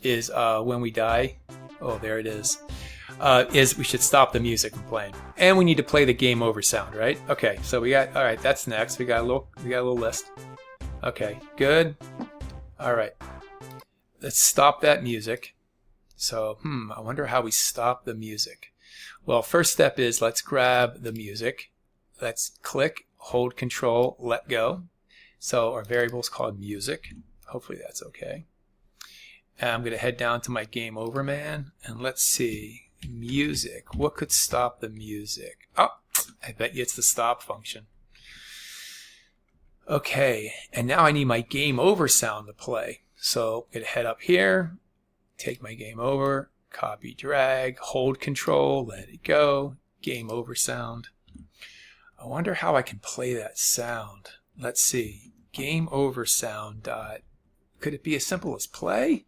is when we die, oh, there it is we should stop the music from playing. And we need to play the game over sound, right? Okay, so we got, all right, that's next. We got a little list. Okay, good. All right. Let's stop that music. So, I wonder how we stop the music. Well, first step is let's grab the music. Let's click, hold control, let go. So our variable is called music. Hopefully that's okay. And I'm going to head down to my game over man, and let's see. Music. What could stop the music? Oh, I bet you it's the stop function. Okay, and now I need my game over sound to play. So I'm going to head up here, take my game over, copy, drag, hold control, let it go, game over sound. I wonder how I can play that sound. Let's see. Game over sound dot. Could it be as simple as play?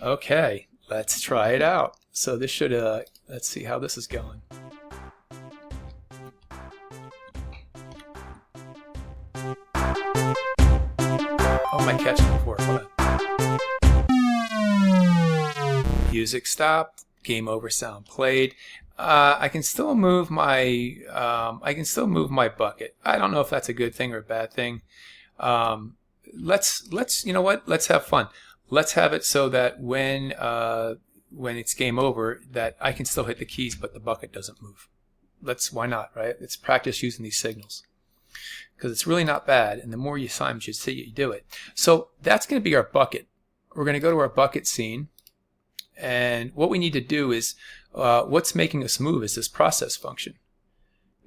Okay, let's try it out. So this should, let's see how this is going. Oh, my catch before. Hold on. Music stopped. Game over sound played. I can still move my bucket. I don't know if that's a good thing or a bad thing. Let's you know what? Let's have fun. Let's have it so that when it's game over, that I can still hit the keys, but the bucket doesn't move. Why not, right? Let's practice using these signals, because it's really not bad, and the more times you see it, you do it. So that's going to be our bucket. We're going to go to our bucket scene, and what we need to do is, what's making us move is this process function.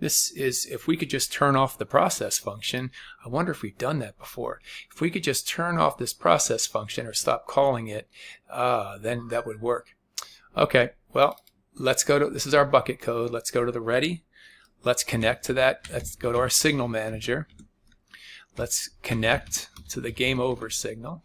This is, if we could just turn off the process function, I wonder if we've done that before. If we could just turn off this process function or stop calling it, then that would work. Okay, well, let's go to, this is our bucket code. Let's go to the ready. Let's connect to that. Let's go to our signal manager. Let's connect to the game over signal.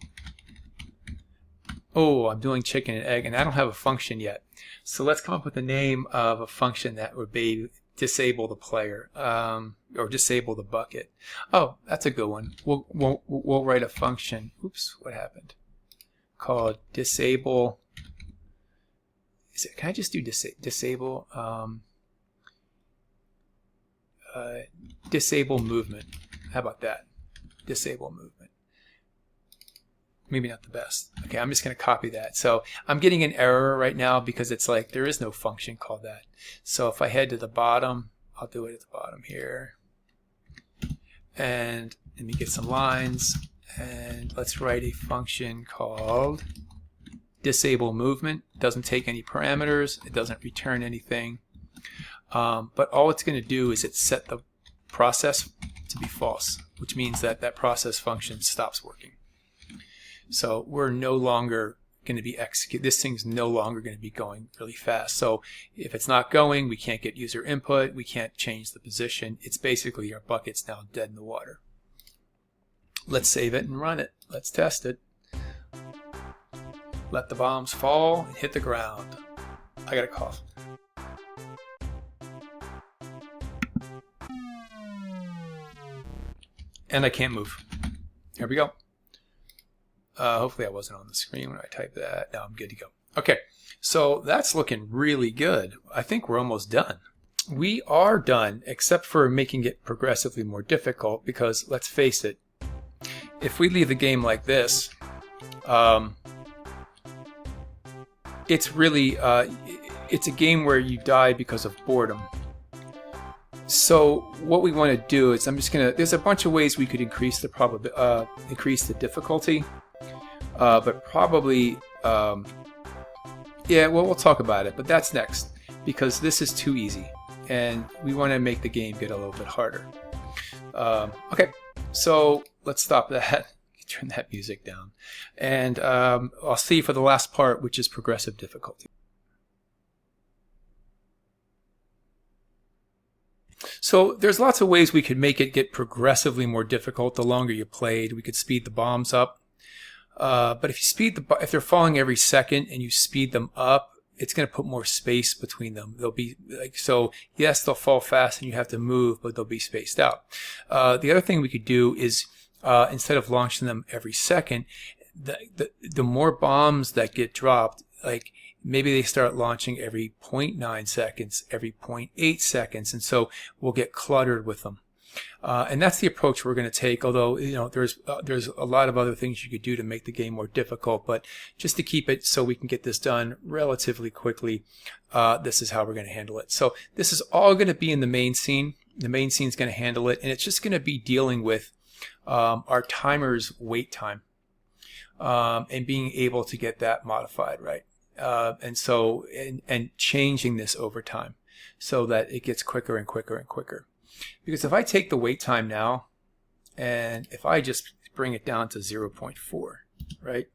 Oh, I'm doing chicken and egg, and I don't have a function yet. So let's come up with the name of a function that would be disable the player, or disable the bucket. Oh, that's a good one. We'll write a function. Oops, what happened? Called disable. Can I just do disable? Disable movement. How about that? Disable movement. Maybe not the best. Okay, I'm just going to copy that. So I'm getting an error right now because it's like there is no function called that. So if I head to the bottom, I'll do it at the bottom here. And let me get some lines. And let's write a function called disable movement. It doesn't take any parameters. It doesn't return anything. But all it's going to do is it set the process to be false, which means that that process function stops working. So we're no longer going to be executed. This thing's no longer going to be going really fast. So if it's not going, we can't get user input. We can't change the position. It's basically our bucket's now dead in the water. Let's save it and run it. Let's test it. Let the bombs fall and hit the ground. I got a cough. And I can't move. Here we go. Hopefully I wasn't on the screen when I typed that. Now I'm good to go. Okay, so that's looking really good. I think we're almost done. We are done, except for making it progressively more difficult, because let's face it, if we leave the game like this, it's really, it's a game where you die because of boredom. So what we want to do is, there's a bunch of ways we could increase the increase the difficulty, but probably, yeah, well, we'll talk about it, but that's next, because this is too easy, and we want to make the game get a little bit harder. Okay, so let's stop that. Turn that music down, and I'll see for the last part, which is progressive difficulty. So there's lots of ways we could make it get progressively more difficult the longer you played. We could speed the bombs up, but if they're falling every second and you speed them up, it's going to put more space between them. They'll be like, so yes, they'll fall fast and you have to move, but they'll be spaced out. The other thing we could do is, instead of launching them every second, the more bombs that get dropped, like maybe they start launching every 0.9 seconds, every 0.8 seconds, and so we'll get cluttered with them. And that's the approach we're going to take, although there's a lot of other things you could do to make the game more difficult, but just to keep it so we can get this done relatively quickly, this is how we're going to handle it. So this is all going to be in the main scene. The main scene is going to handle it, and it's just going to be dealing with our timer's wait time, and being able to get that modified, right? And changing this over time so that it gets quicker and quicker and quicker. Because if I take the wait time now, and if I just bring it down to 0.4, right?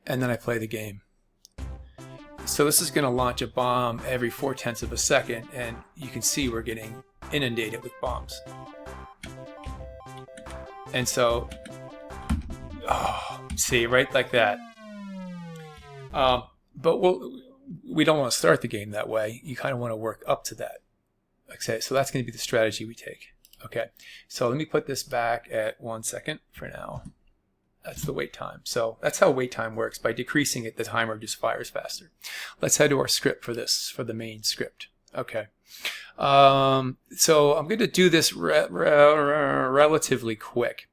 And then I play the game. So this is going to launch a bomb every 0.4 of a second, and you can see we're getting inundated with bombs. And so, see, right like that. But we don't want to start the game that way. You kind of want to work up to that. Okay, so that's going to be the strategy we take. Okay, so let me put this back at 1 second for now. That's the wait time. So that's how wait time works. By decreasing it, the timer just fires faster. Let's head to our script for this, for the main script. Okay. So I'm going to do this relatively quick.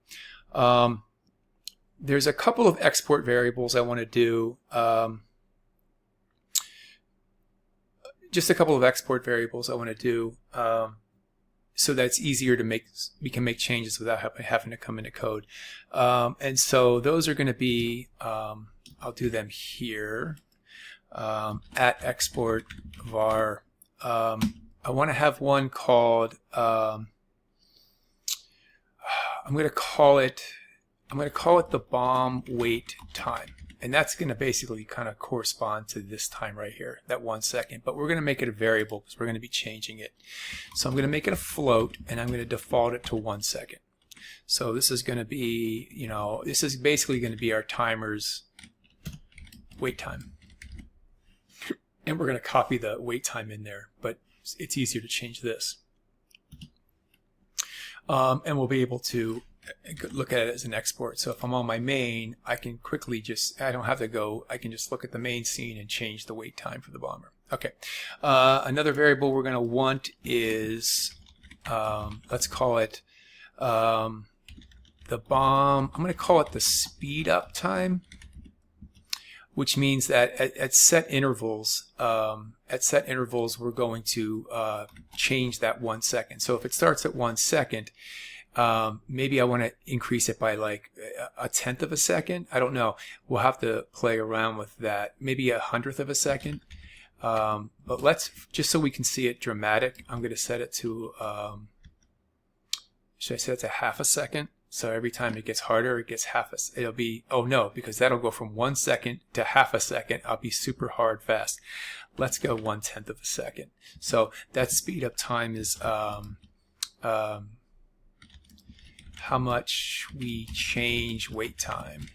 There's a couple of export variables I want to do. Just a couple of export variables I want to do, so that it's easier to make. We can make changes without having to come into code. And so those are going to be. I'll do them here. At export var. I want to have one called. I'm going to call it the bomb wait time. And that's going to basically kind of correspond to this time right here, that 1 second. But we're going to make it a variable because we're going to be changing it. So I'm going to make it a float, and I'm going to default it to 1 second. So this is going to be, this is basically going to be our timer's wait time. And we're going to copy the wait time in there, but it's easier to change this. And we'll be able to look at it as an export. So if I'm on my main, I can quickly I don't have to go, I can just look at the main scene and change the wait time for the bomber. Okay. Another variable we're going to want is, let's call it the bomb. I'm going to call it the speed up time, which means that at set intervals, we're going to change that 1 second. So if it starts at 1 second, maybe I want to increase it by like 1/10 of a second. I don't know. We'll have to play around with that. Maybe 1/100th of a second. But let's, just so we can see it dramatic, I'm going to set it to, should I set it to 1/2 a second? So every time it gets harder, it gets it'll be, oh no, because that'll go from 1 second to half a second. I'll be super hard fast. Let's go 1/10 of a second. So that speed up time is how much we change wait time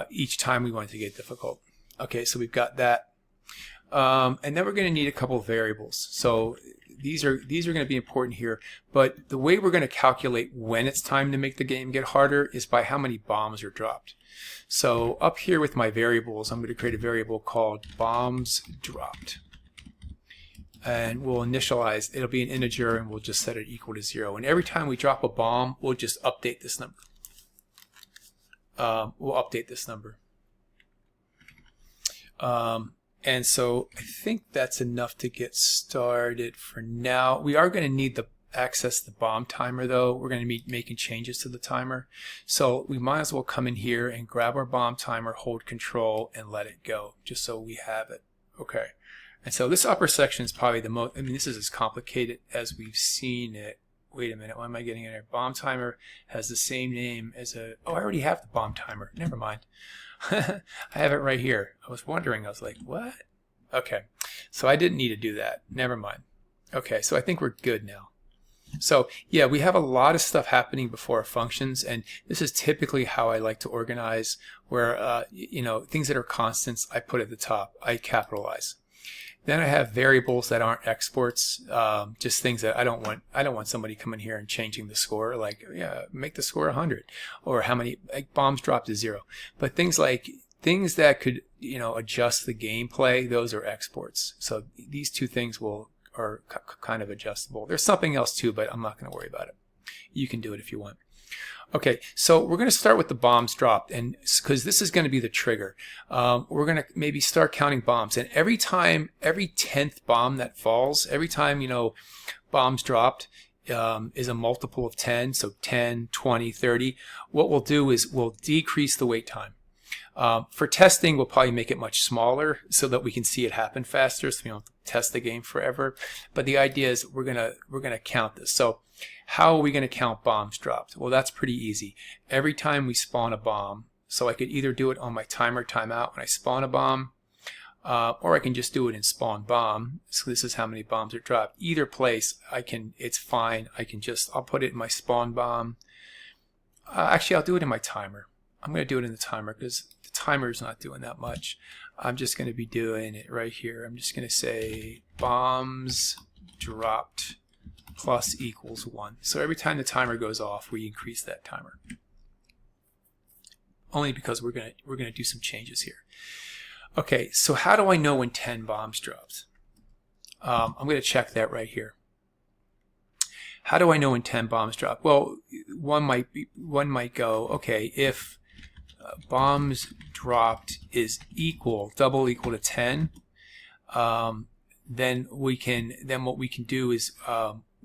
each time we want it to get difficult. Okay, so we've got that. And then we're going to need a couple of variables. So these are going to be important here, but the way we're going to calculate when it's time to make the game get harder is by how many bombs are dropped. So up here with my variables, I'm going to create a variable called bombs dropped. And we'll initialize, it'll be an integer, and we'll just set it equal to 0. And every time we drop a bomb, we'll just update this number. We'll update this number. And so I think that's enough to get started for now. We are going to need to access the bomb timer though. We're going to be making changes to the timer. So we might as well come in here and grab our bomb timer, hold control, and let it go, just so we have it. Okay. And so this upper section is probably the most, I mean, this is as complicated as we've seen it. Wait a minute, what am I getting in there? Bomb timer has the same name as a, oh, I already have the bomb timer. Never mind. I have it right here. I was wondering, I was like, what? Okay, so I didn't need to do that. Never mind. Okay, so I think we're good now. So yeah, we have a lot of stuff happening before our functions, and this is typically how I like to organize, where you know, things that are constants I put at the top, I capitalize. Then I have variables that aren't exports, just things that I don't want somebody coming here and changing the score, like, yeah, make the score 100, or how many, like, bombs dropped to 0. But things that could, you know, adjust the gameplay, those are exports. So these two things are kind of adjustable. There's something else too, but I'm not going to worry about it. You can do it if you want. Okay, so we're going to start with the bombs dropped, and because this is going to be the trigger, we're going to maybe start counting bombs. And every time, every 10th bomb that falls, every time, you know, bombs dropped is a multiple of 10, so 10, 20, 30. What we'll do is we'll decrease the wait time. For testing, we'll probably make it much smaller so that we can see it happen faster, so we don't test the game forever. But the idea is we're gonna count this. So how are we gonna count bombs dropped? Well, that's pretty easy. Every time we spawn a bomb, so I could either do it on my timer timeout when I spawn a bomb, or I can just do it in spawn bomb. So this is how many bombs are dropped. Either place, it's fine. I'll put it in my spawn bomb. Actually, I'll do it in my timer. I'm going to do it in the timer because the timer is not doing that much. I'm just going to be doing it right here. I'm just going to say bombs dropped plus equals 1. So every time the timer goes off, we increase that timer. Only because we're going to do some changes here. Okay, so how do I know when 10 bombs dropped? I'm going to check that right here. How do I know when 10 bombs drop? Well, one might go, okay, if bombs dropped is double equal to 10, then what we can do is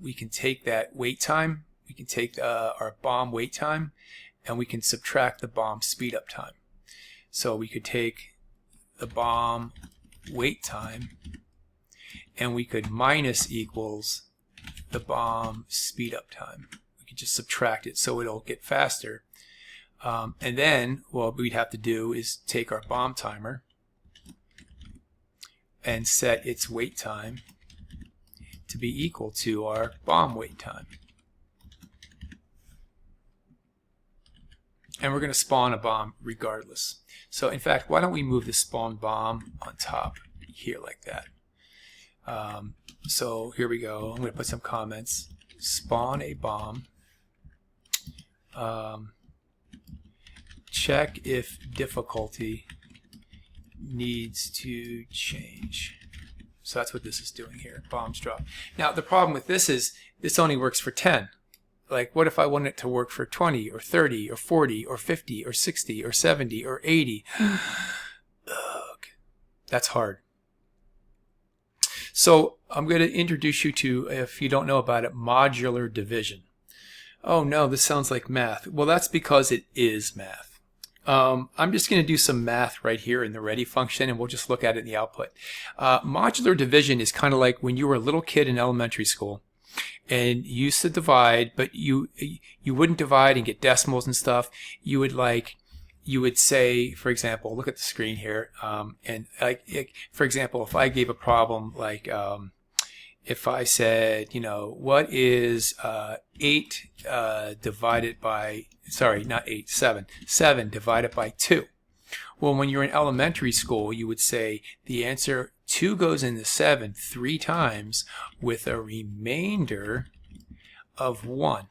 we can take that wait time, we can take our bomb wait time, and we can subtract the bomb speed up time. So we could take the bomb wait time, and we could minus equals the bomb speed up time. We could just subtract it so it'll get faster. And then what we'd have to do is take our bomb timer and set its wait time to be equal to our bomb wait time. And we're going to spawn a bomb regardless. So in fact, why don't we move the spawn bomb on top here like that. So here we go. I'm going to put some comments. Spawn a bomb. Check if difficulty needs to change. So that's what this is doing here. Bombs drop. Now the problem with this is this only works for 10. Like, what if I want it to work for 20 or 30 or 40 or 50 or 60 or 70 or 80? Ugh. That's hard. So I'm going to introduce you to, if you don't know about it, modular division. Oh no, this sounds like math. Well, that's because it is math. I'm just going to do some math right here in the ready function, and we'll just look at it in the output. Modular division is kind of like when you were a little kid in elementary school, and you used to divide, but you wouldn't divide and get decimals and stuff. You would say, for example, look at the screen here, and for example, if I gave a problem like if I said, what is 8 divided by, sorry, not 8, 7, 7 divided by 2? Well, when you're in elementary school, you would say the answer 2 goes into 7 3 times with a remainder of 1.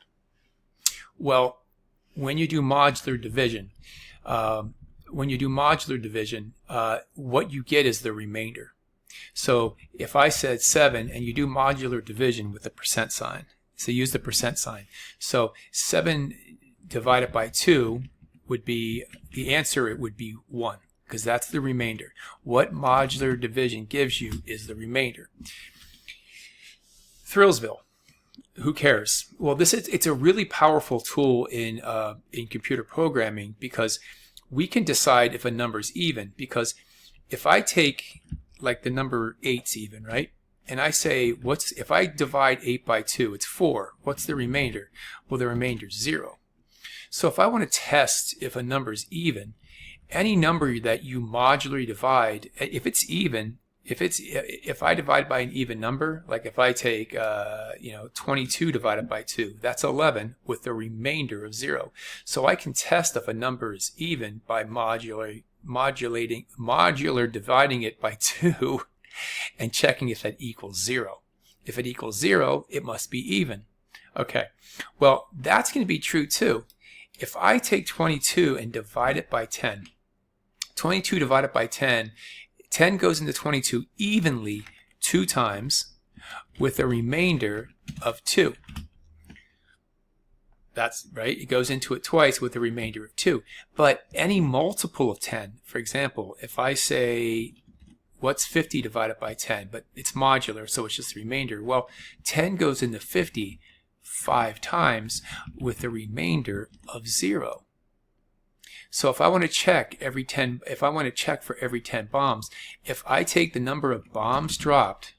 Well, when you do modular division, what you get is the remainder. So if I said 7 and you do modular division with the percent sign, so use the percent sign. So 7 divided by 2 would be, the answer it would be 1, because that's the remainder. What modular division gives you is the remainder. Thrillsville. Who cares? Well, it's a really powerful tool in computer programming, because we can decide if a number is even. Because if I take like the number 8's even, right? And I say, if I divide 8 by 2, it's 4. What's the remainder? Well, the remainder is 0. So if I want to test if a number is even, any number that you modularly divide, if it's even, if I divide by an even number, like if I take 22 divided by 2, that's 11 with the remainder of 0. So I can test if a number is even by modular dividing it by 2 and checking if that equals 0. If it equals 0, it must be even. Okay, well, that's going to be true too. If I take 22 and divide it by 10, 22 divided by 10, 10 goes into 22 evenly 2 times with a remainder of 2. That's right, it goes into it twice with a remainder of 2. But any multiple of 10, for example, if I say, what's 50 divided by 10? But it's modular, so it's just the remainder. Well, 10 goes into 50 5 times with a remainder of 0. So if I want to check every 10, if I want to check for every 10 bombs, if I take the number of bombs dropped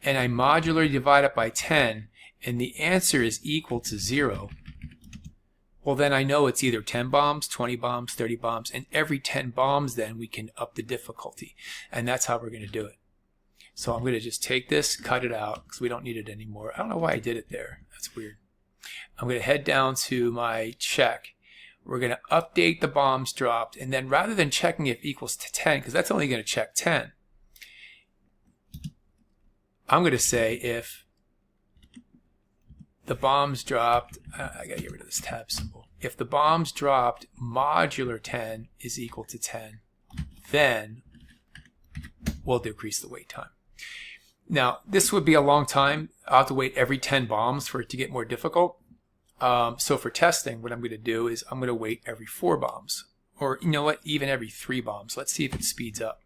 and I modularly divide it by 10 and the answer is equal to 0, well then I know it's either 10 bombs, 20 bombs, 30 bombs, and every 10 bombs then we can up the difficulty, and that's how we're going to do it. So I'm going to just take this, cut it out, because we don't need it anymore. I don't know why I did it there. That's weird. I'm going to head down to my check. We're going to update the bombs dropped, and then rather than checking if equals to 10, because that's only going to check 10, I'm going to say if the bombs dropped, I got to get rid of this tab symbol. If the bombs dropped modular 10 is equal to 10, then we'll decrease the wait time. Now, this would be a long time. I'll have to wait every 10 bombs for it to get more difficult. So for testing, what I'm going to do is I'm going to wait every 4 bombs. Or, you know what, even every 3 bombs. Let's see if it speeds up.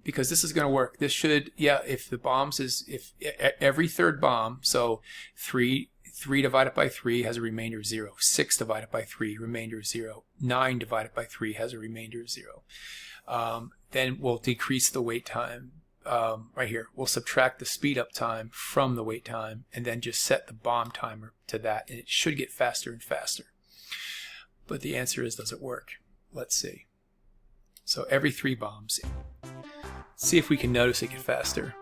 Because this is going to work. This should, yeah, if the bombs is, if every 3rd bomb, so 3 divided by 3 has a remainder of 0. 6 divided by 3, remainder of 0. 9 divided by 3 has a remainder of 0. Then we'll decrease the wait time right here. We'll subtract the speed up time from the wait time and then just set the bomb timer to that, and it should get faster and faster. But the answer is, does it work? Let's see. So every 3 bombs. See if we can notice it get faster.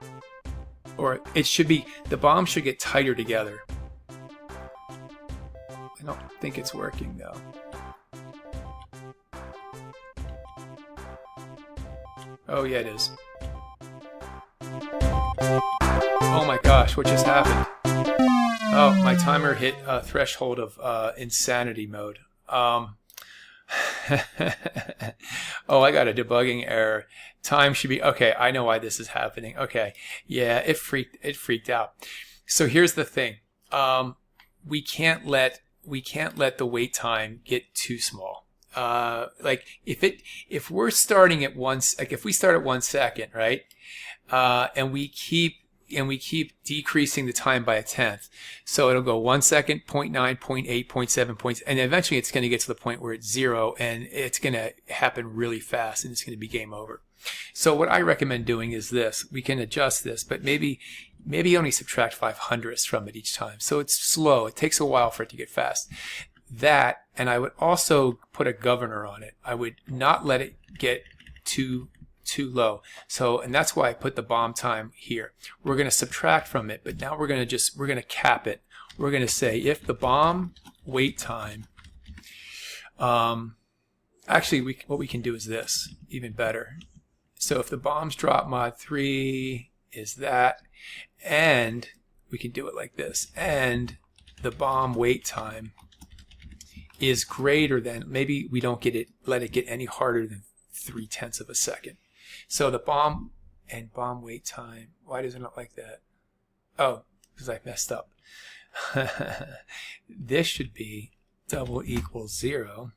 Or it should be, the bombs should get tighter together. I don't think it's working though. Oh yeah, it is. Oh my gosh, what just happened? Oh, my timer hit a threshold of insanity mode. Oh, I got a debugging error. Time should be, okay, I know why this is happening. Okay, yeah, it freaked out. So here's the thing. We can't let the wait time get too small. Like if we're starting at if we start at 1 second, right? And we keep decreasing the time by 1/10. So it'll go 1 second, 0.9, 0.8, 0.7, and eventually it's going to get to the point where it's 0 and it's going to happen really fast and it's going to be game over. So what I recommend doing is this. We can adjust this, but maybe only subtract 500ths from it each time. So it's slow. It takes a while for it to get fast. That, and I would also put a governor on it. I would not let it get too low. So, and that's why I put the bomb time here. We're going to subtract from it, but now we're going to cap it. We're going to say if the bomb wait time, actually what we can do is this, even better. So if the bombs drop mod 3 is that, and we can do it like this, and the bomb wait time is greater than, maybe we don't let it get any harder than 0.3 of a second. So the bomb and bomb wait time, why does it not like that? Oh, because I messed up. This should be double equals 0,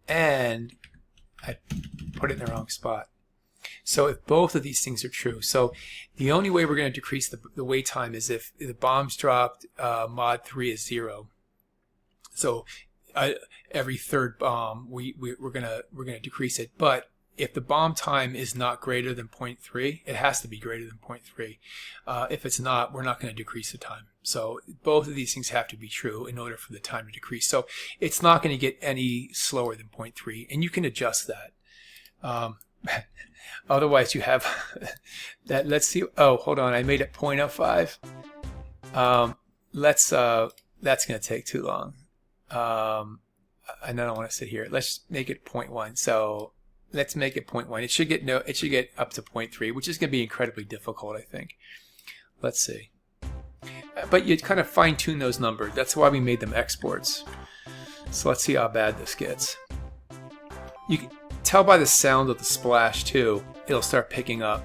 and I put it in the wrong spot. So if both of these things are true, so the only way we're going to decrease the wait time is if the bombs dropped, mod 3 is 0. So every third bomb we're gonna decrease it. But if the bomb time is not greater than 0.3, it has to be greater than 0.3. If it's not, we're not going to decrease the time. So both of these things have to be true in order for the time to decrease. So it's not going to get any slower than 0.3, and you can adjust that. Otherwise, you have that. Let's see. Oh, hold on. I made it 0.05. That's going to take too long. And I don't want to sit here. Let's make it 0.1. So let's make it 0.1. It should get up to 0.3, which is going to be incredibly difficult, I think. Let's see. But you kind of fine tune those numbers. That's why we made them exports. So let's see how bad this gets. You can tell by the sound of the splash too. It'll start picking up.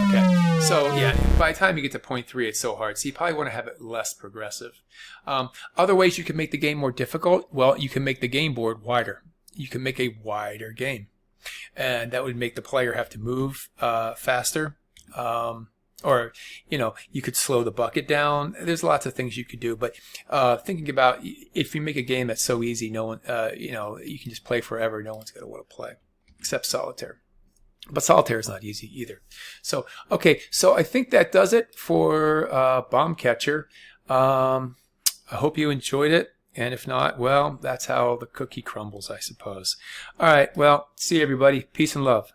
Okay, so yeah, by the time you get to 0.3, it's so hard. So you probably want to have it less progressive. Other ways you can make the game more difficult, well, you can make the game board wider. You can make a wider game. And that would make the player have to move faster. Or, you could slow the bucket down. There's lots of things you could do. But thinking about if you make a game that's so easy, no one, you can just play forever. No one's going to want to play, except solitaire. But solitaire is not easy either. So, okay, so I think that does it for Bomb Catcher. I hope you enjoyed it. And if not, well, that's how the cookie crumbles, I suppose. All right, well, see you, everybody. Peace and love.